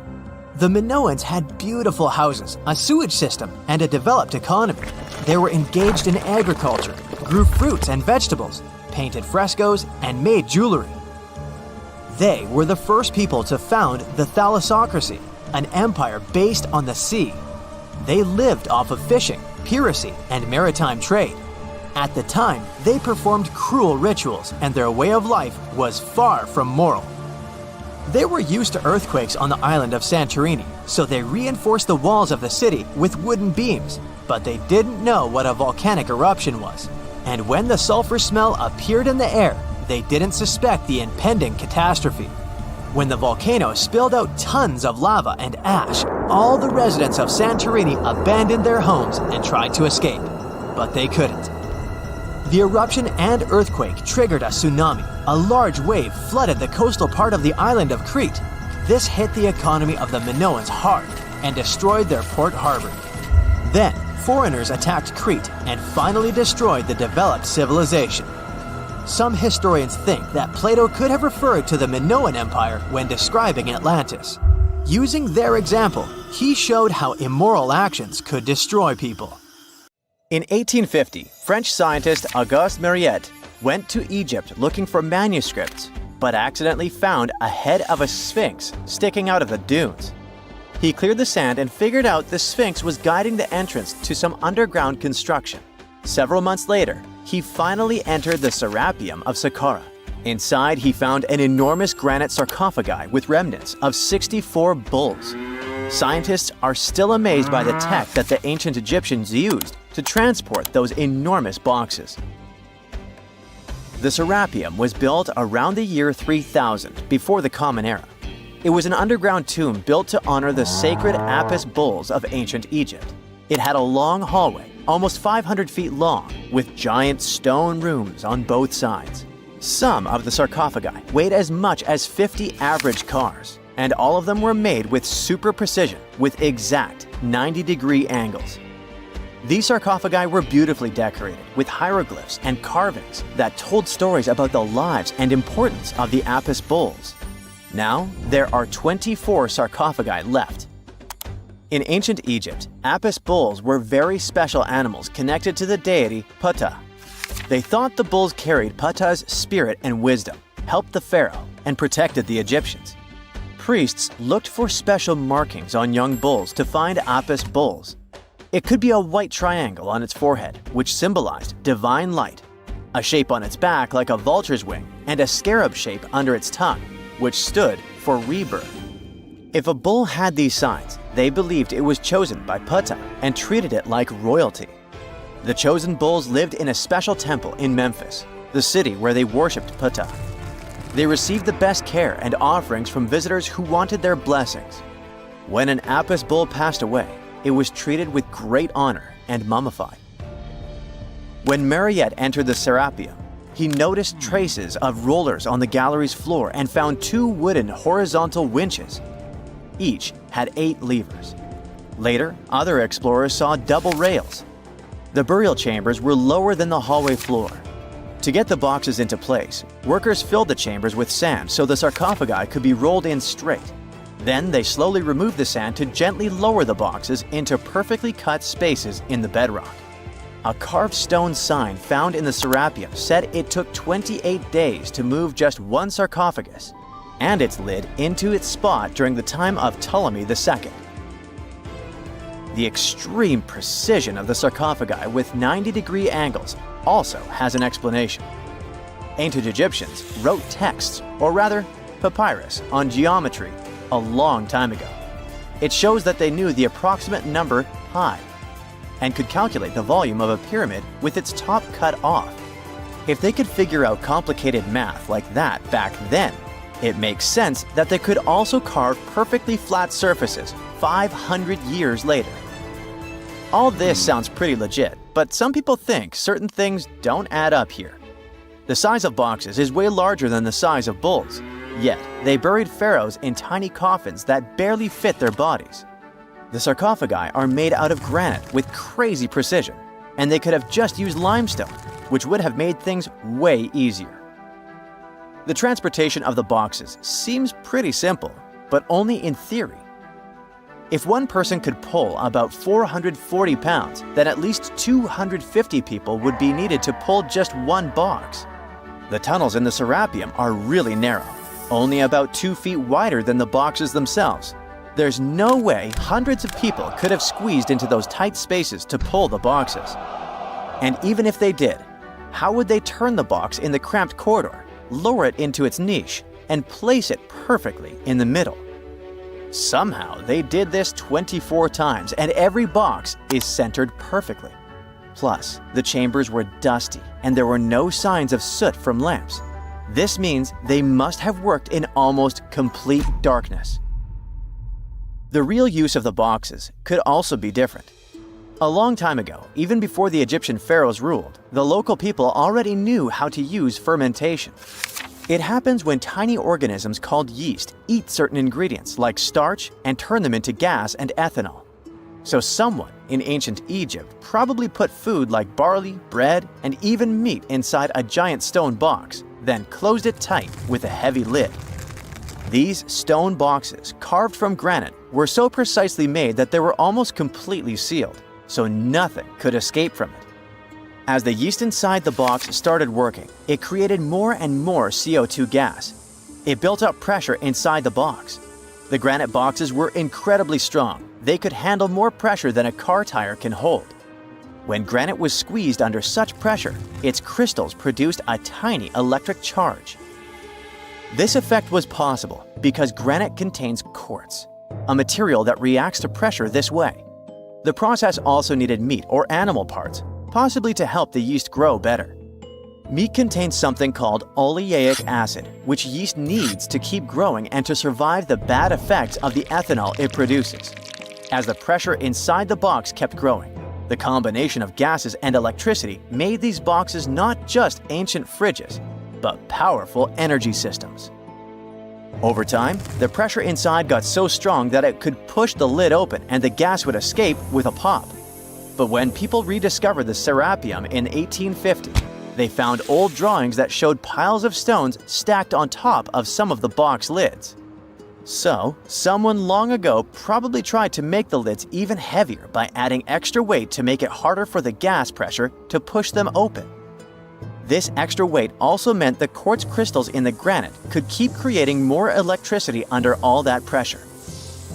The Minoans had beautiful houses, a sewage system, and a developed economy. They were engaged in agriculture, grew fruits and vegetables, painted frescoes, and made jewelry. They were the first people to found the thalassocracy, an empire based on the sea. They lived off of fishing, piracy, and maritime trade. At the time, they performed cruel rituals, and their way of life was far from moral. They were used to earthquakes on the island of Santorini, so they reinforced the walls of the city with wooden beams, but they didn't know what a volcanic eruption was. And when the sulfur smell appeared in the air, they didn't suspect the impending catastrophe. When the volcano spilled out tons of lava and ash, all the residents of Santorini abandoned their homes and tried to escape, but they couldn't. The eruption and earthquake triggered a tsunami. A large wave flooded the coastal part of the island of Crete. This hit the economy of the Minoans hard and destroyed their port harbor. Then, foreigners attacked Crete and finally destroyed the developed civilization. Some historians think that Plato could have referred to the Minoan Empire when describing Atlantis. Using their example, he showed how immoral actions could destroy people. In 1850, French scientist Auguste Mariette went to Egypt looking for manuscripts, but accidentally found a head of a sphinx sticking out of the dunes. He cleared the sand and figured out the Sphinx was guiding the entrance to some underground construction. Several months later, he finally entered the Serapium of Saqqara. Inside, he found an enormous granite sarcophagi with remnants of 64 bulls. Scientists are still amazed by the tech that the ancient Egyptians used to transport those enormous boxes. The Serapium was built around the year 3000 before the Common Era. It was an underground tomb built to honor the sacred Apis bulls of ancient Egypt. It had a long hallway, almost 500 feet long, with giant stone rooms on both sides. Some of the sarcophagi weighed as much as 50 average cars, and all of them were made with super precision, with exact 90-degree angles. These sarcophagi were beautifully decorated with hieroglyphs and carvings that told stories about the lives and importance of the Apis bulls. Now, there are 24 sarcophagi left. In ancient Egypt, Apis bulls were very special animals connected to the deity Ptah. They thought the bulls carried Ptah's spirit and wisdom, helped the pharaoh, and protected the Egyptians. Priests looked for special markings on young bulls to find Apis bulls. It could be a white triangle on its forehead, which symbolized divine light, a shape on its back like a vulture's wing, and a scarab shape under its tongue, which stood for rebirth. If a bull had these signs, they believed it was chosen by Ptah and treated it like royalty. The chosen bulls lived in a special temple in Memphis, the city where they worshipped Ptah. They received the best care and offerings from visitors who wanted their blessings. When an Apis bull passed away, it was treated with great honor and mummified. When Mariette entered the Serapium, he noticed traces of rollers on the gallery's floor and found 2 wooden horizontal winches. Each had 8 levers. Later, other explorers saw double rails. The burial chambers were lower than the hallway floor. To get the boxes into place, workers filled the chambers with sand so the sarcophagi could be rolled in straight. Then they slowly removed the sand to gently lower the boxes into perfectly cut spaces in the bedrock. A carved stone sign found in the Serapium said it took 28 days to move just one sarcophagus and its lid into its spot during the time of Ptolemy II. The extreme precision of the sarcophagi with 90-degree angles also has an explanation. Ancient Egyptians wrote texts, or rather, papyrus, on geometry a long time ago. It shows that they knew the approximate number pi and could calculate the volume of a pyramid with its top cut off. If they could figure out complicated math like that back then, it makes sense that they could also carve perfectly flat surfaces 500 years later. All this sounds pretty legit, but some people think certain things don't add up here. The size of boxes is way larger than the size of bulls, yet they buried pharaohs in tiny coffins that barely fit their bodies. The sarcophagi are made out of granite with crazy precision, and they could have just used limestone, which would have made things way easier. The transportation of the boxes seems pretty simple, but only in theory. If one person could pull about 440 pounds, then at least 250 people would be needed to pull just one box. The tunnels in the Serapium are really narrow, only about 2 feet wider than the boxes themselves. There's no way hundreds of people could have squeezed into those tight spaces to pull the boxes. And even if they did, how would they turn the box in the cramped corridor, lower it into its niche, and place it perfectly in the middle? Somehow, they did this 24 times, and every box is centered perfectly. Plus, the chambers were dusty, and there were no signs of soot from lamps. This means they must have worked in almost complete darkness. The real use of the boxes could also be different. A long time ago, even before the Egyptian pharaohs ruled, the local people already knew how to use fermentation. It happens when tiny organisms called yeast eat certain ingredients like starch and turn them into gas and ethanol. So someone in ancient Egypt probably put food like barley, bread, and even meat inside a giant stone box, then closed it tight with a heavy lid. These stone boxes, carved from granite, were so precisely made that they were almost completely sealed, so nothing could escape from it. As the yeast inside the box started working, it created more and more CO2 gas. It built up pressure inside the box. The granite boxes were incredibly strong. They could handle more pressure than a car tire can hold. When granite was squeezed under such pressure, its crystals produced a tiny electric charge. This effect was possible because granite contains quartz, a material that reacts to pressure this way. The process also needed meat or animal parts, possibly to help the yeast grow better. Meat contains something called oleic acid, which yeast needs to keep growing and to survive the bad effects of the ethanol it produces. As the pressure inside the box kept growing, the combination of gases and electricity made these boxes not just ancient fridges, but powerful energy systems. Over time, the pressure inside got so strong that it could push the lid open and the gas would escape with a pop. But when people rediscovered the Serapium in 1850, they found old drawings that showed piles of stones stacked on top of some of the box lids. So, someone long ago probably tried to make the lids even heavier by adding extra weight to make it harder for the gas pressure to push them open. This extra weight also meant the quartz crystals in the granite could keep creating more electricity under all that pressure.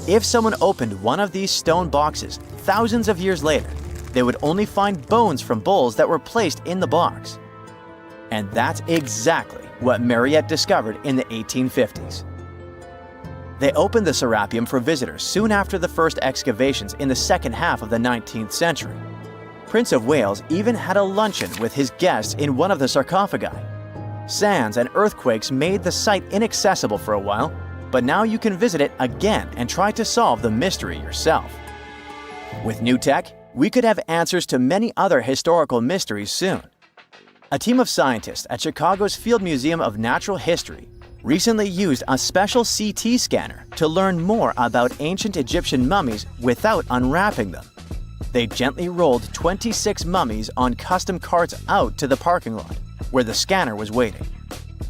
If someone opened one of these stone boxes thousands of years later, they would only find bones from bulls that were placed in the box. And that's exactly what Mariette discovered in the 1850s. They opened the Serapium for visitors soon after the first excavations in the second half of the 19th century. Prince of Wales even had a luncheon with his guests in one of the sarcophagi. Sands and earthquakes made the site inaccessible for a while, but now you can visit it again and try to solve the mystery yourself. With new tech, we could have answers to many other historical mysteries soon. A team of scientists at Chicago's Field Museum of Natural History recently used a special CT scanner to learn more about ancient Egyptian mummies without unwrapping them. They gently rolled 26 mummies on custom carts out to the parking lot, where the scanner was waiting.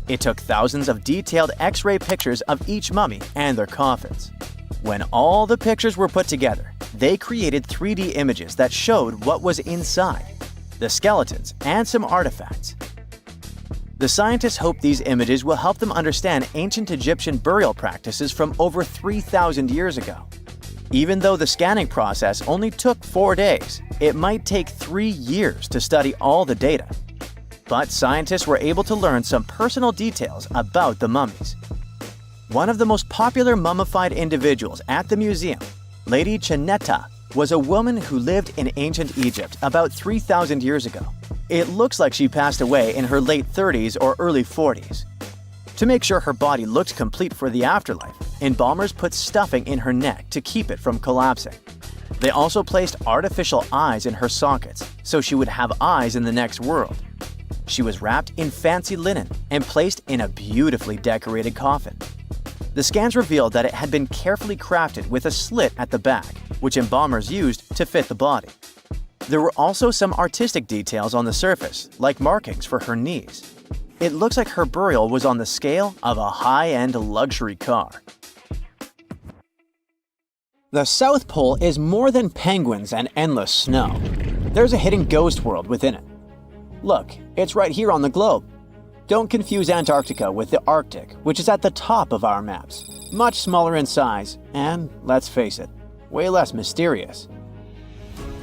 It took thousands of detailed X-ray pictures of each mummy and their coffins. When all the pictures were put together, they created 3D images that showed what was inside, the skeletons, and some artifacts. The scientists hope these images will help them understand ancient Egyptian burial practices from over 3,000 years ago. Even though the scanning process only took 4 days, it might take 3 years to study all the data. But scientists were able to learn some personal details about the mummies. One of the most popular mummified individuals at the museum, Lady Cheneta, was a woman who lived in ancient Egypt about 3,000 years ago. It looks like she passed away in her late 30s or early 40s. To make sure her body looked complete for the afterlife, embalmers put stuffing in her neck to keep it from collapsing. They also placed artificial eyes in her sockets, so she would have eyes in the next world. She was wrapped in fancy linen and placed in a beautifully decorated coffin. The scans revealed that it had been carefully crafted with a slit at the back, which embalmers used to fit the body. There were also some artistic details on the surface, like markings for her knees. It looks like her burial was on the scale of a high-end luxury car. The South Pole is more than penguins and endless snow. There's a hidden ghost world within it. Look, it's right here on the globe. Don't confuse Antarctica with the Arctic, which is at the top of our maps. Much smaller in size, and, let's face it, way less mysterious.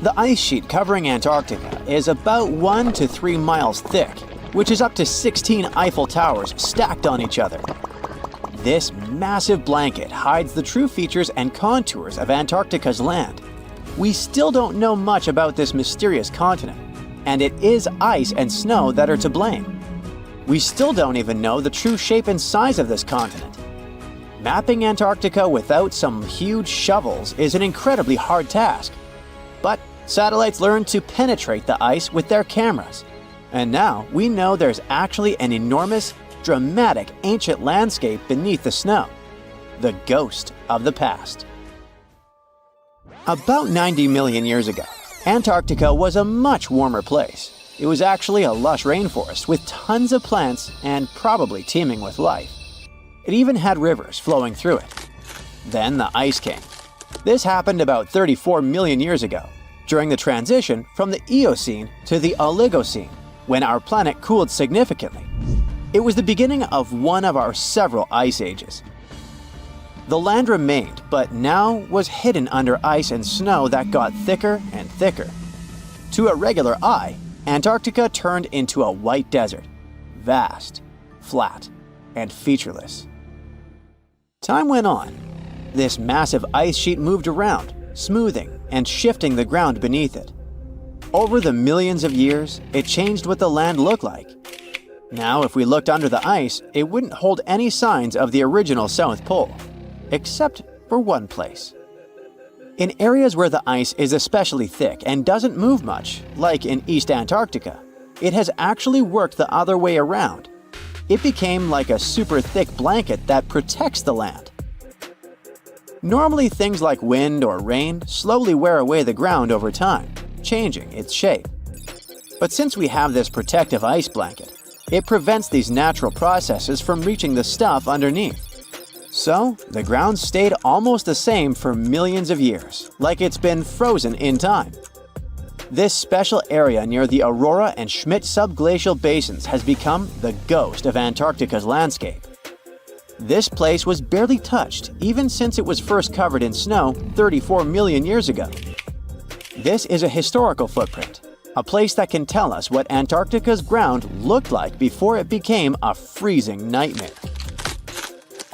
The ice sheet covering Antarctica is about 1 to 3 miles thick, which is up to 16 Eiffel Towers stacked on each other. This massive blanket hides the true features and contours of Antarctica's land. We still don't know much about this mysterious continent, and it is ice and snow that are to blame. We still don't even know the true shape and size of this continent. Mapping Antarctica without some huge shovels is an incredibly hard task. But Satellites learned to penetrate the ice with their cameras. And now we know there's actually an enormous, dramatic ancient landscape beneath the snow. The ghost of the past. About 90 million years ago, Antarctica was a much warmer place. It was actually a lush rainforest with tons of plants and probably teeming with life. It even had rivers flowing through it. Then the ice came. This happened about 34 million years ago, during the transition from the Eocene to the Oligocene, when our planet cooled significantly. It was the beginning of one of our several ice ages. The land remained, but now was hidden under ice and snow that got thicker and thicker. To a regular eye, Antarctica turned into a white desert, vast, flat, and featureless. Time went on. This massive ice sheet moved around, smoothing and shifting the ground beneath it. Over the millions of years, it changed what the land looked like. Now, if we looked under the ice, it wouldn't hold any signs of the original South Pole, except for one place. In areas where the ice is especially thick and doesn't move much, like in East Antarctica, it has actually worked the other way around. It became like a super thick blanket that protects the land. Normally, things like wind or rain slowly wear away the ground over time, changing its shape. But since we have this protective ice blanket, it prevents these natural processes from reaching the stuff underneath. So, the ground stayed almost the same for millions of years, like it's been frozen in time. This special area near the Aurora and Schmidt subglacial basins has become the ghost of Antarctica's landscape. This place was barely touched even since it was first covered in snow 34 million years ago. This is a historical footprint, a place that can tell us what Antarctica's ground looked like before it became a freezing nightmare.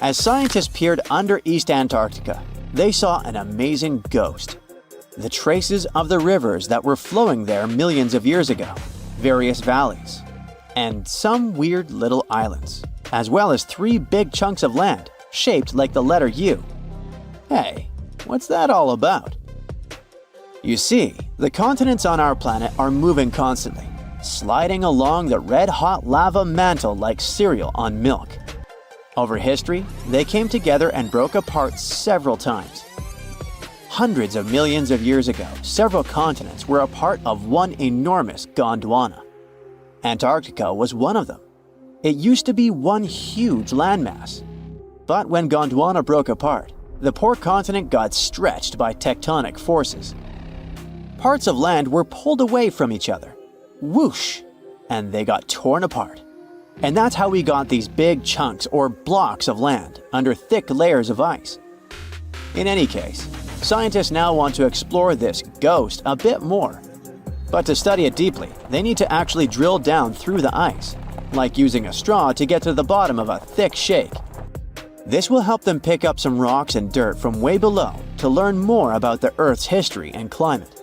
As scientists peered under East Antarctica, they saw an amazing ghost. The traces of the rivers that were flowing there millions of years ago, various valleys, and some weird little islands, as well as 3 big chunks of land shaped like the letter U. Hey, what's that all about? You see, the continents on our planet are moving constantly, sliding along the red-hot lava mantle like cereal on milk. Over history, they came together and broke apart several times. Hundreds of millions of years ago, several continents were a part of one enormous Gondwana. Antarctica was one of them. It used to be one huge landmass. But when Gondwana broke apart, the poor continent got stretched by tectonic forces. Parts of land were pulled away from each other. Whoosh! And they got torn apart. And that's how we got these big chunks or blocks of land under thick layers of ice. In any case, scientists now want to explore this ghost a bit more. But to study it deeply, they need to actually drill down through the ice, like using a straw to get to the bottom of a thick shake. This will help them pick up some rocks and dirt from way below to learn more about the Earth's history and climate.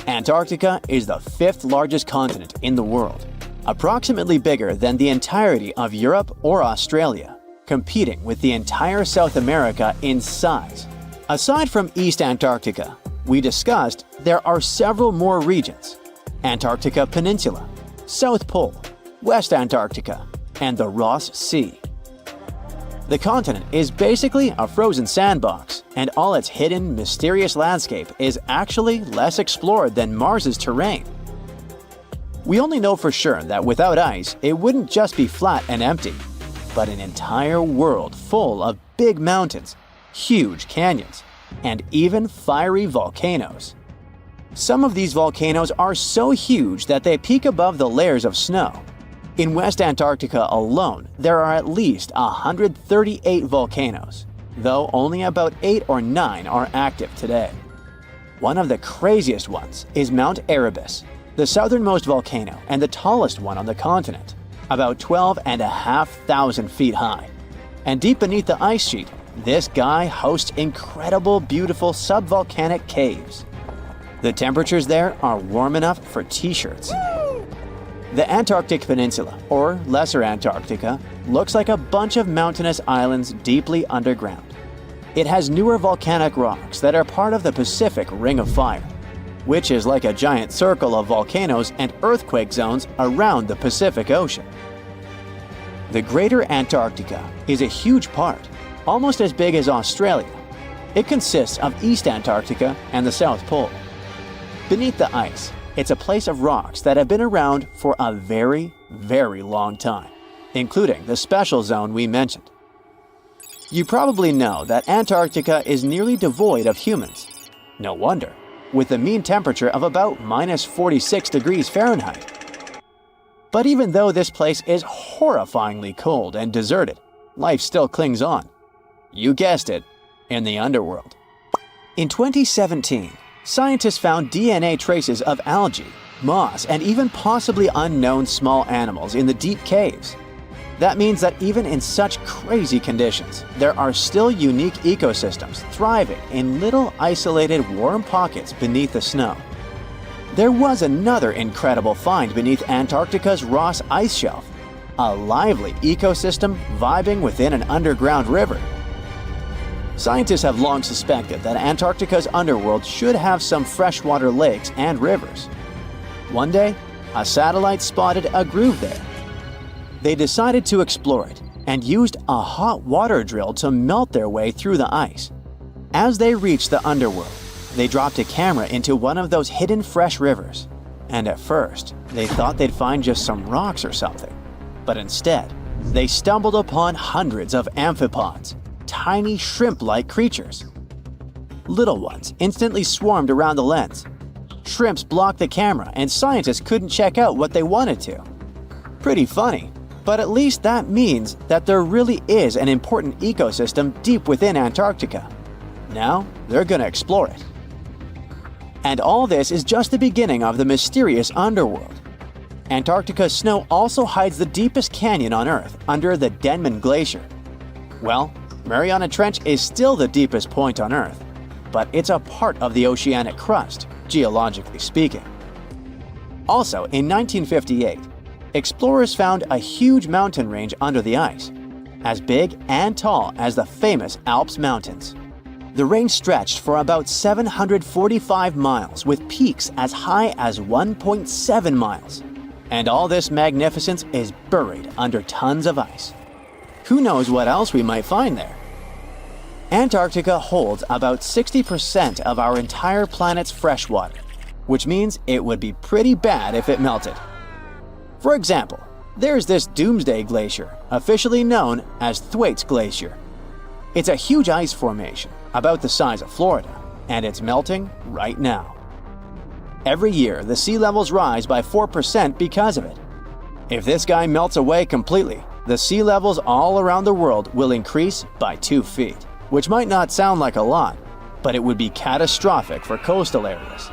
Antarctica is the 5th largest continent in the world, approximately bigger than the entirety of Europe or Australia, competing with the entire South America in size. Aside from East Antarctica, we discussed there are several more regions: Antarctica Peninsula, South Pole, West Antarctica, and the Ross Sea. The continent is basically a frozen sandbox, and all its hidden, mysterious landscape is actually less explored than Mars's terrain. We only know for sure that without ice, it wouldn't just be flat and empty, but an entire world full of big mountains, huge canyons, and even fiery volcanoes. Some of these volcanoes are so huge that they peak above the layers of snow. In West Antarctica alone, there are at least 138 volcanoes, though only about 8 or 9 are active today. One of the craziest ones is Mount Erebus, the southernmost volcano and the tallest one on the continent, about 12,500 feet high. And deep beneath the ice sheet, this guy hosts incredible, beautiful subvolcanic caves. The temperatures there are warm enough for t-shirts. The Antarctic Peninsula, or Lesser Antarctica, looks like a bunch of mountainous islands deeply underground. It has newer volcanic rocks that are part of the Pacific Ring of Fire. which is like a giant circle of volcanoes and earthquake zones around the Pacific Ocean. The Greater Antarctica is a huge part, almost as big as Australia. It consists of East Antarctica and the South Pole. Beneath the ice, it's a place of rocks that have been around for a very, very long time, including the special zone we mentioned. You probably know that Antarctica is nearly devoid of humans. No wonder, with a mean temperature of about -46 degrees Fahrenheit. But even though this place is horrifyingly cold and deserted, life still clings on. You guessed it, in the underworld. In 2017, scientists found DNA traces of algae, moss, and even possibly unknown small animals in the deep caves. That means that even in such crazy conditions, there are still unique ecosystems thriving in little isolated warm pockets beneath the snow. There was another incredible find beneath Antarctica's Ross Ice Shelf, a lively ecosystem vibing within an underground river. Scientists have long suspected that Antarctica's underworld should have some freshwater lakes and rivers. One day, a satellite spotted a groove there. They decided to explore it and used a hot water drill to melt their way through the ice. As they reached the underworld, they dropped a camera into one of those hidden fresh rivers. And at first, they thought they'd find just some rocks or something. But instead, they stumbled upon hundreds of amphipods, tiny shrimp-like creatures. Little ones instantly swarmed around the lens. Shrimps blocked the camera and scientists couldn't check out what they wanted to. Pretty funny. But at least that means that there really is an important ecosystem deep within Antarctica. Now, they're gonna explore it. And all this is just the beginning of the mysterious underworld. Antarctica's snow also hides the deepest canyon on Earth under the Denman Glacier. Well, Mariana Trench is still the deepest point on Earth, but it's a part of the oceanic crust, geologically speaking. Also, in 1958, explorers found a huge mountain range under the ice, as big and tall as the famous Alps Mountains. The range stretched for about 745 miles with peaks as high as 1.7 miles. And all this magnificence is buried under tons of ice. Who knows what else we might find there? Antarctica holds about 60% of our entire planet's freshwater, which means it would be pretty bad if it melted. For example, there's this Doomsday Glacier, officially known as Thwaites Glacier. It's a huge ice formation, about the size of Florida, and it's melting right now. Every year, the sea levels rise by 4% because of it. If this guy melts away completely, the sea levels all around the world will increase by 2 feet, which might not sound like a lot, but it would be catastrophic for coastal areas.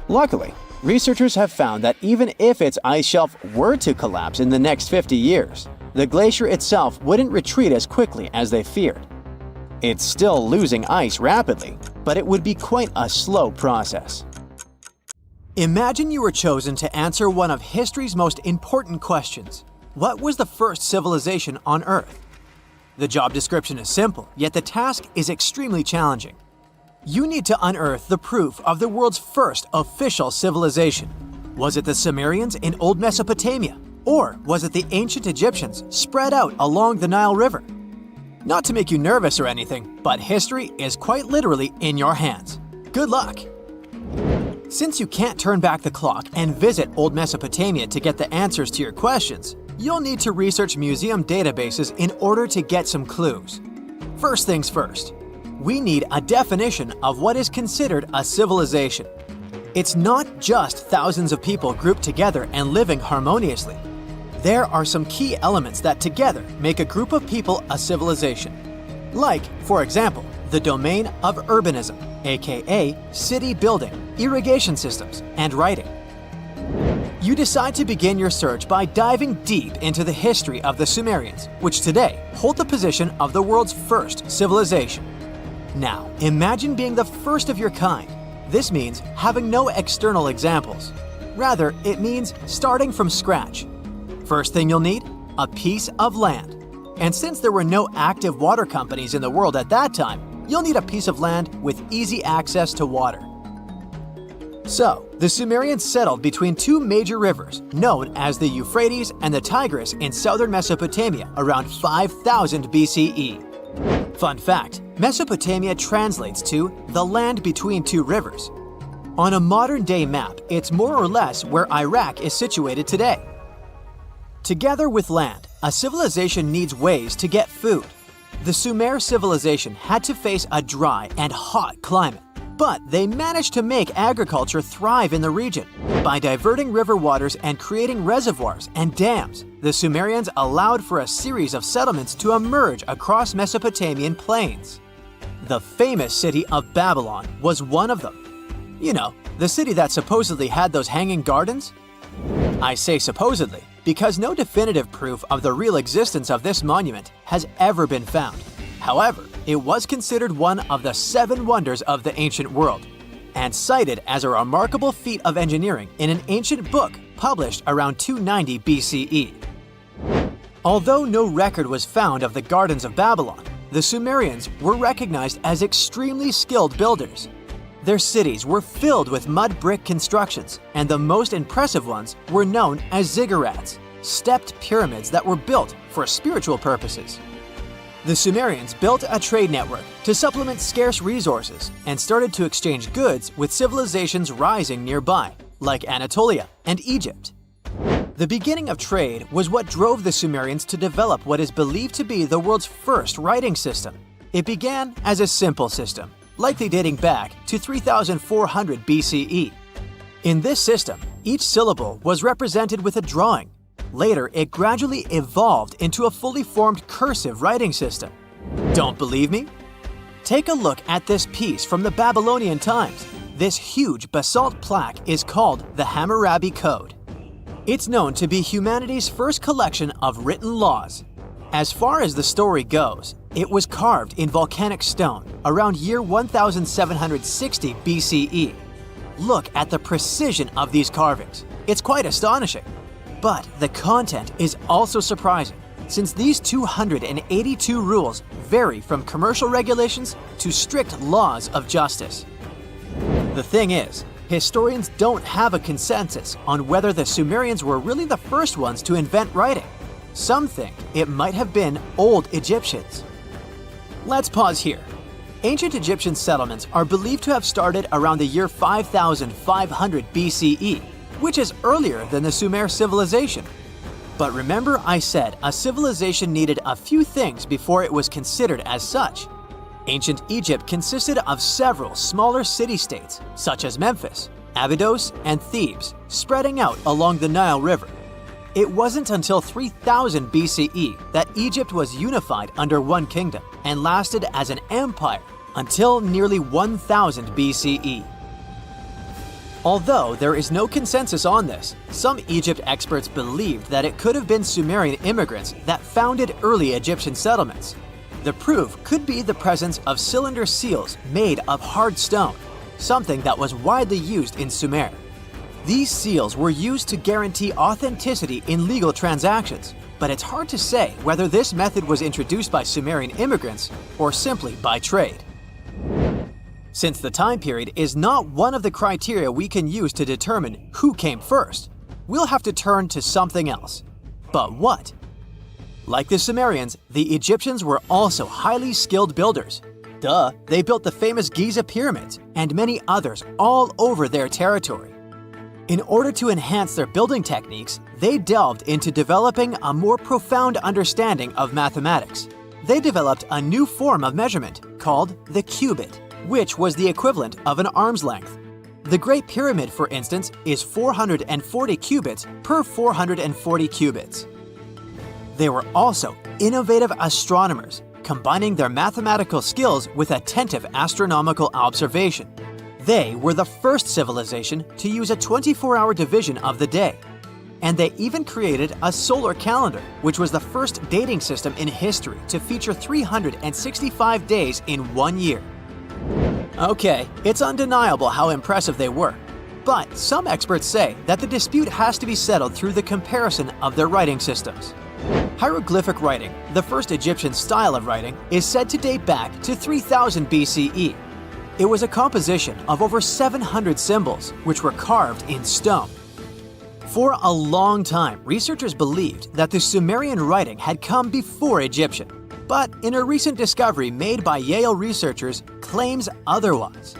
Luckily, researchers have found that even if its ice shelf were to collapse in the next 50 years, the glacier itself wouldn't retreat as quickly as they feared. It's still losing ice rapidly, but it would be quite a slow process. Imagine you were chosen to answer one of history's most important questions. What was the first civilization on Earth? The job description is simple, yet the task is extremely challenging. You need to unearth the proof of the world's first official civilization. Was it the Sumerians in Old Mesopotamia? Or was it the ancient Egyptians spread out along the Nile River? Not to make you nervous or anything, but history is quite literally in your hands. Good luck! Since you can't turn back the clock and visit Old Mesopotamia to get the answers to your questions, you'll need to research museum databases in order to get some clues. First things first. We need a definition of what is considered a civilization. It's not just thousands of people grouped together and living harmoniously. There are some key elements that together make a group of people a civilization. Like, for example, the domain of urbanism, aka city building, irrigation systems, and writing. You decide to begin your search by diving deep into the history of the Sumerians, which today hold the position of the world's first civilization. Now, imagine being the first of your kind. This means having no external examples. Rather, it means starting from scratch. First thing you'll need? A piece of land. And since there were no active water companies in the world at that time, you'll need a piece of land with easy access to water. So, the Sumerians settled between two major rivers, known as the Euphrates and the Tigris in southern Mesopotamia around 5000 BCE. Fun fact, Mesopotamia translates to the land between two rivers. On a modern-day map, it's more or less where Iraq is situated today. Together with land, a civilization needs ways to get food. The Sumer civilization had to face a dry and hot climate, but they managed to make agriculture thrive in the region. By diverting river waters and creating reservoirs and dams, the Sumerians allowed for a series of settlements to emerge across Mesopotamian plains. The famous city of Babylon was one of them. You know, the city that supposedly had those hanging gardens? I say supposedly because no definitive proof of the real existence of this monument has ever been found. However, it was considered one of the 7 wonders of the ancient world, and cited as a remarkable feat of engineering in an ancient book published around 290 BCE. Although no record was found of the Gardens of Babylon, the Sumerians were recognized as extremely skilled builders. Their cities were filled with mud brick constructions, and the most impressive ones were known as ziggurats, stepped pyramids that were built for spiritual purposes. The Sumerians built a trade network to supplement scarce resources and started to exchange goods with civilizations rising nearby, like Anatolia and Egypt. The beginning of trade was what drove the Sumerians to develop what is believed to be the world's first writing system. It began as a simple system, likely dating back to 3400 BCE. In this system, each syllable was represented with a drawing. Later, it gradually evolved into a fully formed cursive writing system. Don't believe me? Take a look at this piece from the Babylonian times. This huge basalt plaque is called the Hammurabi Code. It's known to be humanity's first collection of written laws. As far as the story goes, it was carved in volcanic stone around year 1760 BCE. Look at the precision of these carvings. It's quite astonishing. But the content is also surprising, since these 282 rules vary from commercial regulations to strict laws of justice. The thing is, historians don't have a consensus on whether the Sumerians were really the first ones to invent writing. Some think it might have been old Egyptians. Let's pause here. Ancient Egyptian settlements are believed to have started around the year 5500 BCE, which is earlier than the Sumer civilization. But remember I said a civilization needed a few things before it was considered as such. Ancient Egypt consisted of several smaller city-states, such as Memphis, Abydos, and Thebes, spreading out along the Nile River. It wasn't until 3000 BCE that Egypt was unified under one kingdom and lasted as an empire until nearly 1000 BCE. Although there is no consensus on this, some Egypt experts believed that it could have been Sumerian immigrants that founded early Egyptian settlements. The proof could be the presence of cylinder seals made of hard stone, something that was widely used in Sumer. These seals were used to guarantee authenticity in legal transactions, but it's hard to say whether this method was introduced by Sumerian immigrants or simply by trade. Since the time period is not one of the criteria we can use to determine who came first, we'll have to turn to something else. But what? Like the Sumerians, the Egyptians were also highly skilled builders. Duh, they built the famous Giza pyramids and many others all over their territory. In order to enhance their building techniques, they delved into developing a more profound understanding of mathematics. They developed a new form of measurement called the cubit, which was the equivalent of an arm's length. The Great Pyramid, for instance, is 440 cubits per 440 cubits. They were also innovative astronomers, combining their mathematical skills with attentive astronomical observation. They were the first civilization to use a 24-hour division of the day. And they even created a solar calendar, which was the first dating system in history to feature 365 days in one year. Okay, it's undeniable how impressive they were. But some experts say that the dispute has to be settled through the comparison of their writing systems. Hieroglyphic writing, the first Egyptian style of writing, is said to date back to 3000 BCE. It was a composition of over 700 symbols, which were carved in stone. For a long time, researchers believed that the Sumerian writing had come before Egyptian, but in a recent discovery made by Yale researchers claims otherwise.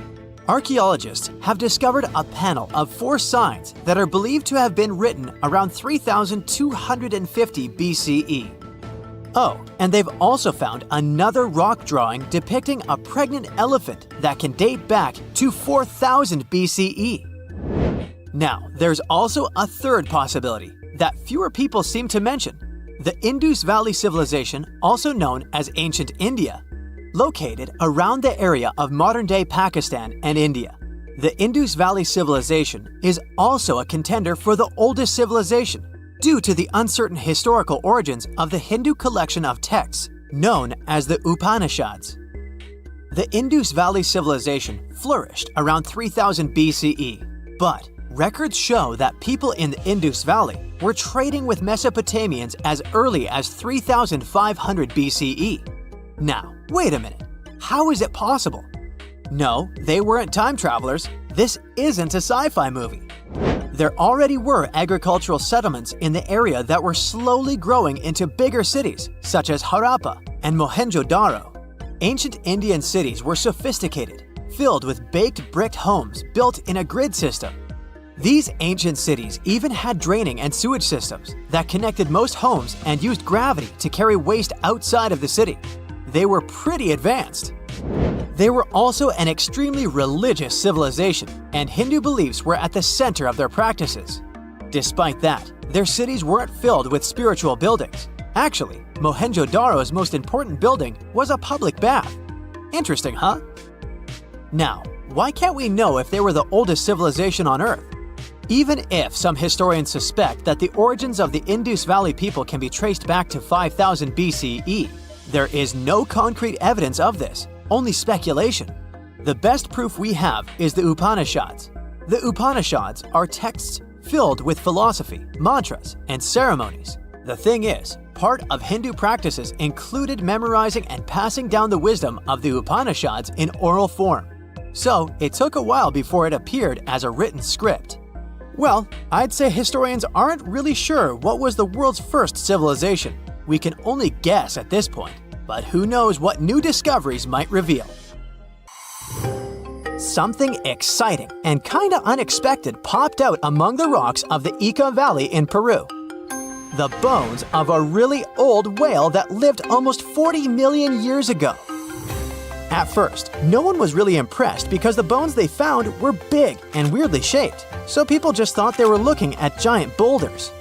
Archaeologists have discovered a panel of 4 signs that are believed to have been written around 3250 BCE. Oh, and they've also found another rock drawing depicting a pregnant elephant that can date back to 4000 BCE. Now, there's also a third possibility that fewer people seem to mention: the Indus Valley civilization, also known as ancient India, located around the area of modern-day Pakistan and India. The Indus Valley civilization is also a contender for the oldest civilization due to the uncertain historical origins of the Hindu collection of texts known as the Upanishads. The Indus Valley civilization flourished around 3000 BCE, but records show that people in the Indus Valley were trading with Mesopotamians as early as 3500 BCE. Now, wait a minute. How is it possible? No, they weren't time travelers. This isn't a sci-fi movie. There already were agricultural settlements in the area that were slowly growing into bigger cities, such as Harappa and Mohenjo-Daro. Ancient Indian cities were sophisticated, filled with baked brick homes built in a grid system. These ancient cities even had draining and sewage systems that connected most homes and used gravity to carry waste outside of the city. They were pretty advanced. They were also an extremely religious civilization, and Hindu beliefs were at the center of their practices. Despite that, their cities weren't filled with spiritual buildings. Actually, Mohenjo-Daro's most important building was a public bath. Interesting, huh? Now, why can't we know if they were the oldest civilization on Earth? Even if some historians suspect that the origins of the Indus Valley people can be traced back to 5000 BCE, there is no concrete evidence of this, only speculation. The best proof we have is the Upanishads. The Upanishads are texts filled with philosophy, mantras, and ceremonies. The thing is, part of Hindu practices included memorizing and passing down the wisdom of the Upanishads in oral form. So it took a while before it appeared as a written script. Well, I'd say historians aren't really sure what was the world's first civilization. We can only guess at this point, but who knows what new discoveries might reveal. Something exciting and kinda unexpected popped out among the rocks of the Ica Valley in Peru. The bones of a really old whale that lived almost 40 million years ago. At first, no one was really impressed because the bones they found were big and weirdly shaped, so people just thought they were looking at giant boulders.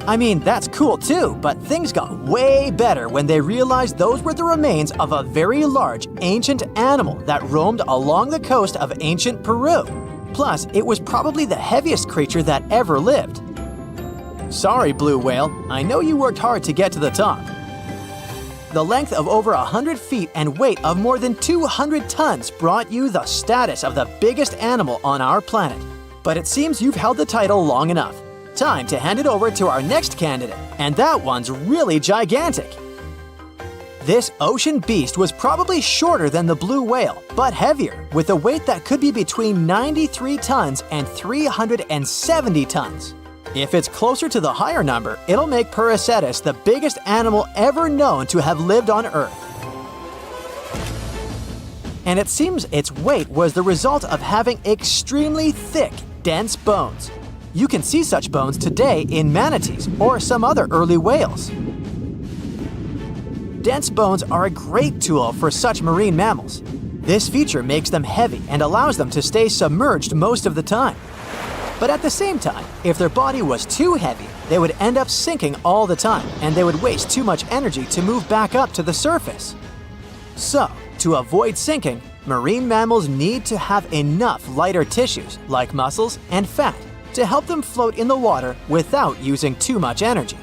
I mean, that's cool too, but things got way better when they realized those were the remains of a very large ancient animal that roamed along the coast of ancient Peru. Plus, it was probably the heaviest creature that ever lived. Sorry, blue whale, I know you worked hard to get to the top. The length of over 100 feet and weight of more than 200 tons brought you the status of the biggest animal on our planet. But it seems you've held the title long enough. Time to hand it over to our next candidate, and that one's really gigantic. This ocean beast was probably shorter than the blue whale, but heavier, with a weight that could be between 93 tons and 370 tons. If it's closer to the higher number, it'll make Perseus the biggest animal ever known to have lived on Earth. And it seems its weight was the result of having extremely thick, dense bones. You can see such bones today in manatees or some other early whales. Dense bones are a great tool for such marine mammals. This feature makes them heavy and allows them to stay submerged most of the time. But at the same time, if their body was too heavy, they would end up sinking all the time, and they would waste too much energy to move back up to the surface. So, to avoid sinking, marine mammals need to have enough lighter tissues, like muscles and fat, to help them float in the water without using too much energy.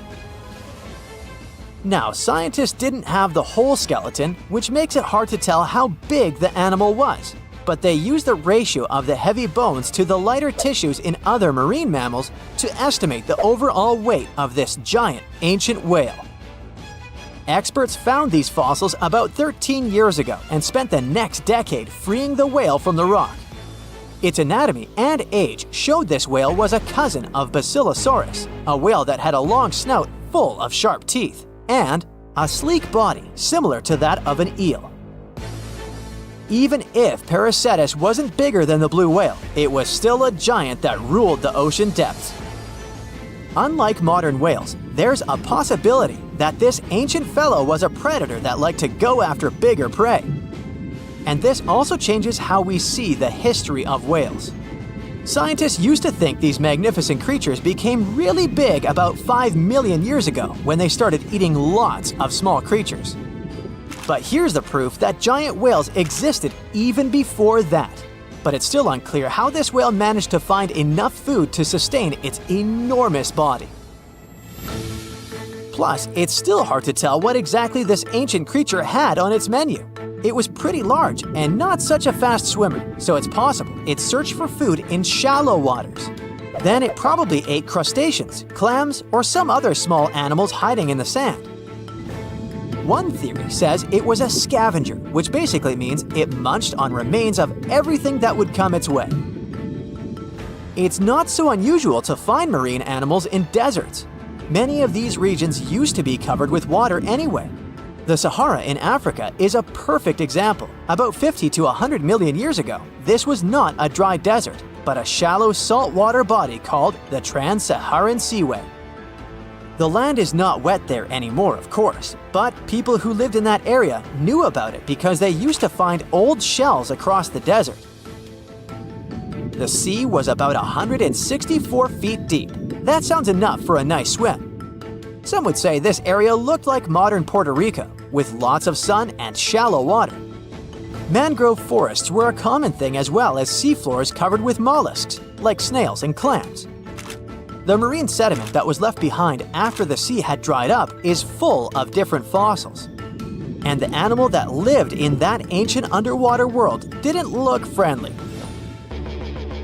Now, scientists didn't have the whole skeleton, which makes it hard to tell how big the animal was. But they used the ratio of the heavy bones to the lighter tissues in other marine mammals to estimate the overall weight of this giant ancient whale. Experts found these fossils about 13 years ago and spent the next decade freeing the whale from the rock. Its anatomy and age showed this whale was a cousin of Basilosaurus, a whale that had a long snout full of sharp teeth, and a sleek body similar to that of an eel. Even if Paracetus wasn't bigger than the blue whale, it was still a giant that ruled the ocean depths. Unlike modern whales, there's a possibility that this ancient fellow was a predator that liked to go after bigger prey. And this also changes how we see the history of whales. Scientists used to think these magnificent creatures became really big about 5 million years ago when they started eating lots of small creatures. But here's the proof that giant whales existed even before that. But it's still unclear how this whale managed to find enough food to sustain its enormous body. Plus, it's still hard to tell what exactly this ancient creature had on its menu. It was pretty large and not such a fast swimmer, so it's possible it searched for food in shallow waters. Then it probably ate crustaceans, clams, or some other small animals hiding in the sand. One theory says it was a scavenger, which basically means it munched on remains of everything that would come its way. It's not so unusual to find marine animals in deserts. Many of these regions used to be covered with water anyway. The Sahara in Africa is a perfect example. About 50 to 100 million years ago, this was not a dry desert, but a shallow saltwater body called the Trans-Saharan Seaway. The land is not wet there anymore, of course, but people who lived in that area knew about it because they used to find old shells across the desert. The sea was about 164 feet deep. That sounds enough for a nice swim. Some would say this area looked like modern Puerto Rico, with lots of sun and shallow water. Mangrove forests were a common thing as well as seafloors covered with mollusks, like snails and clams. The marine sediment that was left behind after the sea had dried up is full of different fossils. And the animal that lived in that ancient underwater world didn't look friendly.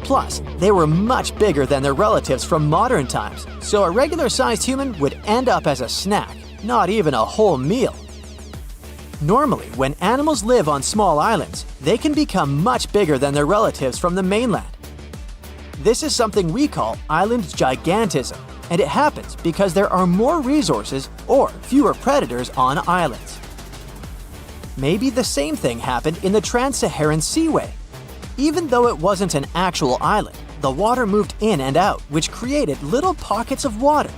Plus, they were much bigger than their relatives from modern times, so a regular-sized human would end up as a snack, not even a whole meal. Normally, when animals live on small islands, they can become much bigger than their relatives from the mainland. This is something we call island gigantism, and it happens because there are more resources or fewer predators on islands. Maybe the same thing happened in the Trans-Saharan Seaway. Even though it wasn't an actual island, the water moved in and out, which created little pockets of water.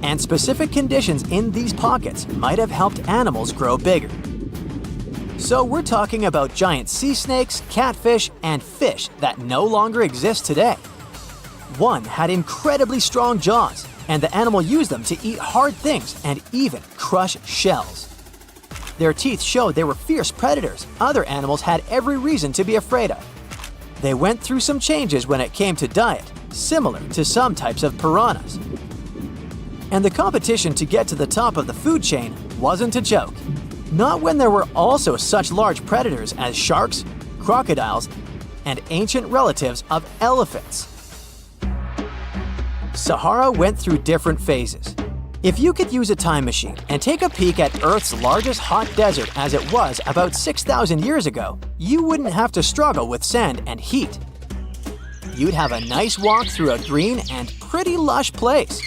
And specific conditions in these pockets might have helped animals grow bigger. So we're talking about giant sea snakes, catfish, and fish that no longer exist today. One had incredibly strong jaws, and the animal used them to eat hard things and even crush shells. Their teeth showed they were fierce predators other animals had every reason to be afraid of. They went through some changes when it came to diet, similar to some types of piranhas. And the competition to get to the top of the food chain wasn't a joke. Not when there were also such large predators as sharks, crocodiles, and ancient relatives of elephants. Sahara went through different phases. If you could use a time machine and take a peek at Earth's largest hot desert as it was about 6,000 years ago, you wouldn't have to struggle with sand and heat. You'd have a nice walk through a green and pretty lush place.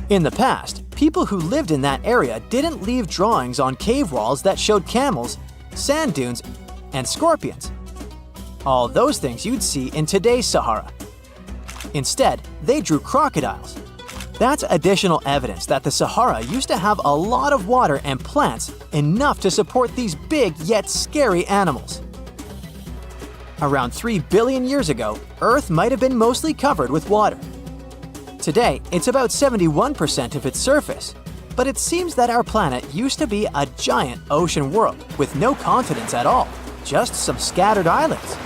In the past, people who lived in that area didn't leave drawings on cave walls that showed camels, sand dunes, and scorpions. All those things you'd see in today's Sahara. Instead, they drew crocodiles. That's additional evidence that the Sahara used to have a lot of water and plants enough to support these big yet scary animals. Around 3 billion years ago, Earth might have been mostly covered with water. Today, it's about 71% of its surface, but it seems that our planet used to be a giant ocean world with no continents at all, just some scattered islands.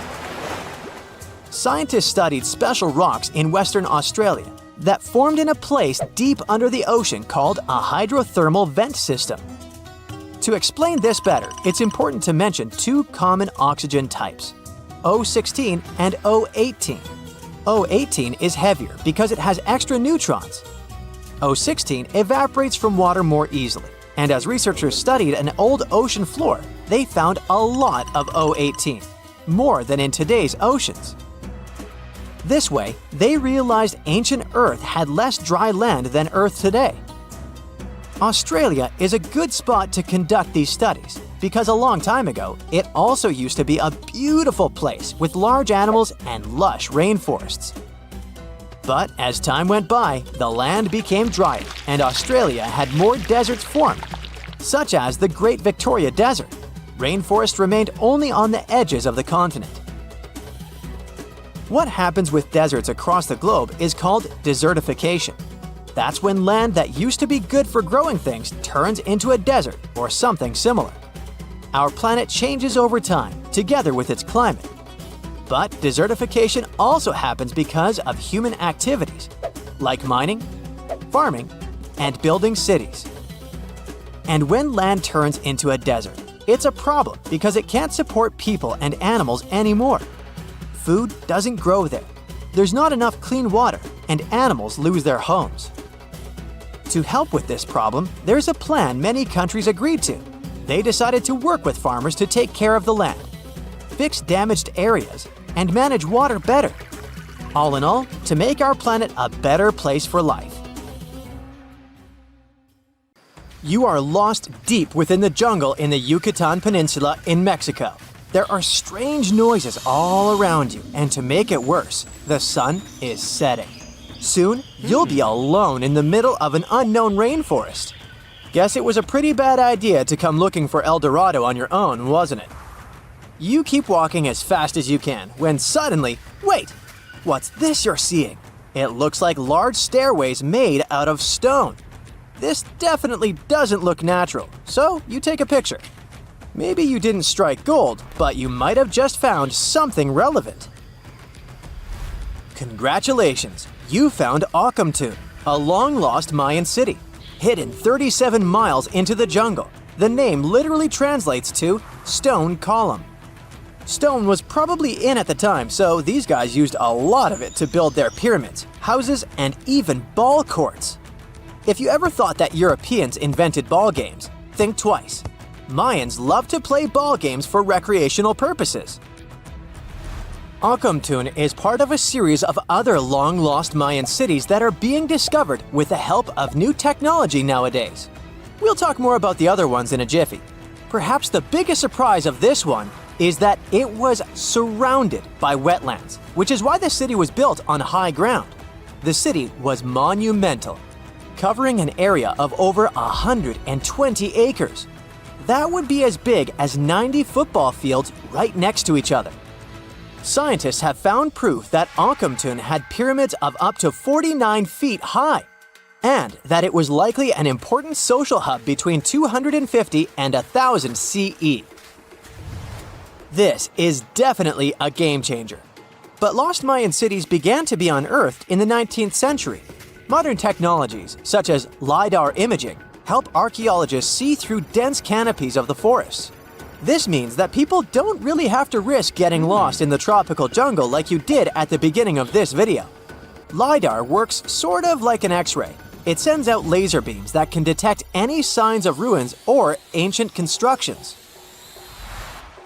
Scientists studied special rocks in Western Australia that formed in a place deep under the ocean called a hydrothermal vent system. To explain this better, it's important to mention two common oxygen types, O16 and O18. O18 is heavier because it has extra neutrons. O16 evaporates from water more easily, and as researchers studied an old ocean floor, they found a lot of O18, more than in today's oceans. This way, they realized ancient Earth had less dry land than Earth today. Australia is a good spot to conduct these studies because a long time ago, it also used to be a beautiful place with large animals and lush rainforests. But as time went by, the land became drier and Australia had more deserts formed, such as the Great Victoria Desert. Rainforest remained only on the edges of the continent. What happens with deserts across the globe is called desertification. That's when land that used to be good for growing things turns into a desert or something similar. Our planet changes over time, together with its climate. But desertification also happens because of human activities, like mining, farming, and building cities. And when land turns into a desert, it's a problem because it can't support people and animals anymore. Food doesn't grow there. There's not enough clean water, and animals lose their homes. To help with this problem, there's a plan many countries agreed to. They decided to work with farmers to take care of the land, fix damaged areas, and manage water better. All in all, to make our planet a better place for life. You are lost deep within the jungle in the Yucatan Peninsula in Mexico. There are strange noises all around you, and to make it worse, the sun is setting. Soon, you'll be alone in the middle of an unknown rainforest. Guess it was a pretty bad idea to come looking for El Dorado on your own, wasn't it? You keep walking as fast as you can when suddenly, wait! What's this you're seeing? It looks like large stairways made out of stone. This definitely doesn't look natural, so you take a picture. Maybe you didn't strike gold, but you might have just found something relevant. Congratulations! You found Acoustics, a long-lost Mayan city, hidden 37 miles into the jungle. The name literally translates to stone column. Stone was probably in at the time, so these guys used a lot of it to build their pyramids, houses, and even ball courts. If you ever thought that Europeans invented ball games, think twice. Mayans loved to play ball games for recreational purposes. Acoustics is part of a series of other long-lost Mayan cities that are being discovered with the help of new technology nowadays. We'll talk more about the other ones in a jiffy. Perhaps the biggest surprise of this one is that it was surrounded by wetlands, which is why the city was built on high ground. The city was monumental, covering an area of over 120 acres. That would be as big as 90 football fields right next to each other. Scientists have found proof that Acoustics had pyramids of up to 49 feet high, and that it was likely an important social hub between 250 and 1000 CE. This is definitely a game changer. But lost Mayan cities began to be unearthed in the 19th century. Modern technologies, such as LiDAR imaging, help archaeologists see through dense canopies of the forests. This means that people don't really have to risk getting lost in the tropical jungle like you did at the beginning of this video. LiDAR works sort of like an X-ray. It sends out laser beams that can detect any signs of ruins or ancient constructions.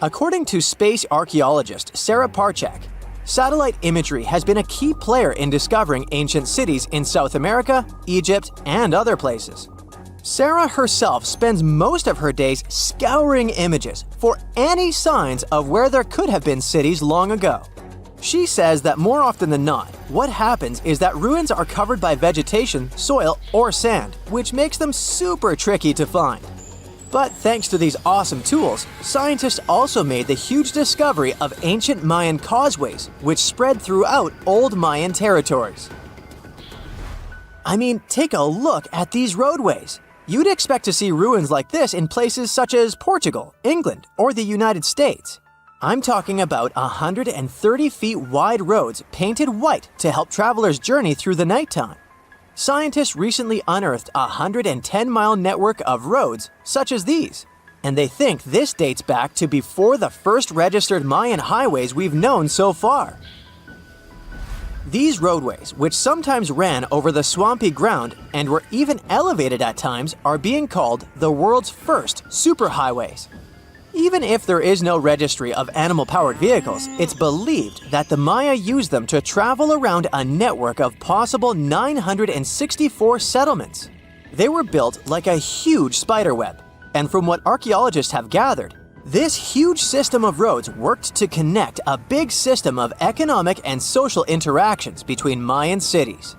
According to space archaeologist Serapium, satellite imagery has been a key player in discovering ancient cities in South America, Egypt, and other places. Sarah herself spends most of her days scouring images for any signs of where there could have been cities long ago. She says that more often than not, what happens is that ruins are covered by vegetation, soil, or sand, which makes them super tricky to find. But thanks to these awesome tools, scientists also made the huge discovery of ancient Mayan causeways, which spread throughout old Mayan territories. I mean, take a look at these roadways. You'd expect to see ruins like this in places such as Portugal, England, or the United States. I'm talking about 130 feet wide roads painted white to help travelers journey through the nighttime. Scientists recently unearthed a 110-mile network of roads such as these, and they think this dates back to before the first registered Mayan highways we've known so far. These roadways, which sometimes ran over the swampy ground and were even elevated at times, are being called the world's first superhighways. Even if there is no registry of animal-powered vehicles, it's believed that the Maya used them to travel around a network of possible 964 settlements. They were built like a huge spiderweb, and from what archaeologists have gathered, this huge system of roads worked to connect a big system of economic and social interactions between Mayan cities.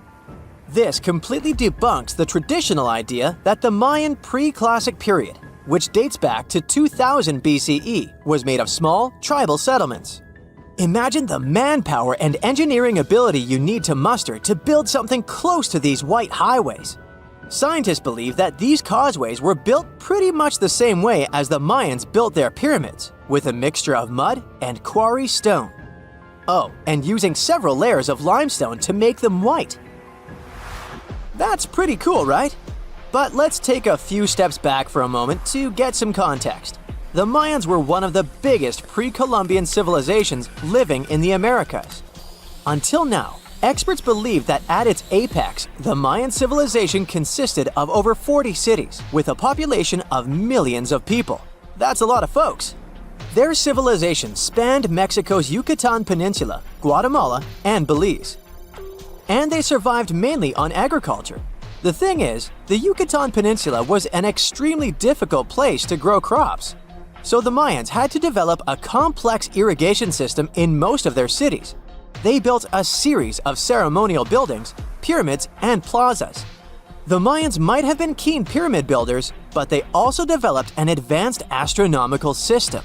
This completely debunks the traditional idea that the Mayan pre-classic period, which dates back to 2000 BCE, was made of small, tribal settlements. Imagine the manpower and engineering ability you need to muster to build something close to these white highways. Scientists believe that these causeways were built pretty much the same way as the Mayans built their pyramids, with a mixture of mud and quarry stone. Oh, and using several layers of limestone to make them white. That's pretty cool, right? But let's take a few steps back for a moment to get some context. The Mayans were one of the biggest pre-Columbian civilizations living in the Americas. Until now, experts believe that at its apex, the Mayan civilization consisted of over 40 cities with a population of millions of people. That's a lot of folks. Their civilization spanned Mexico's Yucatan Peninsula, Guatemala, and Belize. And they survived mainly on agriculture. The thing is, the Yucatan Peninsula was an extremely difficult place to grow crops. So the Mayans had to develop a complex irrigation system in most of their cities. They built a series of ceremonial buildings, pyramids, and plazas. The Mayans might have been keen pyramid builders, but they also developed an advanced astronomical system.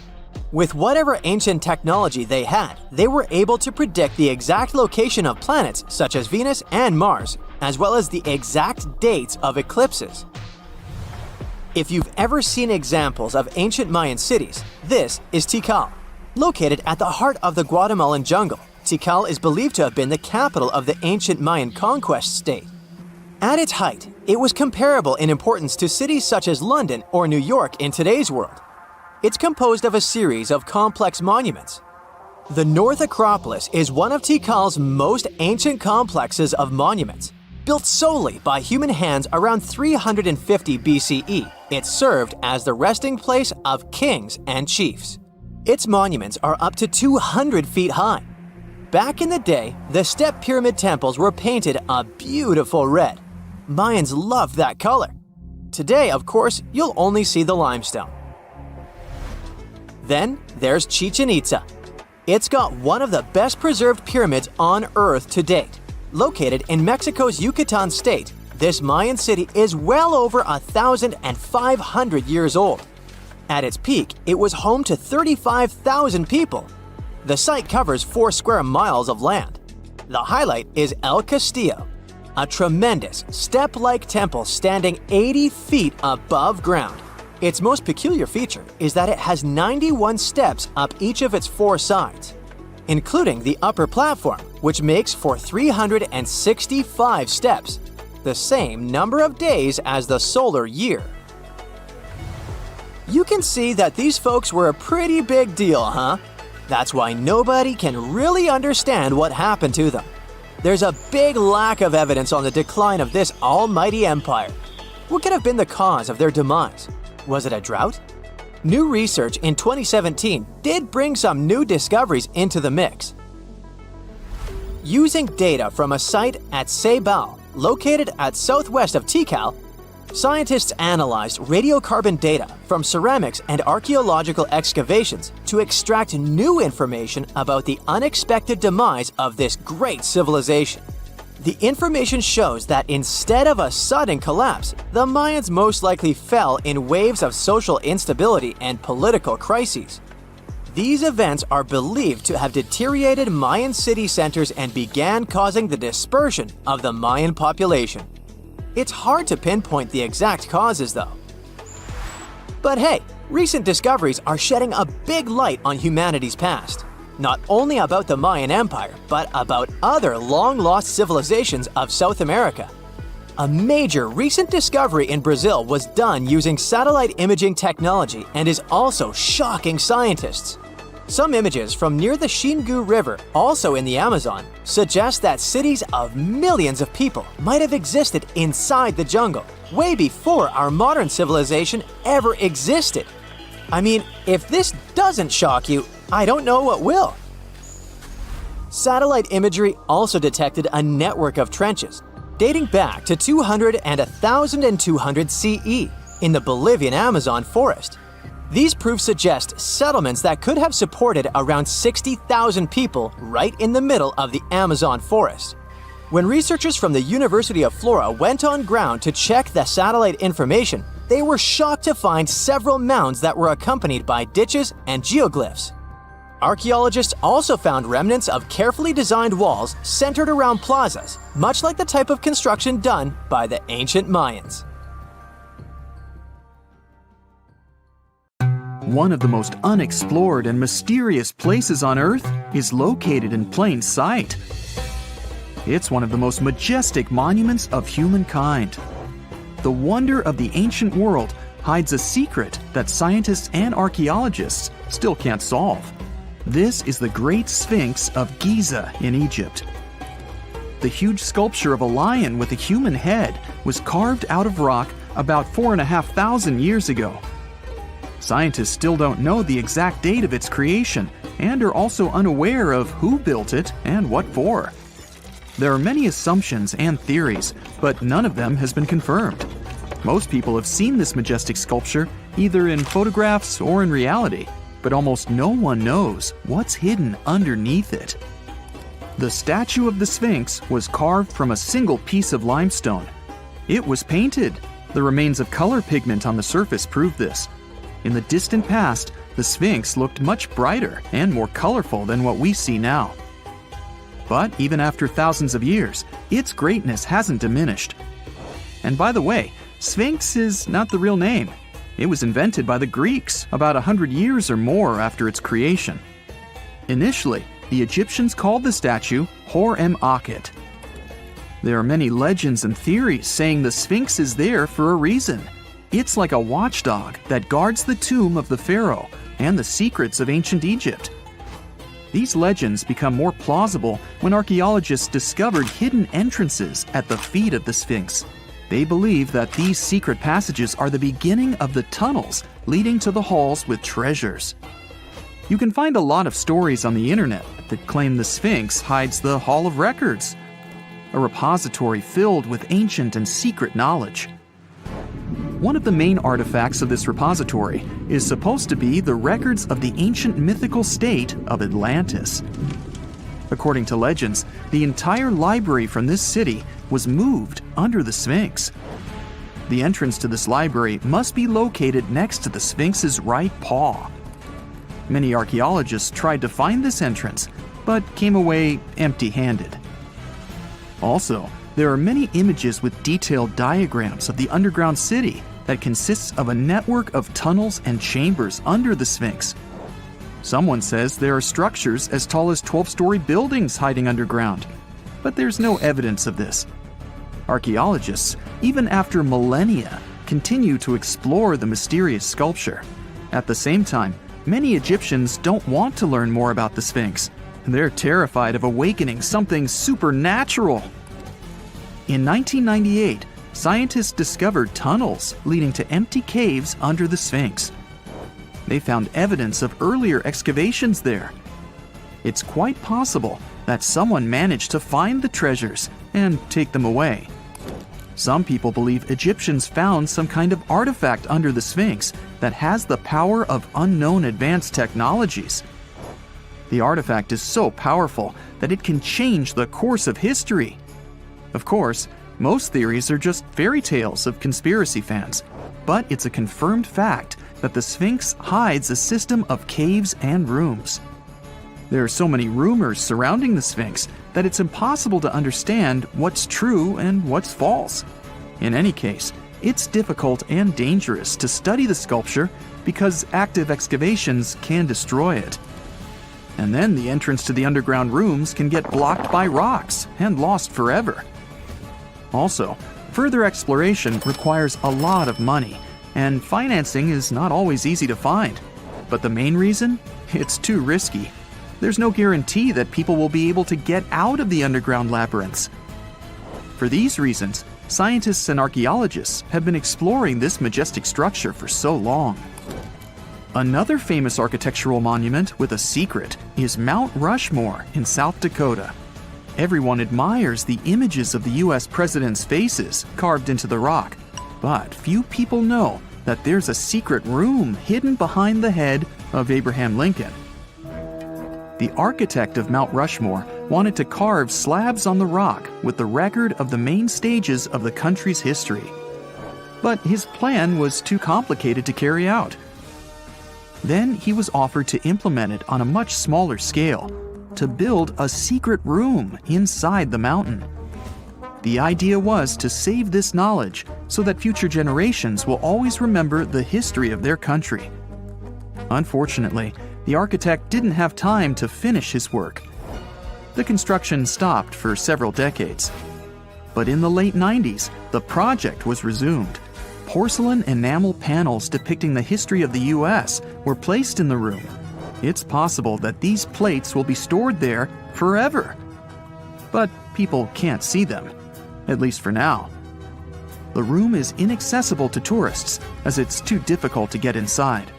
With whatever ancient technology they had, they were able to predict the exact location of planets such as Venus and Mars, as well as the exact dates of eclipses. If you've ever seen examples of ancient Mayan cities, this is Tikal. Located at the heart of the Guatemalan jungle, Tikal is believed to have been the capital of the ancient Mayan conquest state. At its height, it was comparable in importance to cities such as London or New York in today's world. It's composed of a series of complex monuments. The North Acropolis is one of Tikal's most ancient complexes of monuments. Built solely by human hands around 350 BCE, it served as the resting place of kings and chiefs. Its monuments are up to 200 feet high. Back in the day, the step pyramid temples were painted a beautiful red. Mayans loved that color. Today, of course, you'll only see the limestone. Then there's Chichen Itza. It's got one of the best preserved pyramids on Earth to date. Located in Mexico's Yucatan state, this Mayan city is well over 1,500 years old. At its peak, it was home to 35,000 people. The site covers 4 square miles of land. The highlight is El Castillo, a tremendous step-like temple standing 80 feet above ground. Its most peculiar feature is that it has 91 steps up each of its 4 sides, including the upper platform, which makes for 365 steps, the same number of days as the solar year. You can see that these folks were a pretty big deal, huh? That's why nobody can really understand what happened to them. There's a big lack of evidence on the decline of this almighty empire. What could have been the cause of their demise? Was it a drought? New research in 2017 did bring some new discoveries into the mix. Using data from a site at Ceibal, located at southwest of Tikal, scientists analyzed radiocarbon data from ceramics and archaeological excavations to extract new information about the unexpected demise of this great civilization. The information shows that instead of a sudden collapse, the Mayans most likely fell in waves of social instability and political crises. These events are believed to have deteriorated Mayan city centers and began causing the dispersion of the Mayan population. It's hard to pinpoint the exact causes, though. But hey, recent discoveries are shedding a big light on humanity's past. Not only about the Mayan Empire, but about other long-lost civilizations of South America. A major recent discovery in Brazil was done using satellite imaging technology and is also shocking scientists. Some images from near the Xingu River, also in the Amazon, suggest that cities of millions of people might have existed inside the jungle, way before our modern civilization ever existed. I mean, if this doesn't shock you, I don't know what will. Satellite imagery also detected a network of trenches dating back to 200 and 1200 CE in the Bolivian Amazon forest. These proofs suggest settlements that could have supported around 60,000 people right in the middle of the Amazon forest. When researchers from the University of Florida went on ground to check the satellite information, they were shocked to find several mounds that were accompanied by ditches and geoglyphs. Archaeologists also found remnants of carefully designed walls centered around plazas, much like the type of construction done by the ancient Mayans. One of the most unexplored and mysterious places on Earth is located in plain sight. It's one of the most majestic monuments of humankind. The wonder of the ancient world hides a secret that scientists and archaeologists still can't solve. This is the Great Sphinx of Giza in Egypt. The huge sculpture of a lion with a human head was carved out of rock about 4,500 years ago. Scientists still don't know the exact date of its creation and are also unaware of who built it and what for. There are many assumptions and theories, but none of them has been confirmed. Most people have seen this majestic sculpture either in photographs or in reality, but almost no one knows what's hidden underneath it. The statue of the Sphinx was carved from a single piece of limestone. It was painted. The remains of color pigment on the surface prove this. In the distant past, the Sphinx looked much brighter and more colorful than what we see now. But even after thousands of years, its greatness hasn't diminished. And by the way, Sphinx is not the real name. It was invented by the Greeks about 100 years or more after its creation. Initially, the Egyptians called the statue Hor-em-Akhet. There are many legends and theories saying the Sphinx is there for a reason. It's like a watchdog that guards the tomb of the pharaoh and the secrets of ancient Egypt. These legends become more plausible when archaeologists discovered hidden entrances at the feet of the Sphinx. They believe that these secret passages are the beginning of the tunnels leading to the halls with treasures. You can find a lot of stories on the internet that claim the Sphinx hides the Hall of Records, a repository filled with ancient and secret knowledge. One of the main artifacts of this repository is supposed to be the records of the ancient mythical state of Atlantis. According to legends, the entire library from this city was moved under the Sphinx. The entrance to this library must be located next to the Sphinx's right paw. Many archaeologists tried to find this entrance, but came away empty-handed. Also, there are many images with detailed diagrams of the underground city that consists of a network of tunnels and chambers under the Sphinx. Someone says there are structures as tall as 12-story buildings hiding underground, but there's no evidence of this. Archaeologists, even after millennia, continue to explore the mysterious sculpture. At the same time, many Egyptians don't want to learn more about the Sphinx. They're terrified of awakening something supernatural. In 1998, scientists discovered tunnels leading to empty caves under the Sphinx. They found evidence of earlier excavations there. It's quite possible that someone managed to find the treasures and take them away. Some people believe Egyptians found some kind of artifact under the Sphinx that has the power of unknown advanced technologies. The artifact is so powerful that it can change the course of history. Of course, most theories are just fairy tales of conspiracy fans, but it's a confirmed fact that the Sphinx hides a system of caves and rooms. There are so many rumors surrounding the Sphinx that it's impossible to understand what's true and what's false. In any case, it's difficult and dangerous to study the sculpture because active excavations can destroy it. And then the entrance to the underground rooms can get blocked by rocks and lost forever. Also, further exploration requires a lot of money, and financing is not always easy to find. But the main reason? it's too risky. There's no guarantee that people will be able to get out of the underground labyrinths. For these reasons, scientists and archaeologists have been exploring this majestic structure for so long. Another famous architectural monument with a secret is Mount Rushmore in South Dakota. Everyone admires the images of the US presidents' faces carved into the rock, but few people know that there's a secret room hidden behind the head of Abraham Lincoln. The architect of Mount Rushmore wanted to carve slabs on the rock with the record of the main stages of the country's history. But his plan was too complicated to carry out. Then he was offered to implement it on a much smaller scale, to build a secret room inside the mountain. The idea was to save this knowledge so that future generations will always remember the history of their country. Unfortunately, the architect didn't have time to finish his work. The construction stopped for several decades. But in the late 90s, the project was resumed. Porcelain enamel panels depicting the history of the US were placed in the room. It's possible that these plates will be stored there forever. But people can't see them, at least for now. The room is inaccessible to tourists as it's too difficult to get inside.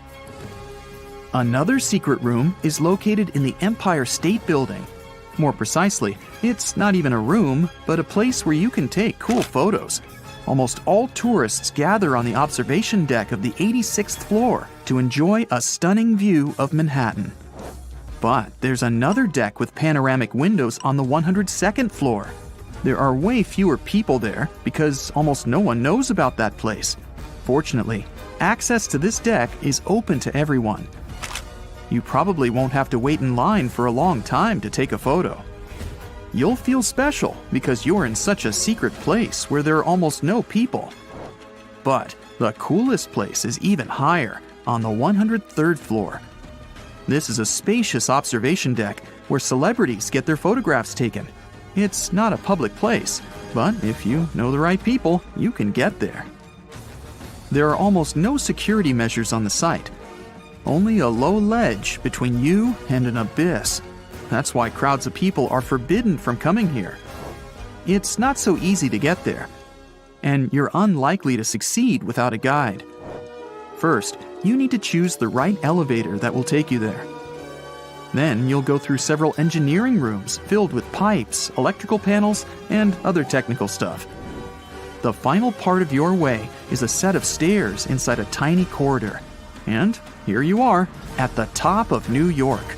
Another secret room is located in the Empire State Building. More precisely, it's not even a room, but a place where you can take cool photos. Almost all tourists gather on the observation deck of the 86th floor to enjoy a stunning view of Manhattan. But there's another deck with panoramic windows on the 102nd floor. There are way fewer people there because almost no one knows about that place. Fortunately, access to this deck is open to everyone. You probably won't have to wait in line for a long time to take a photo. You'll feel special because you're in such a secret place where there are almost no people. But the coolest place is even higher, on the 103rd floor. This is a spacious observation deck where celebrities get their photographs taken. It's not a public place, but if you know the right people, you can get there. There are almost no security measures on the site. Only a low ledge between you and an abyss. That's why crowds of people are forbidden from coming here. It's not so easy to get there, and you're unlikely to succeed without a guide. First, you need to choose the right elevator that will take you there. Then you'll go through several engineering rooms filled with pipes, electrical panels, and other technical stuff. The final part of your way is a set of stairs inside a tiny corridor. And here you are, at the top of New York.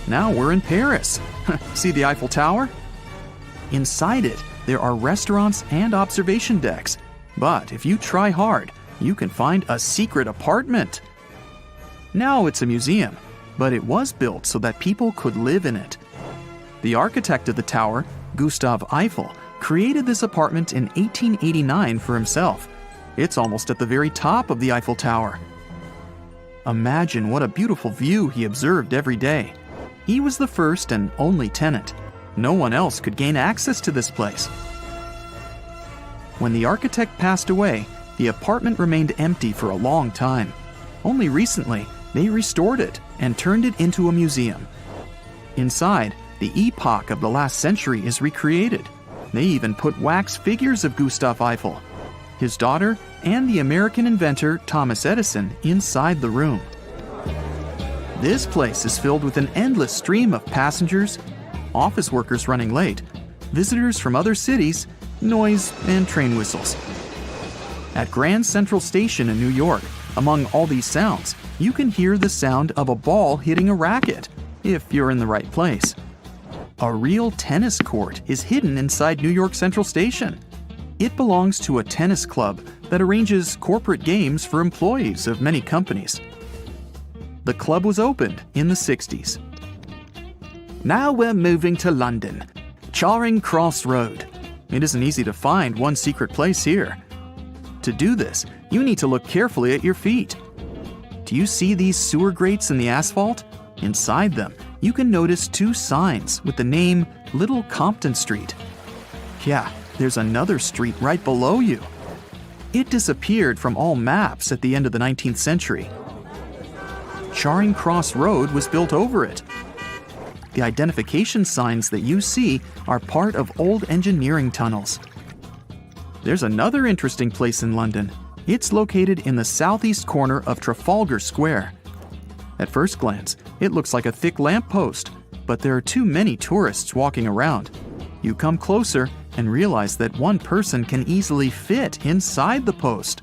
Now we're in Paris. See the Eiffel Tower? Inside it, there are restaurants and observation decks. But if you try hard, you can find a secret apartment. Now it's a museum, but it was built so that people could live in it. The architect of the tower, Gustav Eiffel, created this apartment in 1889 for himself. It's almost at the very top of the Eiffel Tower. Imagine what a beautiful view he observed every day. He was the first and only tenant. No one else could gain access to this place. When the architect passed away, the apartment remained empty for a long time. Only recently, they restored it and turned it into a museum. Inside, the epoch of the last century is recreated. They even put wax figures of Gustav Eiffel, his daughter, and the American inventor Thomas Edison inside the room. This place is filled with an endless stream of passengers, office workers running late, visitors from other cities, noise, and train whistles. At Grand Central Station in New York, among all these sounds, you can hear the sound of a ball hitting a racket, if you're in the right place. A real tennis court is hidden inside New York Central Station. It belongs to a tennis club that arranges corporate games for employees of many companies. The club was opened in the 60s. Now we're moving to London, Charing Cross Road. It isn't easy to find one secret place here. To do this, you need to look carefully at your feet. Do you see these sewer grates in the asphalt? Inside them, you can notice two signs with the name Little Compton Street. Yeah, there's another street right below you. It disappeared from all maps at the end of the 19th century. Charing Cross Road was built over it. The identification signs that you see are part of old engineering tunnels. There's another interesting place in London. It's located in the southeast corner of Trafalgar Square. At first glance, it looks like a thick lamppost, but there are too many tourists walking around. You come closer and realize that one person can easily fit inside the post.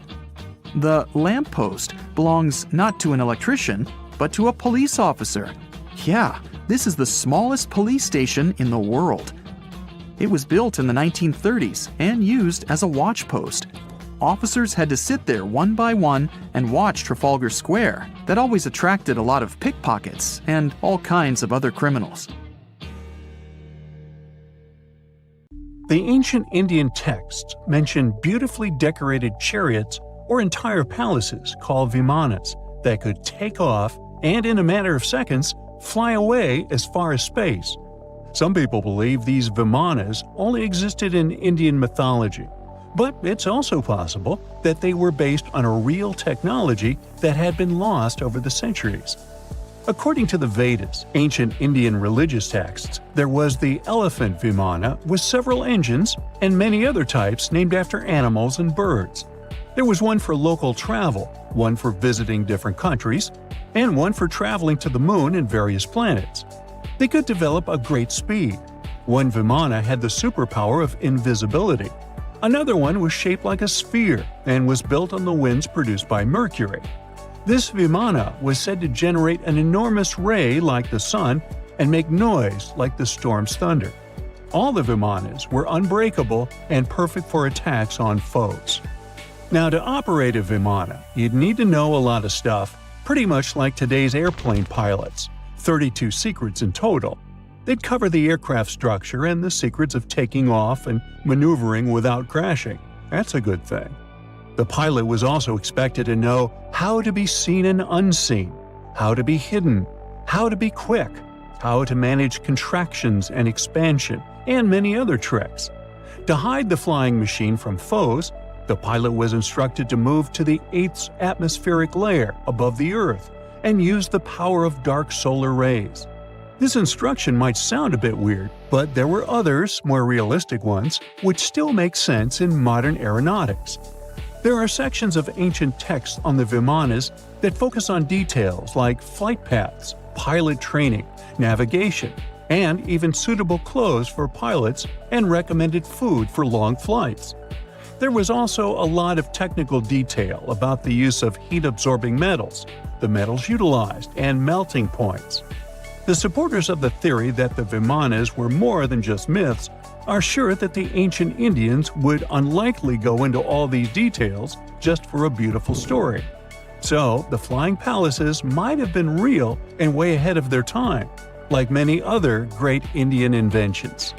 The lamppost belongs not to an electrician, but to a police officer. Yeah, this is the smallest police station in the world. It was built in the 1930s and used as a watch post. Officers had to sit there one by one and watch Trafalgar Square. That always attracted a lot of pickpockets and all kinds of other criminals. The ancient Indian texts mention beautifully decorated chariots or entire palaces called vimanas that could take off and, in a matter of seconds, fly away as far as space. Some people believe these vimanas only existed in Indian mythology, but it's also possible that they were based on a real technology that had been lost over the centuries. According to the Vedas, ancient Indian religious texts, there was the elephant vimana with several engines and many other types named after animals and birds. There was one for local travel, one for visiting different countries, and one for traveling to the moon and various planets. They could develop a great speed. One vimana had the superpower of invisibility. Another one was shaped like a sphere and was built on the winds produced by Mercury. This vimana was said to generate an enormous ray like the sun and make noise like the storm's thunder. All the vimanas were unbreakable and perfect for attacks on foes. Now, to operate a vimana, you'd need to know a lot of stuff, pretty much like today's airplane pilots. 32 secrets in total. They'd cover the aircraft structure and the secrets of taking off and maneuvering without crashing. That's a good thing. The pilot was also expected to know how to be seen and unseen, how to be hidden, how to be quick, how to manage contractions and expansion, and many other tricks. To hide the flying machine from foes, the pilot was instructed to move to the 8th atmospheric layer above the Earth and use the power of dark solar rays. This instruction might sound a bit weird, but there were others, more realistic ones, which still make sense in modern aeronautics. There are sections of ancient texts on the vimanas that focus on details like flight paths, pilot training, navigation, and even suitable clothes for pilots and recommended food for long flights. There was also a lot of technical detail about the use of heat-absorbing metals, the metals utilized, and melting points. The supporters of the theory that the vimanas were more than just myths are sure that the ancient Indians would unlikely go into all these details just for a beautiful story. So, the flying palaces might have been real and way ahead of their time, like many other great Indian inventions.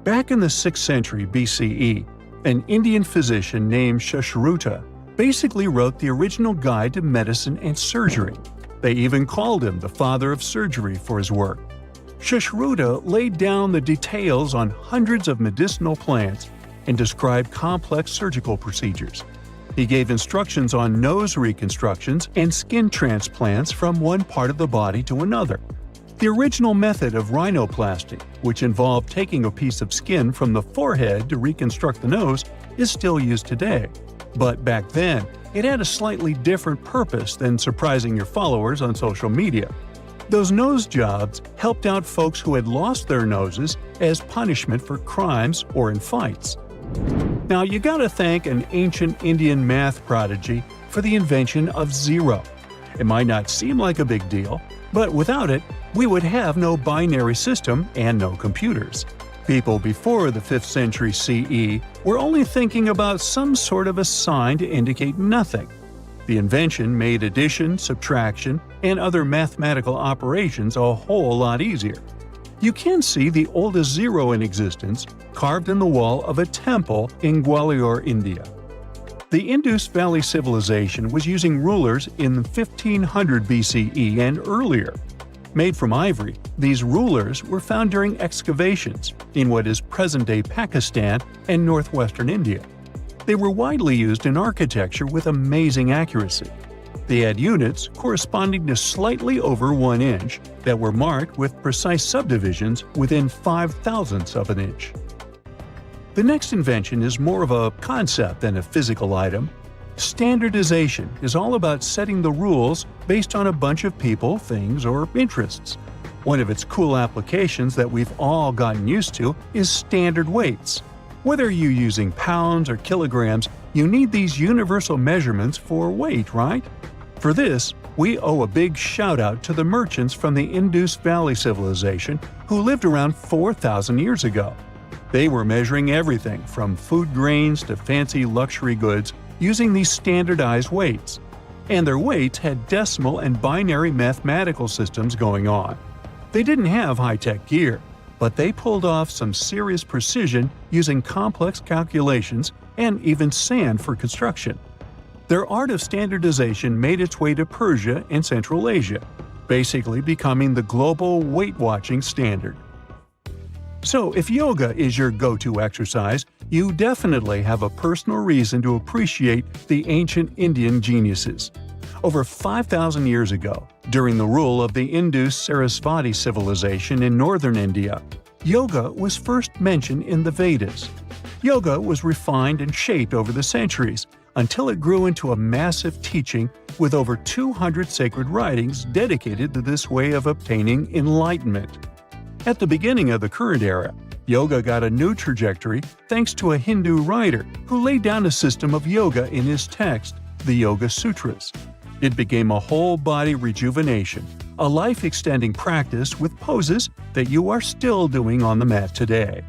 Back in the 6th century BCE, an Indian physician named Sushruta basically wrote the original guide to medicine and surgery. They even called him the father of surgery for his work. Sushruta laid down the details on hundreds of medicinal plants and described complex surgical procedures. He gave instructions on nose reconstructions and skin transplants from one part of the body to another. The original method of rhinoplasty, which involved taking a piece of skin from the forehead to reconstruct the nose, is still used today. But back then, it had a slightly different purpose than surprising your followers on social media. Those nose jobs helped out folks who had lost their noses as punishment for crimes or in fights. Now, you gotta thank an ancient Indian math prodigy for the invention of zero. It might not seem like a big deal, but without it, we would have no binary system and no computers. People before the 5th century CE were only thinking about some sort of a sign to indicate nothing. The invention made addition, subtraction, and other mathematical operations a whole lot easier. You can see the oldest zero in existence carved in the wall of a temple in Gwalior, India. The Indus Valley civilization was using rulers in 1500 BCE and earlier. Made from ivory, these rulers were found during excavations in what is present-day Pakistan and northwestern India. They were widely used in architecture with amazing accuracy. They had units corresponding to slightly over 1 inch that were marked with precise subdivisions within 5/1000ths of an inch. The next invention is more of a concept than a physical item. Standardization is all about setting the rules based on a bunch of people, things, or interests. One of its cool applications that we've all gotten used to is standard weights. Whether you're using pounds or kilograms, you need these universal measurements for weight, right? For this, we owe a big shout-out to the merchants from the Indus Valley civilization who lived around 4,000 years ago. They were measuring everything from food grains to fancy luxury goods using these standardized weights. And their weights had decimal and binary mathematical systems going on. They didn't have high-tech gear, but they pulled off some serious precision using complex calculations and even sand for construction. Their art of standardization made its way to Persia and Central Asia, basically becoming the global weight-watching standard. So if yoga is your go-to exercise, you definitely have a personal reason to appreciate the ancient Indian geniuses. Over 5,000 years ago, during the rule of the Indus Sarasvati civilization in northern India, yoga was first mentioned in the Vedas. Yoga was refined and shaped over the centuries until it grew into a massive teaching with over 200 sacred writings dedicated to this way of obtaining enlightenment. At the beginning of the current era, yoga got a new trajectory thanks to a Hindu writer who laid down a system of yoga in his text, the Yoga Sutras. It became a whole-body rejuvenation, a life-extending practice with poses that you are still doing on the mat today.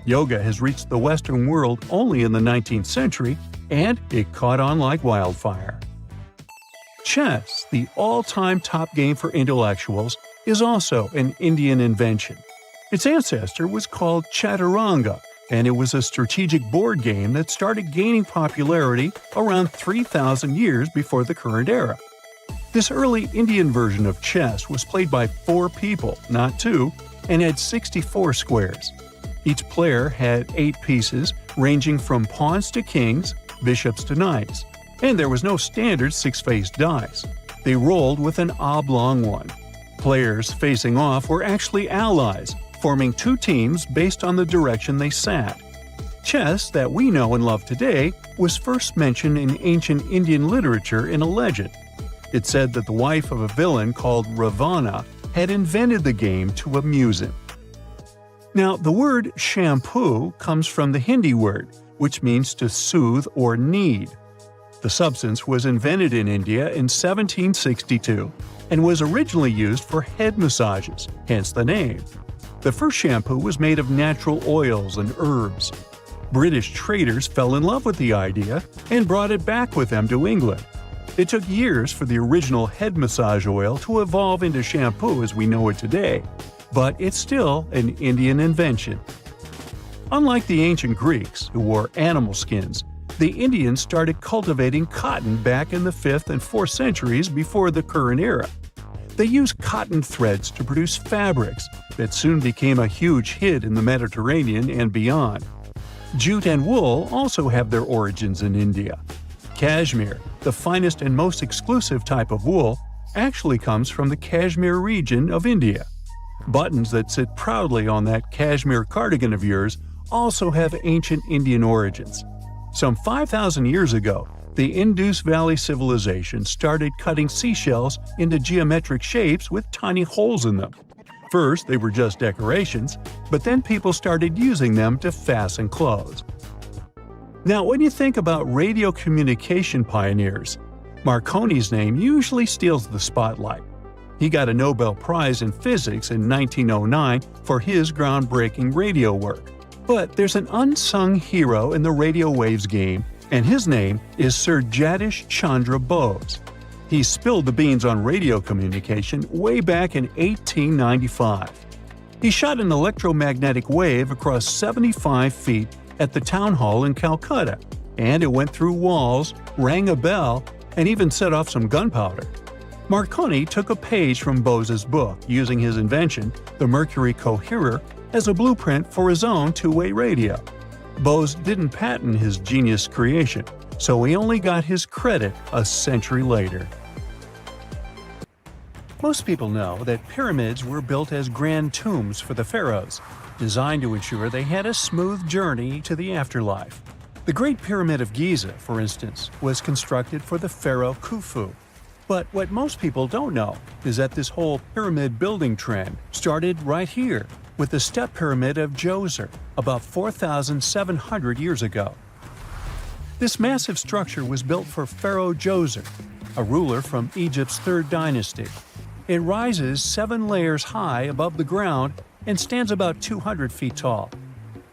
Yoga has reached the Western world only in the 19th century, and it caught on like wildfire. Chess, the all-time top game for intellectuals, is also an Indian invention. Its ancestor was called Chaturanga, and it was a strategic board game that started gaining popularity around 3,000 years before the current era. This early Indian version of chess was played by 4 people, not 2, and had 64 squares. Each player had 8 pieces, ranging from pawns to kings, bishops to knights, and there was no standard 6-faced dice. They rolled with an oblong one. Players facing off were actually allies, forming 2 teams based on the direction they sat. Chess that we know and love today was first mentioned in ancient Indian literature in a legend. It said that the wife of a villain called Ravana had invented the game to amuse him. Now, the word shampoo comes from the Hindi word, which means to soothe or knead. The substance was invented in India in 1762 and was originally used for head massages, hence the name. The first shampoo was made of natural oils and herbs. British traders fell in love with the idea and brought it back with them to England. It took years for the original head massage oil to evolve into shampoo as we know it today, but it's still an Indian invention. Unlike the ancient Greeks, who wore animal skins, the Indians started cultivating cotton back in the 5th and 4th centuries before the current era. They used cotton threads to produce fabrics that soon became a huge hit in the Mediterranean and beyond. Jute and wool also have their origins in India. Cashmere, the finest and most exclusive type of wool, actually comes from the Kashmir region of India. Buttons that sit proudly on that cashmere cardigan of yours also have ancient Indian origins. Some 5,000 years ago, the Indus Valley civilization started cutting seashells into geometric shapes with tiny holes in them. First, they were just decorations, but then people started using them to fasten clothes. Now, when you think about radio communication pioneers, Marconi's name usually steals the spotlight. He got a Nobel Prize in Physics in 1909 for his groundbreaking radio work. But there's an unsung hero in the radio waves game, and his name is Sir Jagdish Chandra Bose. He spilled the beans on radio communication way back in 1895. He shot an electromagnetic wave across 75 feet at the town hall in Calcutta, and it went through walls, rang a bell, and even set off some gunpowder. Marconi took a page from Bose's book, using his invention, the Mercury Coherer, as a blueprint for his own two-way radio. Bose didn't patent his genius creation, so he only got his credit a century later. Most people know that pyramids were built as grand tombs for the pharaohs, designed to ensure they had a smooth journey to the afterlife. The Great Pyramid of Giza, for instance, was constructed for the pharaoh Khufu. But what most people don't know is that this whole pyramid building trend started right here with the step pyramid of Djoser about 4,700 years ago. This massive structure was built for Pharaoh Djoser, a ruler from Egypt's 3rd dynasty. It rises 7 layers high above the ground and stands about 200 feet tall.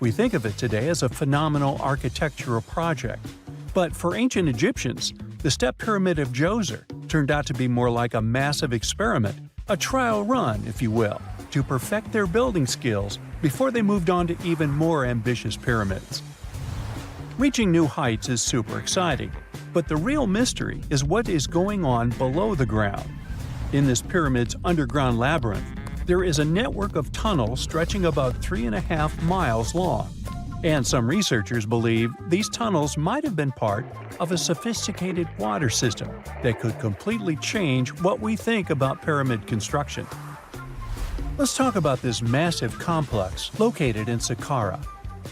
We think of it today as a phenomenal architectural project, but for ancient Egyptians, the step pyramid of Djoser turned out to be more like a massive experiment, a trial run, if you will, to perfect their building skills before they moved on to even more ambitious pyramids. Reaching new heights is super exciting, but the real mystery is what is going on below the ground. In this pyramid's underground labyrinth, there is a network of tunnels stretching about 3.5 miles long, and some researchers believe these tunnels might have been part of a sophisticated water system that could completely change what we think about pyramid construction. Let's talk about this massive complex located in Saqqara.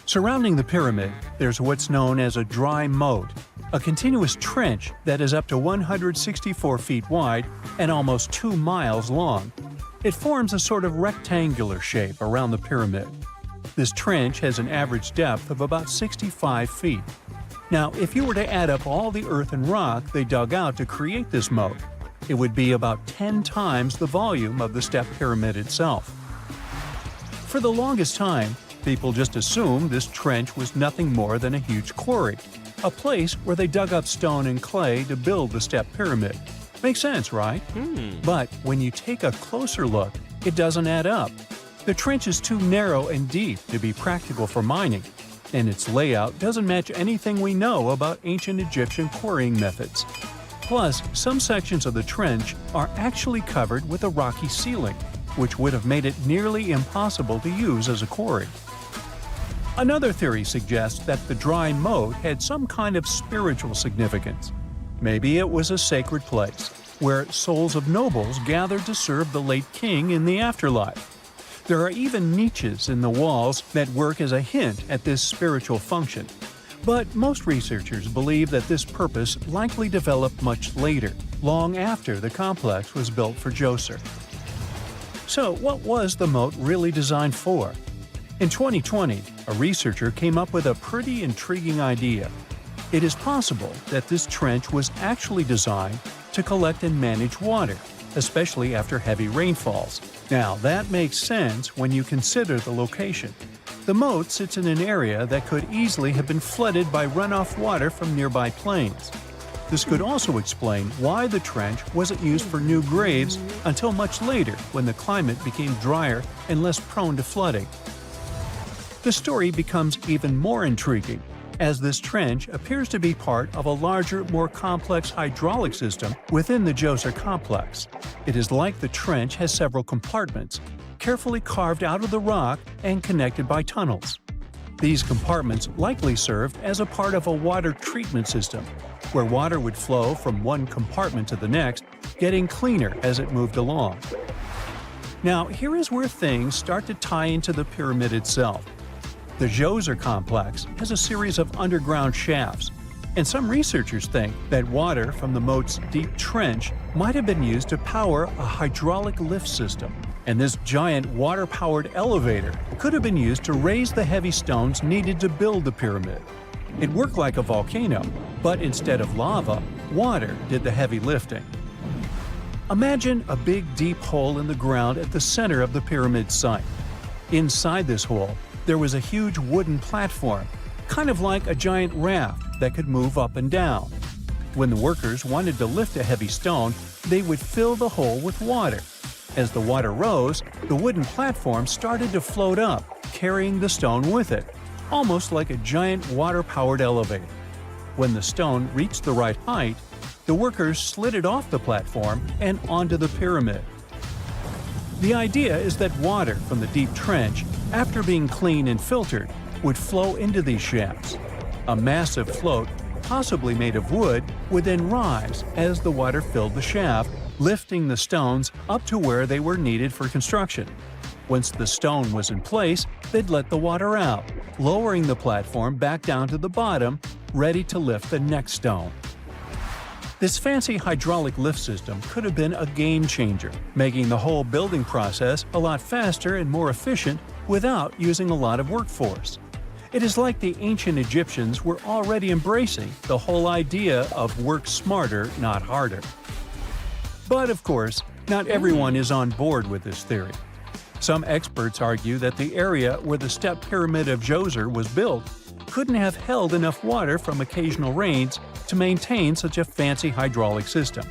Surrounding the pyramid, there's what's known as a dry moat, a continuous trench that is up to 164 feet wide and almost 2 miles long. It forms a sort of rectangular shape around the pyramid. This trench has an average depth of about 65 feet. Now, if you were to add up all the earth and rock they dug out to create this moat, it would be about 10 times the volume of the step pyramid itself. For the longest time, people just assumed this trench was nothing more than a huge quarry, a place where they dug up stone and clay to build the step pyramid. Makes sense, right? But when you take a closer look, it doesn't add up. The trench is too narrow and deep to be practical for mining, and its layout doesn't match anything we know about ancient Egyptian quarrying methods. Plus, some sections of the trench are actually covered with a rocky ceiling, which would have made it nearly impossible to use as a quarry. Another theory suggests that the dry moat had some kind of spiritual significance. Maybe it was a sacred place, where souls of nobles gathered to serve the late king in the afterlife. There are even niches in the walls that work as a hint at this spiritual function. But most researchers believe that this purpose likely developed much later, long after the complex was built for Djoser. So, what was the moat really designed for? In 2020, a researcher came up with a pretty intriguing idea. It is possible that this trench was actually designed to collect and manage water, especially after heavy rainfalls. Now, that makes sense when you consider the location. The moat sits in an area that could easily have been flooded by runoff water from nearby plains. This could also explain why the trench wasn't used for new graves until much later when the climate became drier and less prone to flooding. The story becomes even more intriguing, as this trench appears to be part of a larger, more complex hydraulic system within the Djoser complex. It is like the trench has several compartments, carefully carved out of the rock and connected by tunnels. These compartments likely served as a part of a water treatment system, where water would flow from one compartment to the next, getting cleaner as it moved along. Now, here is where things start to tie into the pyramid itself. The Djoser complex has a series of underground shafts, and some researchers think that water from the moat's deep trench might have been used to power a hydraulic lift system, and this giant water-powered elevator could have been used to raise the heavy stones needed to build the pyramid. It worked like a volcano, but instead of lava, water did the heavy lifting. Imagine a big deep hole in the ground at the center of the pyramid site. Inside this hole, there was a huge wooden platform, kind of like a giant raft that could move up and down. When the workers wanted to lift a heavy stone, they would fill the hole with water. As the water rose, the wooden platform started to float up, carrying the stone with it, almost like a giant water-powered elevator. When the stone reached the right height, the workers slid it off the platform and onto the pyramid. The idea is that water from the deep trench, after being cleaned and filtered, would flow into these shafts. A massive float, possibly made of wood, would then rise as the water filled the shaft, lifting the stones up to where they were needed for construction. Once the stone was in place, they'd let the water out, lowering the platform back down to the bottom, ready to lift the next stone. This fancy hydraulic lift system could have been a game changer, making the whole building process a lot faster and more efficient without using a lot of workforce. It is like the ancient Egyptians were already embracing the whole idea of work smarter, not harder. But of course, not everyone is on board with this theory. Some experts argue that the area where the step pyramid of Djoser was built couldn't have held enough water from occasional rains to maintain such a fancy hydraulic system.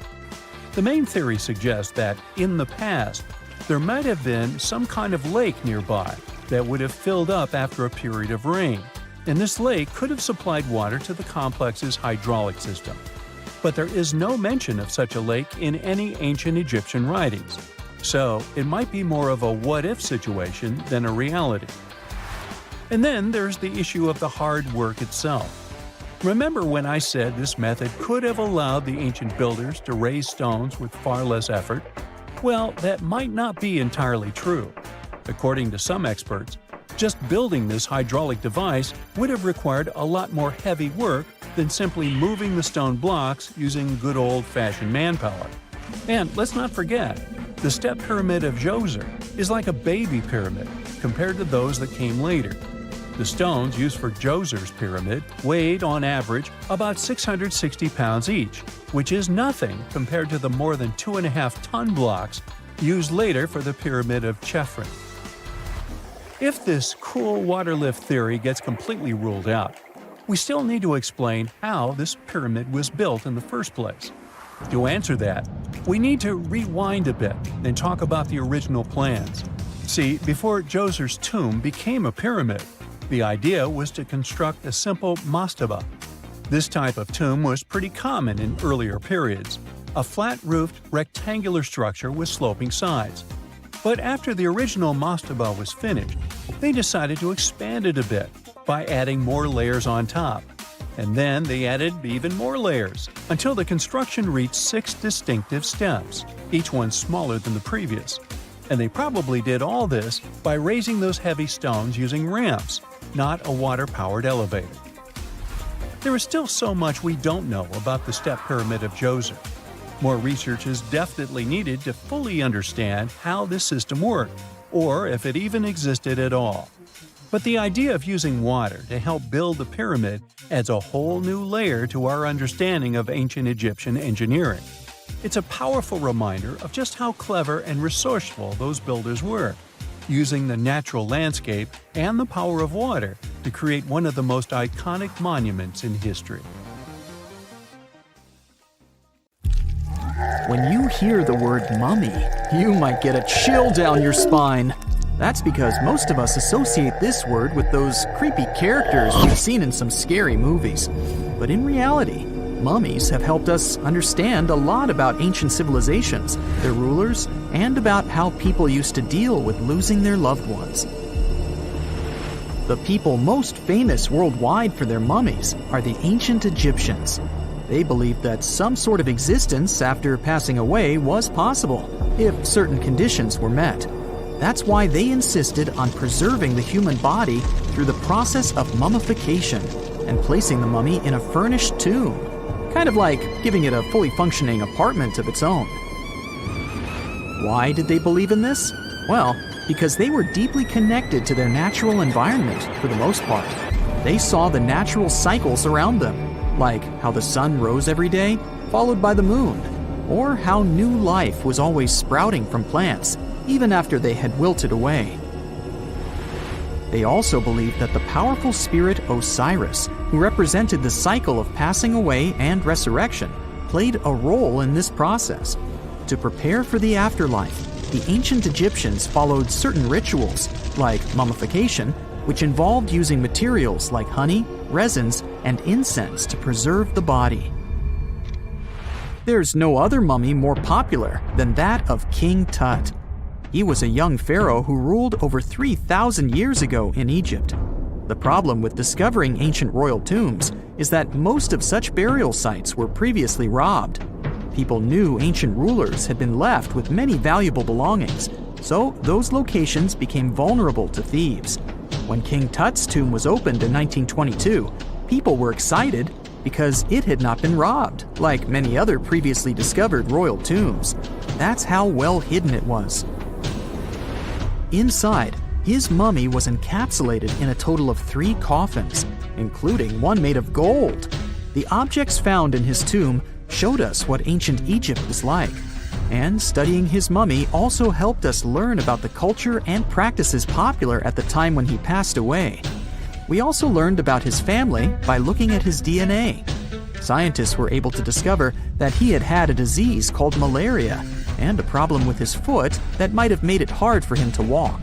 The main theory suggests that, in the past, there might have been some kind of lake nearby that would have filled up after a period of rain, and this lake could have supplied water to the complex's hydraulic system. But there is no mention of such a lake in any ancient Egyptian writings, so it might be more of a what-if situation than a reality. And then there's the issue of the hard work itself. Remember when I said this method could have allowed the ancient builders to raise stones with far less effort? Well, that might not be entirely true. According to some experts, just building this hydraulic device would have required a lot more heavy work than simply moving the stone blocks using good old-fashioned manpower. And let's not forget, the step pyramid of Djoser is like a baby pyramid compared to those that came later. The stones used for Djoser's pyramid weighed, on average, about 660 pounds each, which is nothing compared to the more than 2.5-ton blocks used later for the pyramid of Chephren. If this cool water lift theory gets completely ruled out, we still need to explain how this pyramid was built in the first place. To answer that, we need to rewind a bit and talk about the original plans. See, before Djoser's tomb became a pyramid, the idea was to construct a simple mastaba. This type of tomb was pretty common in earlier periods, a flat-roofed, rectangular structure with sloping sides. But after the original mastaba was finished, they decided to expand it a bit by adding more layers on top. And then they added even more layers, until the construction reached 6 distinctive steps, each one smaller than the previous. And they probably did all this by raising those heavy stones using ramps, not a water-powered elevator. There is still so much we don't know about the step pyramid of Djoser. More research is definitely needed to fully understand how this system worked, or if it even existed at all. But the idea of using water to help build the pyramid adds a whole new layer to our understanding of ancient Egyptian engineering. It's a powerful reminder of just how clever and resourceful those builders were, using the natural landscape and the power of water to create one of the most iconic monuments in history. When you hear the word mummy, you might get a chill down your spine. That's because most of us associate this word with those creepy characters we've seen in some scary movies. But in reality, mummies have helped us understand a lot about ancient civilizations, their rulers, and about how people used to deal with losing their loved ones. The people most famous worldwide for their mummies are the ancient Egyptians. They believed that some sort of existence after passing away was possible, if certain conditions were met. That's why they insisted on preserving the human body through the process of mummification and placing the mummy in a furnished tomb, kind of like giving it a fully functioning apartment of its own. Why did they believe in this? Well, because they were deeply connected to their natural environment for the most part. They saw the natural cycles around them, like how the sun rose every day, followed by the moon, or how new life was always sprouting from plants, even after they had wilted away. They also believed that the powerful spirit Osiris, who represented the cycle of passing away and resurrection, played a role in this process. To prepare for the afterlife, the ancient Egyptians followed certain rituals, like mummification, which involved using materials like honey, resins, and incense to preserve the body. There's no other mummy more popular than that of King Tut. He was a young pharaoh who ruled over 3,000 years ago in Egypt. The problem with discovering ancient royal tombs is that most of such burial sites were previously robbed. People knew ancient rulers had been left with many valuable belongings, so those locations became vulnerable to thieves. When King Tut's tomb was opened in 1922, people were excited because it had not been robbed, like many other previously discovered royal tombs. That's how well hidden it was. Inside, his mummy was encapsulated in a total of 3 coffins, including one made of gold. The objects found in his tomb showed us what ancient Egypt was like, and studying his mummy also helped us learn about the culture and practices popular at the time when he passed away. We also learned about his family by looking at his DNA. Scientists were able to discover that he had had a disease called malaria and a problem with his foot that might have made it hard for him to walk.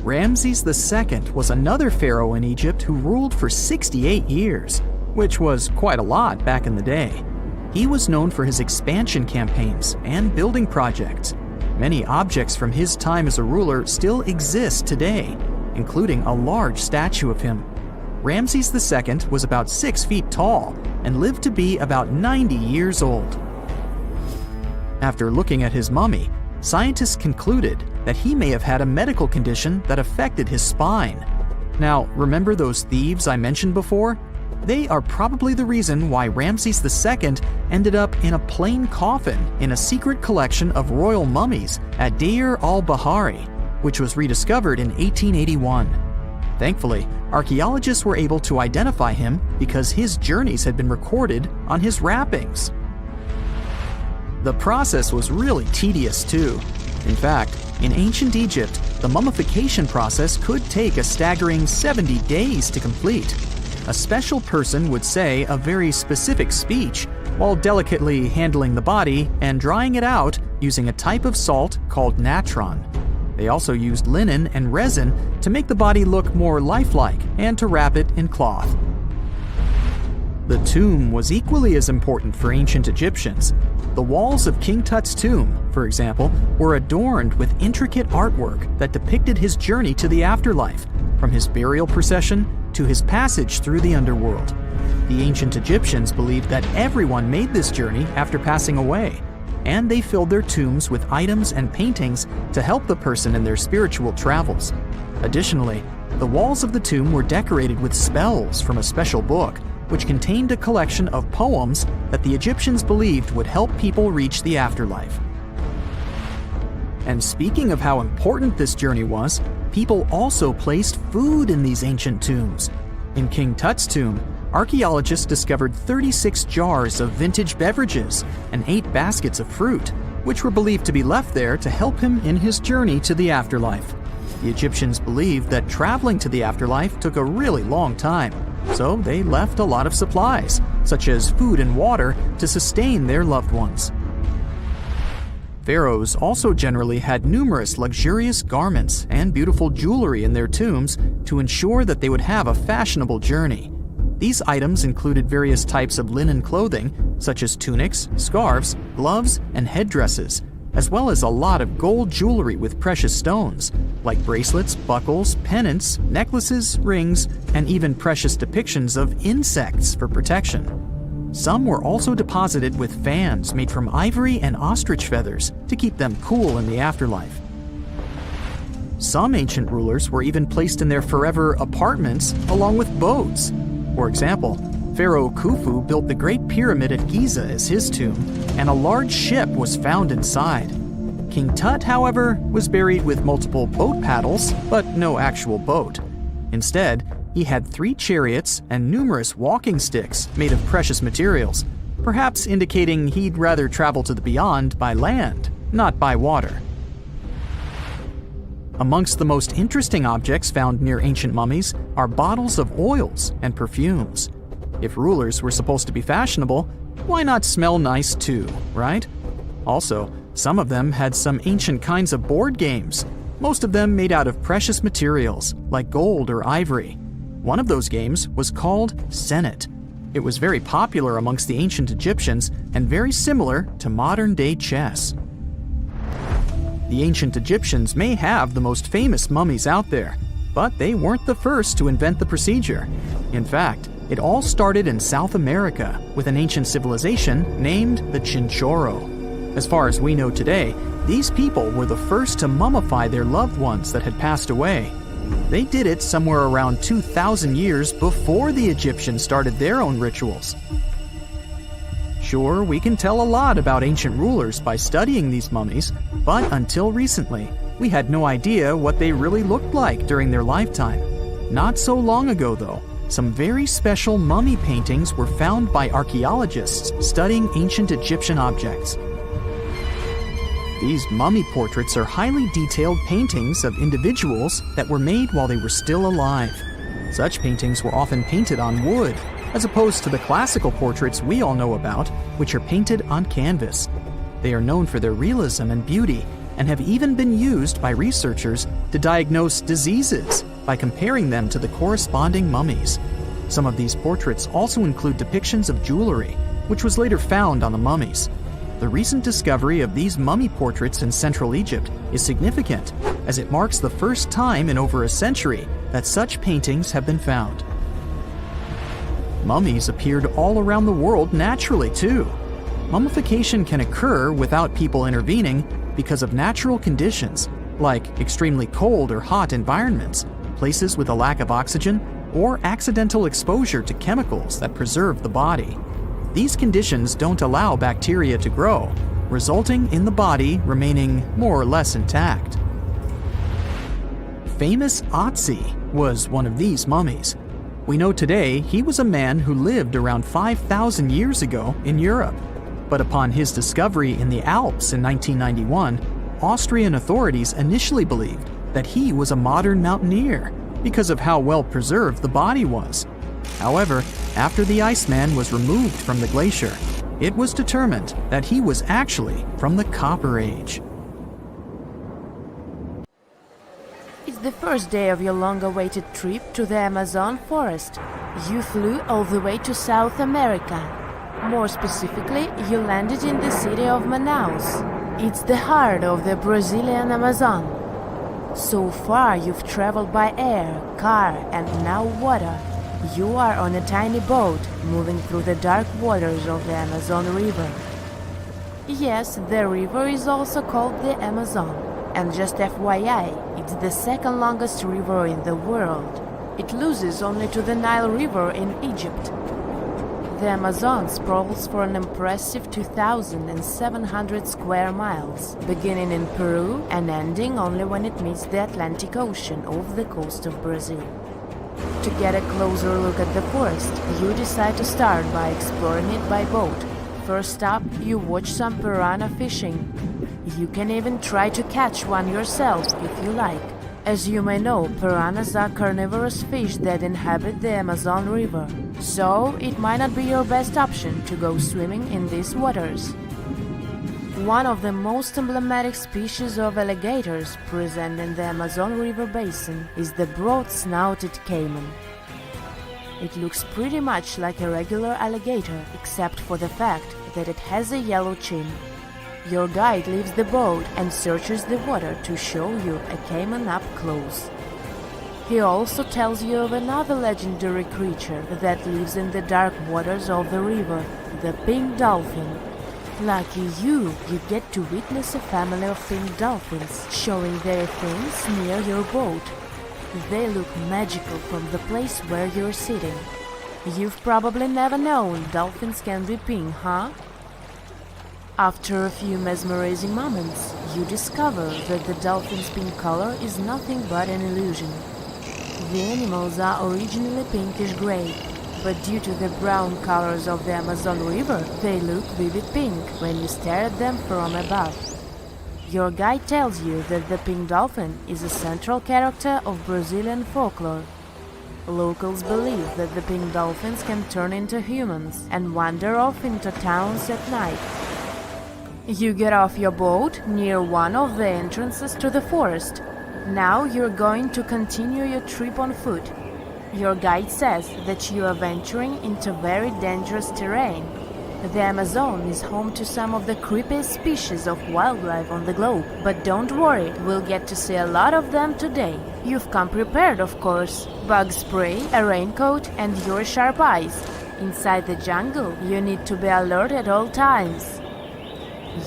Ramses II was another pharaoh in Egypt who ruled for 68 years, which was quite a lot back in the day. He was known for his expansion campaigns and building projects. Many objects from his time as a ruler still exist today, including a large statue of him. Ramses II was about 6 feet tall and lived to be about 90 years old. After looking at his mummy, scientists concluded that he may have had a medical condition that affected his spine. Now, remember those thieves I mentioned before? They are probably the reason why Ramses II ended up in a plain coffin in a secret collection of royal mummies at Deir al-Bahari, which was rediscovered in 1881. Thankfully, archaeologists were able to identify him because his journeys had been recorded on his wrappings. The process was really tedious too. In fact, in ancient Egypt, the mummification process could take a staggering 70 days to complete. A special person would say a very specific speech while delicately handling the body and drying it out using a type of salt called natron. They also used linen and resin to make the body look more lifelike and to wrap it in cloth. The tomb was equally as important for ancient Egyptians. The walls of King Tut's tomb, for example, were adorned with intricate artwork that depicted his journey to the afterlife, from his burial procession to his passage through the underworld. The ancient Egyptians believed that everyone made this journey after passing away, and they filled their tombs with items and paintings to help the person in their spiritual travels. Additionally, the walls of the tomb were decorated with spells from a special book, which contained a collection of poems that the Egyptians believed would help people reach the afterlife. And speaking of how important this journey was, people also placed food in these ancient tombs. In King Tut's tomb, archaeologists discovered 36 jars of vintage beverages and 8 baskets of fruit, which were believed to be left there to help him in his journey to the afterlife. The Egyptians believed that traveling to the afterlife took a really long time, so they left a lot of supplies, such as food and water, to sustain their loved ones. Pharaohs also generally had numerous luxurious garments and beautiful jewelry in their tombs to ensure that they would have a fashionable journey. These items included various types of linen clothing, such as tunics, scarves, gloves, and headdresses, as well as a lot of gold jewelry with precious stones, like bracelets, buckles, pendants, necklaces, rings, and even precious depictions of insects for protection. Some were also deposited with fans made from ivory and ostrich feathers to keep them cool in the afterlife. Some ancient rulers were even placed in their forever apartments along with boats. For example, Pharaoh Khufu built the Great Pyramid at Giza as his tomb, and a large ship was found inside. King Tut, however, was buried with multiple boat paddles, but no actual boat. Instead, he had 3 chariots and numerous walking sticks made of precious materials, perhaps indicating he'd rather travel to the beyond by land, not by water. Amongst the most interesting objects found near ancient mummies are bottles of oils and perfumes. If rulers were supposed to be fashionable, why not smell nice too, right? Also, some of them had some ancient kinds of board games, most of them made out of precious materials like gold or ivory. One of those games was called Senet. It was very popular amongst the ancient Egyptians and very similar to modern-day chess. The ancient Egyptians may have the most famous mummies out there, but they weren't the first to invent the procedure. In fact, It all started in South America with an ancient civilization named the Chinchorro. As far as we know today, these people were the first to mummify their loved ones that had passed away. They did it somewhere around 2,000 years before the Egyptians started their own rituals. Sure, we can tell a lot about ancient rulers by studying these mummies, but until recently, we had no idea what they really looked like during their lifetime. Not so long ago, though, some very special mummy paintings were found by archaeologists studying ancient Egyptian objects. These mummy portraits are highly detailed paintings of individuals that were made while they were still alive. Such paintings were often painted on wood, as opposed to the classical portraits we all know about, which are painted on canvas. They are known for their realism and beauty, and have even been used by researchers to diagnose diseases by comparing them to the corresponding mummies. Some of these portraits also include depictions of jewelry, which was later found on the mummies. The recent discovery of these mummy portraits in Central Egypt is significant, as it marks the first time in over a century that such paintings have been found. Mummies appeared all around the world naturally, too. Mummification can occur without people intervening because of natural conditions, like extremely cold or hot environments, places with a lack of oxygen, or accidental exposure to chemicals that preserve the body. These conditions don't allow bacteria to grow, resulting in the body remaining more or less intact. Famous Otzi was one of these mummies. We know today he was a man who lived around 5,000 years ago in Europe. But upon his discovery in the Alps in 1991, Austrian authorities initially believed that he was a modern mountaineer because of how well preserved the body was. However, after the Iceman was removed from the glacier, it was determined that he was actually from the Copper Age. It's the first day of your long-awaited trip to the Amazon forest. You flew all the way to South America. More specifically, you landed in the city of Manaus. It's the heart of the Brazilian Amazon. So far, you've traveled by air, car, and now water. You are on a tiny boat, moving through the dark waters of the Amazon River. Yes, the river is also called the Amazon. And just FYI, it's the second longest river in the world. It loses only to the Nile River in Egypt. The Amazon sprawls for an impressive 2,700 square miles, beginning in Peru and ending only when it meets the Atlantic Ocean off the coast of Brazil. To get a closer look at the forest, you decide to start by exploring it by boat. First up, you watch some piranha fishing. You can even try to catch one yourself if you like. As you may know, piranhas are carnivorous fish that inhabit the Amazon River, so it might not be your best option to go swimming in these waters. One of the most emblematic species of alligators present in the Amazon River basin is the broad-snouted caiman. It looks pretty much like a regular alligator, except for the fact that it has a yellow chin. Your guide leaves the boat and searches the water to show you a caiman up close. He also tells you of another legendary creature that lives in the dark waters of the river, the pink dolphin. Lucky you get to witness a family of pink dolphins showing their fins near your boat. They look magical from the place where you're sitting. You've probably never known dolphins can be pink, huh? After a few mesmerizing moments, you discover that the dolphin's pink color is nothing but an illusion. The animals are originally pinkish-gray, but due to the brown colors of the Amazon River, they look vivid pink when you stare at them from above. Your guide tells you that the pink dolphin is a central character of Brazilian folklore. Locals believe that the pink dolphins can turn into humans and wander off into towns at night. You get off your boat near one of the entrances to the forest. Now you're going to continue your trip on foot. Your guide says that you are venturing into very dangerous terrain. The Amazon is home to some of the creepiest species of wildlife on the globe. But don't worry, we'll get to see a lot of them today. You've come prepared, of course. Bug spray, a raincoat, and your sharp eyes. Inside the jungle, you need to be alert at all times.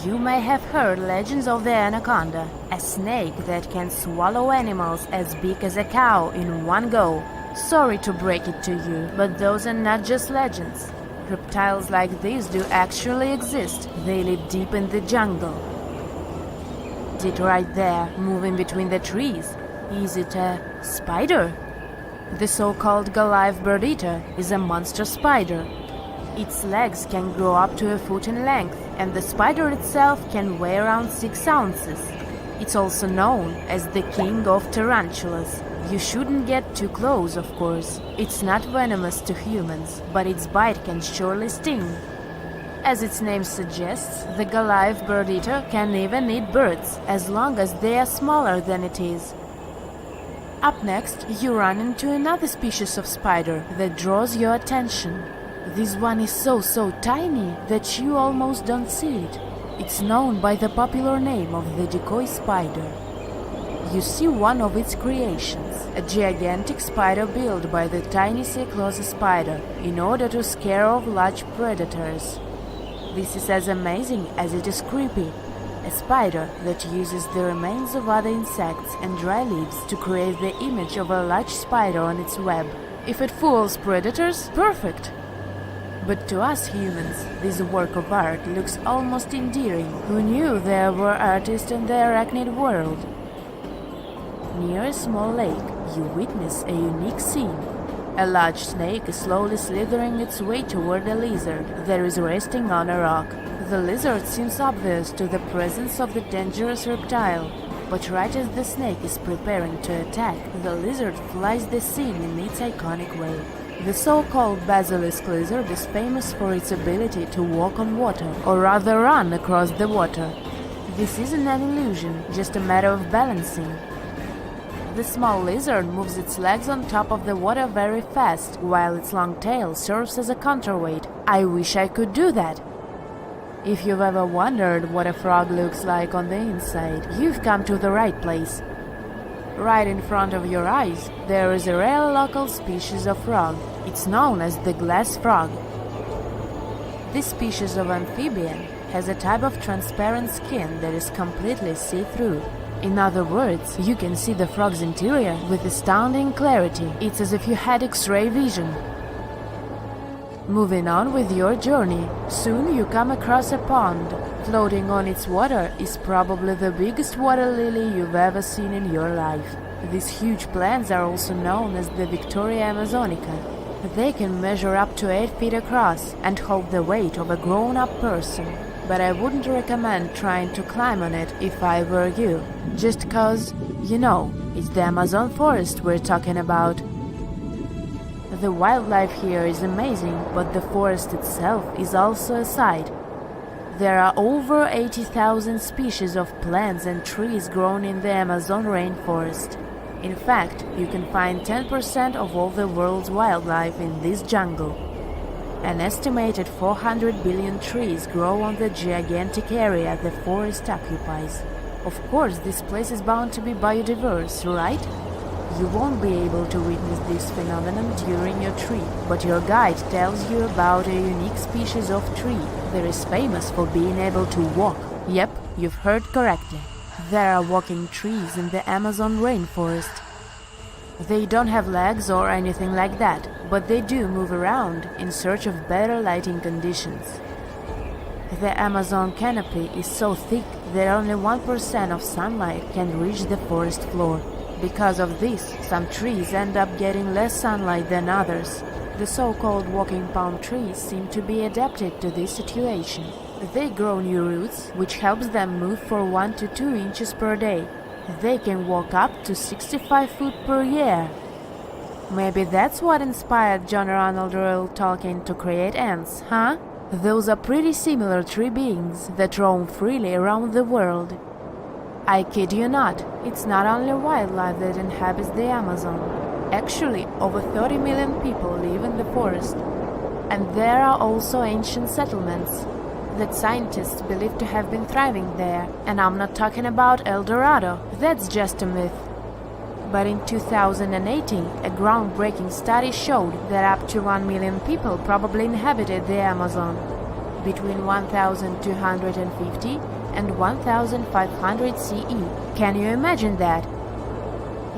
You may have heard legends of the anaconda, a snake that can swallow animals as big as a cow in one go. Sorry to break it to you, but those are not just legends. Reptiles like these do actually exist. They live deep in the jungle. Is it right there, moving between the trees? Is it a spider? The so-called Goliath bird-eater is a monster spider. Its legs can grow up to a foot in length, and the spider itself can weigh around 6 ounces. It's also known as the king of tarantulas. You shouldn't get too close, of course. It's not venomous to humans, but its bite can surely sting. As its name suggests, the Goliath bird-eater can even eat birds, as long as they are smaller than it is. Up next, you run into another species of spider that draws your attention. This one is so tiny that you almost don't see it. It's known by the popular name of the decoy spider. You see one of its creations, a gigantic spider built by the tiny Cyclosis spider in order to scare off large predators. This is as amazing as it is creepy. A spider that uses the remains of other insects and dry leaves to create the image of a large spider on its web. If it fools predators, perfect! But to us humans, this work of art looks almost endearing. Who knew there were artists in the arachnid world? Near a small lake, you witness a unique scene. A large snake is slowly slithering its way toward a lizard that is resting on a rock. The lizard seems obvious to the presence of the dangerous reptile, but right as the snake is preparing to attack, the lizard flies the scene in its iconic way. The so-called basilisk lizard is famous for its ability to walk on water, or rather run across the water. This isn't an illusion, just a matter of balancing. The small lizard moves its legs on top of the water very fast, while its long tail serves as a counterweight. I wish I could do that. If you've ever wondered what a frog looks like on the inside, you've come to the right place. Right in front of your eyes, there is a rare local species of frog. It's known as the glass frog. This species of amphibian has a type of transparent skin that is completely see-through. In other words, you can see the frog's interior with astounding clarity. It's as if you had X-ray vision. Moving on with your journey, soon you come across a pond. Floating on its water is probably the biggest water lily you've ever seen in your life. These huge plants are also known as the Victoria Amazonica. They can measure up to 8 feet across and hold the weight of a grown-up person. But I wouldn't recommend trying to climb on it if I were you. Just cause, you know, it's the Amazon forest we're talking about. The wildlife here is amazing, but the forest itself is also a sight. There are over 80,000 species of plants and trees grown in the Amazon rainforest. In fact, you can find 10% of all the world's wildlife in this jungle. An estimated 400 billion trees grow on the gigantic area the forest occupies. Of course, this place is bound to be biodiverse, right? You won't be able to witness this phenomenon during your trip, but your guide tells you about a unique species of tree that is famous for being able to walk. Yep, you've heard correctly. There are walking trees in the Amazon rainforest. They don't have legs or anything like that, but they do move around in search of better lighting conditions. The Amazon canopy is so thick that only 1% of sunlight can reach the forest floor. Because of this, some trees end up getting less sunlight than others. The so-called walking palm trees seem to be adapted to this situation. They grow new roots, which helps them move for 1 to 2 inches per day. They can walk up to 65 feet per year. Maybe that's what inspired John Ronald Reuel Tolkien to create ants, huh? Those are pretty similar tree beings that roam freely around the world. I kid you not, it's not only wildlife that inhabits the Amazon. Actually, over 30 million people live in the forest. And there are also ancient settlements that scientists believe to have been thriving there. And I'm not talking about El Dorado, that's just a myth. But in 2018, a groundbreaking study showed that up to 1 million people probably inhabited the Amazon between 1250 and 1500 CE. Can you imagine that?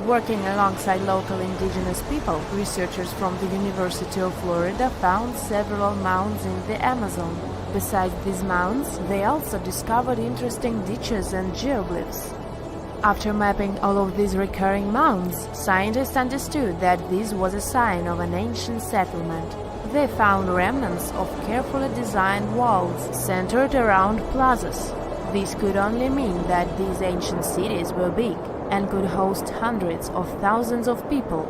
Working alongside local indigenous people, researchers from the University of Florida found several mounds in the Amazon. Besides these mounds, they also discovered interesting ditches and geoglyphs. After mapping all of these recurring mounds, scientists understood that this was a sign of an ancient settlement. They found remnants of carefully designed walls centered around plazas. This could only mean that these ancient cities were big and could host hundreds of thousands of people.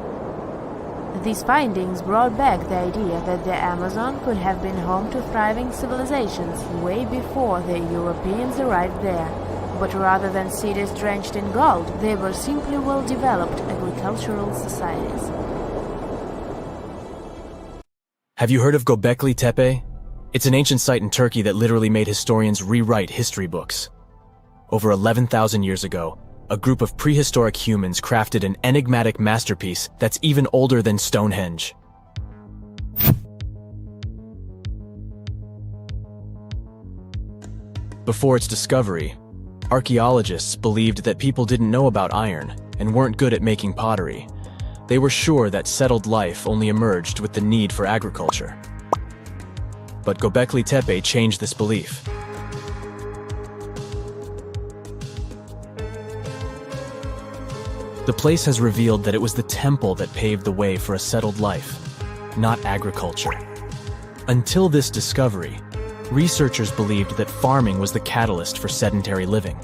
These findings brought back the idea that the Amazon could have been home to thriving civilizations way before the Europeans arrived there. But rather than cities drenched in gold, they were simply well-developed agricultural societies. Have you heard of Gobekli Tepe? It's an ancient site in Turkey that literally made historians rewrite history books. Over 11,000 years ago, a group of prehistoric humans crafted an enigmatic masterpiece that's even older than Stonehenge. Before its discovery, archaeologists believed that people didn't know about iron and weren't good at making pottery. They were sure that settled life only emerged with the need for agriculture. But Gobekli Tepe changed this belief. The place has revealed that it was the temple that paved the way for a settled life, not agriculture. Until this discovery, researchers believed that farming was the catalyst for sedentary living.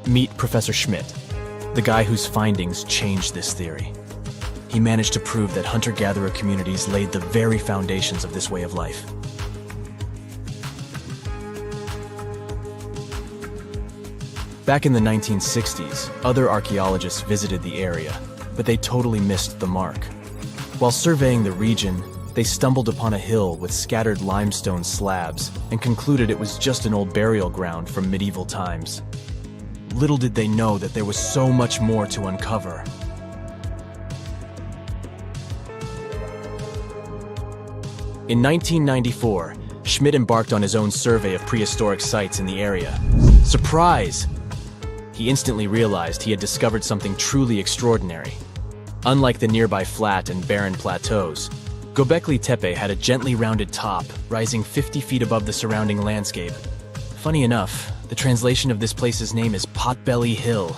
Meet Professor Schmidt, the guy whose findings changed this theory. He managed to prove that hunter-gatherer communities laid the very foundations of this way of life. Back in the 1960s, other archaeologists visited the area, but they totally missed the mark. While surveying the region, they stumbled upon a hill with scattered limestone slabs and concluded it was just an old burial ground from medieval times. Little did they know that there was so much more to uncover. In 1994, Schmidt embarked on his own survey of prehistoric sites in the area. Surprise! He instantly realized he had discovered something truly extraordinary. Unlike the nearby flat and barren plateaus, Gobekli Tepe had a gently rounded top, rising 50 feet above the surrounding landscape. Funny enough, the translation of this place's name is Potbelly Hill.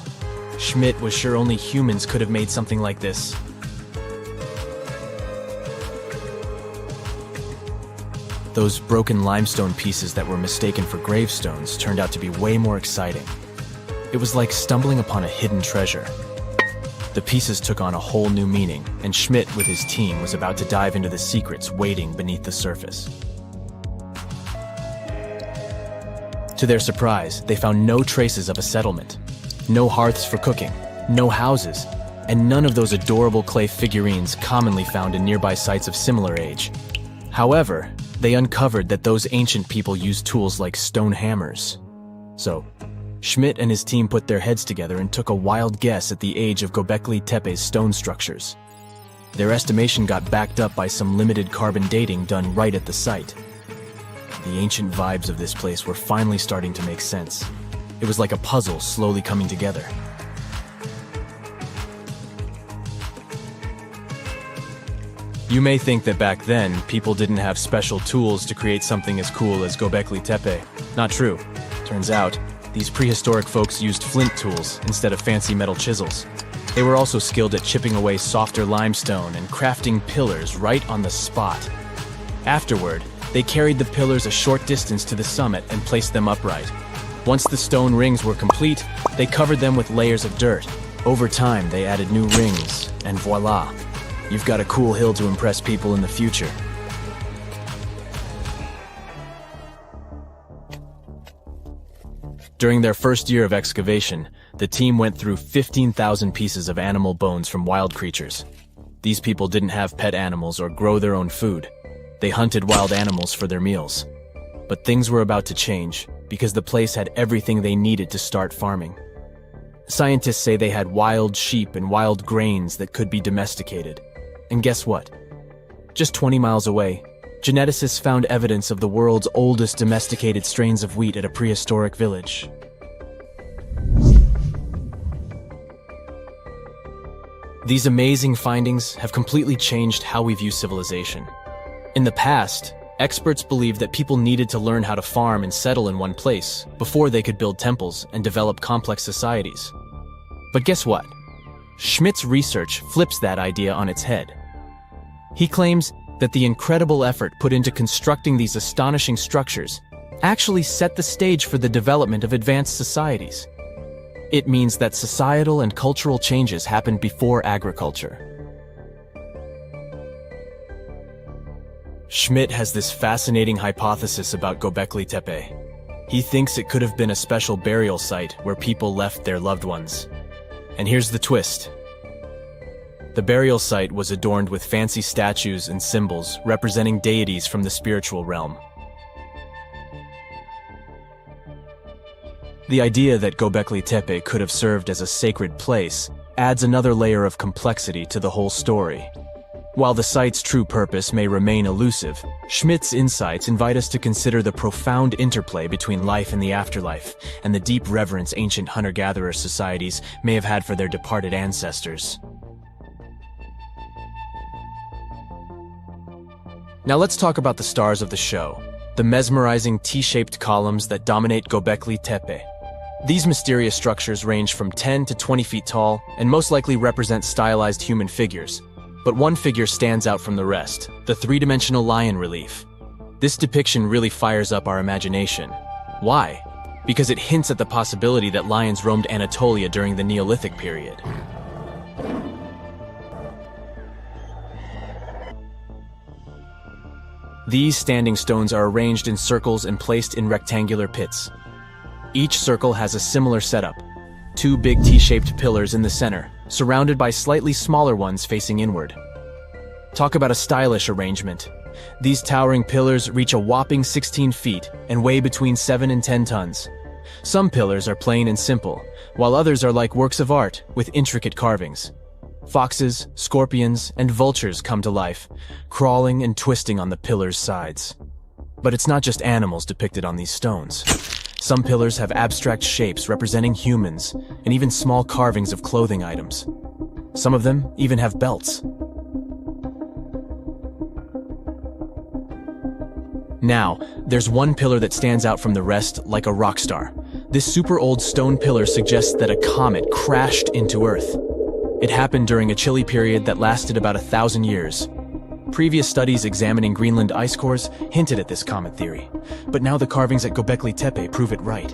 Schmidt was sure only humans could have made something like this. Those broken limestone pieces that were mistaken for gravestones turned out to be way more exciting. It was like stumbling upon a hidden treasure. The pieces took on a whole new meaning, and Schmidt with his team was about to dive into the secrets waiting beneath the surface. To their surprise, they found no traces of a settlement, no hearths for cooking, no houses, and none of those adorable clay figurines commonly found in nearby sites of similar age. However, they uncovered that those ancient people used tools like stone hammers. So, Schmidt and his team put their heads together and took a wild guess at the age of Gobekli Tepe's stone structures. Their estimation got backed up by some limited carbon dating done right at the site. The ancient vibes of this place were finally starting to make sense. It was like a puzzle slowly coming together. You may think that back then, people didn't have special tools to create something as cool as Gobekli Tepe. Not true. Turns out, these prehistoric folks used flint tools instead of fancy metal chisels. They were also skilled at chipping away softer limestone and crafting pillars right on the spot. Afterward, they carried the pillars a short distance to the summit and placed them upright. Once the stone rings were complete, they covered them with layers of dirt. Over time, they added new rings, and voila! You've got a cool hill to impress people in the future. During their first year of excavation, the team went through 15,000 pieces of animal bones from wild creatures. These people didn't have pet animals or grow their own food. They hunted wild animals for their meals. But things were about to change because the place had everything they needed to start farming. Scientists say they had wild sheep and wild grains that could be domesticated. And guess what? Just 20 miles away, geneticists found evidence of the world's oldest domesticated strains of wheat at a prehistoric village. These amazing findings have completely changed how we view civilization. In the past, experts believed that people needed to learn how to farm and settle in one place before they could build temples and develop complex societies. But guess what? Schmidt's research flips that idea on its head. He claims that the incredible effort put into constructing these astonishing structures actually set the stage for the development of advanced societies. It means that societal and cultural changes happened before agriculture. Schmidt has this fascinating hypothesis about Gobekli Tepe. He thinks it could have been a special burial site where people left their loved ones. And here's the twist. The burial site was adorned with fancy statues and symbols representing deities from the spiritual realm. The idea that Gobekli Tepe could have served as a sacred place adds another layer of complexity to the whole story. While the site's true purpose may remain elusive, Schmidt's insights invite us to consider the profound interplay between life and the afterlife, and the deep reverence ancient hunter-gatherer societies may have had for their departed ancestors. Now let's talk about the stars of the show, the mesmerizing T-shaped columns that dominate Gobekli Tepe. These mysterious structures range from 10 to 20 feet tall and most likely represent stylized human figures. But one figure stands out from the rest, the three-dimensional lion relief. This depiction really fires up our imagination. Why? Because it hints at the possibility that lions roamed Anatolia during the Neolithic period. These standing stones are arranged in circles and placed in rectangular pits. Each circle has a similar setup. Two big T-shaped pillars in the center, surrounded by slightly smaller ones facing inward. Talk about a stylish arrangement. These towering pillars reach a whopping 16 feet and weigh between 7 and 10 tons. Some pillars are plain and simple, while others are like works of art with intricate carvings. Foxes, scorpions, and vultures come to life, crawling and twisting on the pillars' sides. But it's not just animals depicted on these stones. Some pillars have abstract shapes representing humans, and even small carvings of clothing items. Some of them even have belts. Now, there's one pillar that stands out from the rest like a rock star. This super old stone pillar suggests that a comet crashed into Earth. It happened during a chilly period that lasted about 1,000 years. Previous studies examining Greenland ice cores hinted at this comet theory, but now the carvings at Gobekli Tepe prove it right.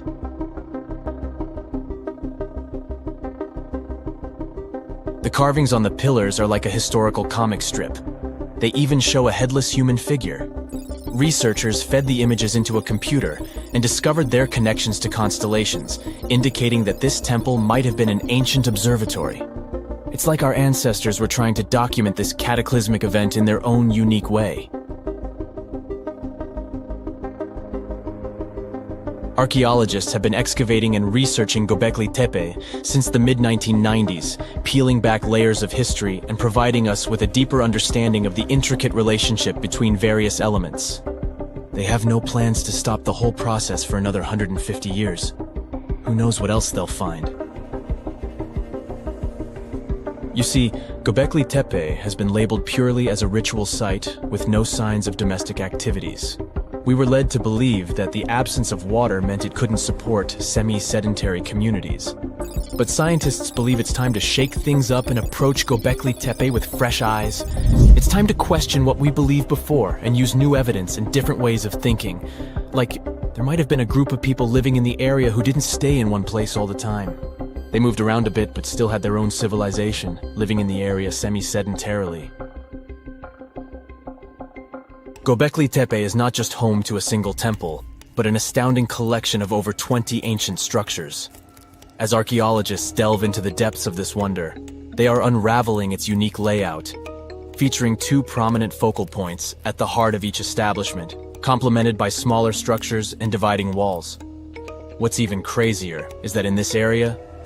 The carvings on the pillars are like a historical comic strip. They even show a headless human figure. Researchers fed the images into a computer and discovered their connections to constellations, indicating that this temple might have been an ancient observatory. It's like our ancestors were trying to document this cataclysmic event in their own unique way. Archaeologists have been excavating and researching Gobekli Tepe since the mid-1990s, peeling back layers of history and providing us with a deeper understanding of the intricate relationship between various elements. They have no plans to stop the whole process for another 150 years. Who knows what else they'll find? You see, Gobekli Tepe has been labeled purely as a ritual site with no signs of domestic activities. We were led to believe that the absence of water meant it couldn't support semi-sedentary communities. But scientists believe it's time to shake things up and approach Gobekli Tepe with fresh eyes. It's time to question what we believed before and use new evidence and different ways of thinking. Like, there might have been a group of people living in the area who didn't stay in one place all the time. They moved around a bit but still had their own civilization, living in the area semi-sedentarily. Gobekli Tepe is not just home to a single temple, but an astounding collection of over 20 ancient structures. As archaeologists delve into the depths of this wonder, they are unraveling its unique layout. featuring two prominent focal points at the heart of each establishment, complemented by smaller structures and dividing walls. What's even crazier is that in this area,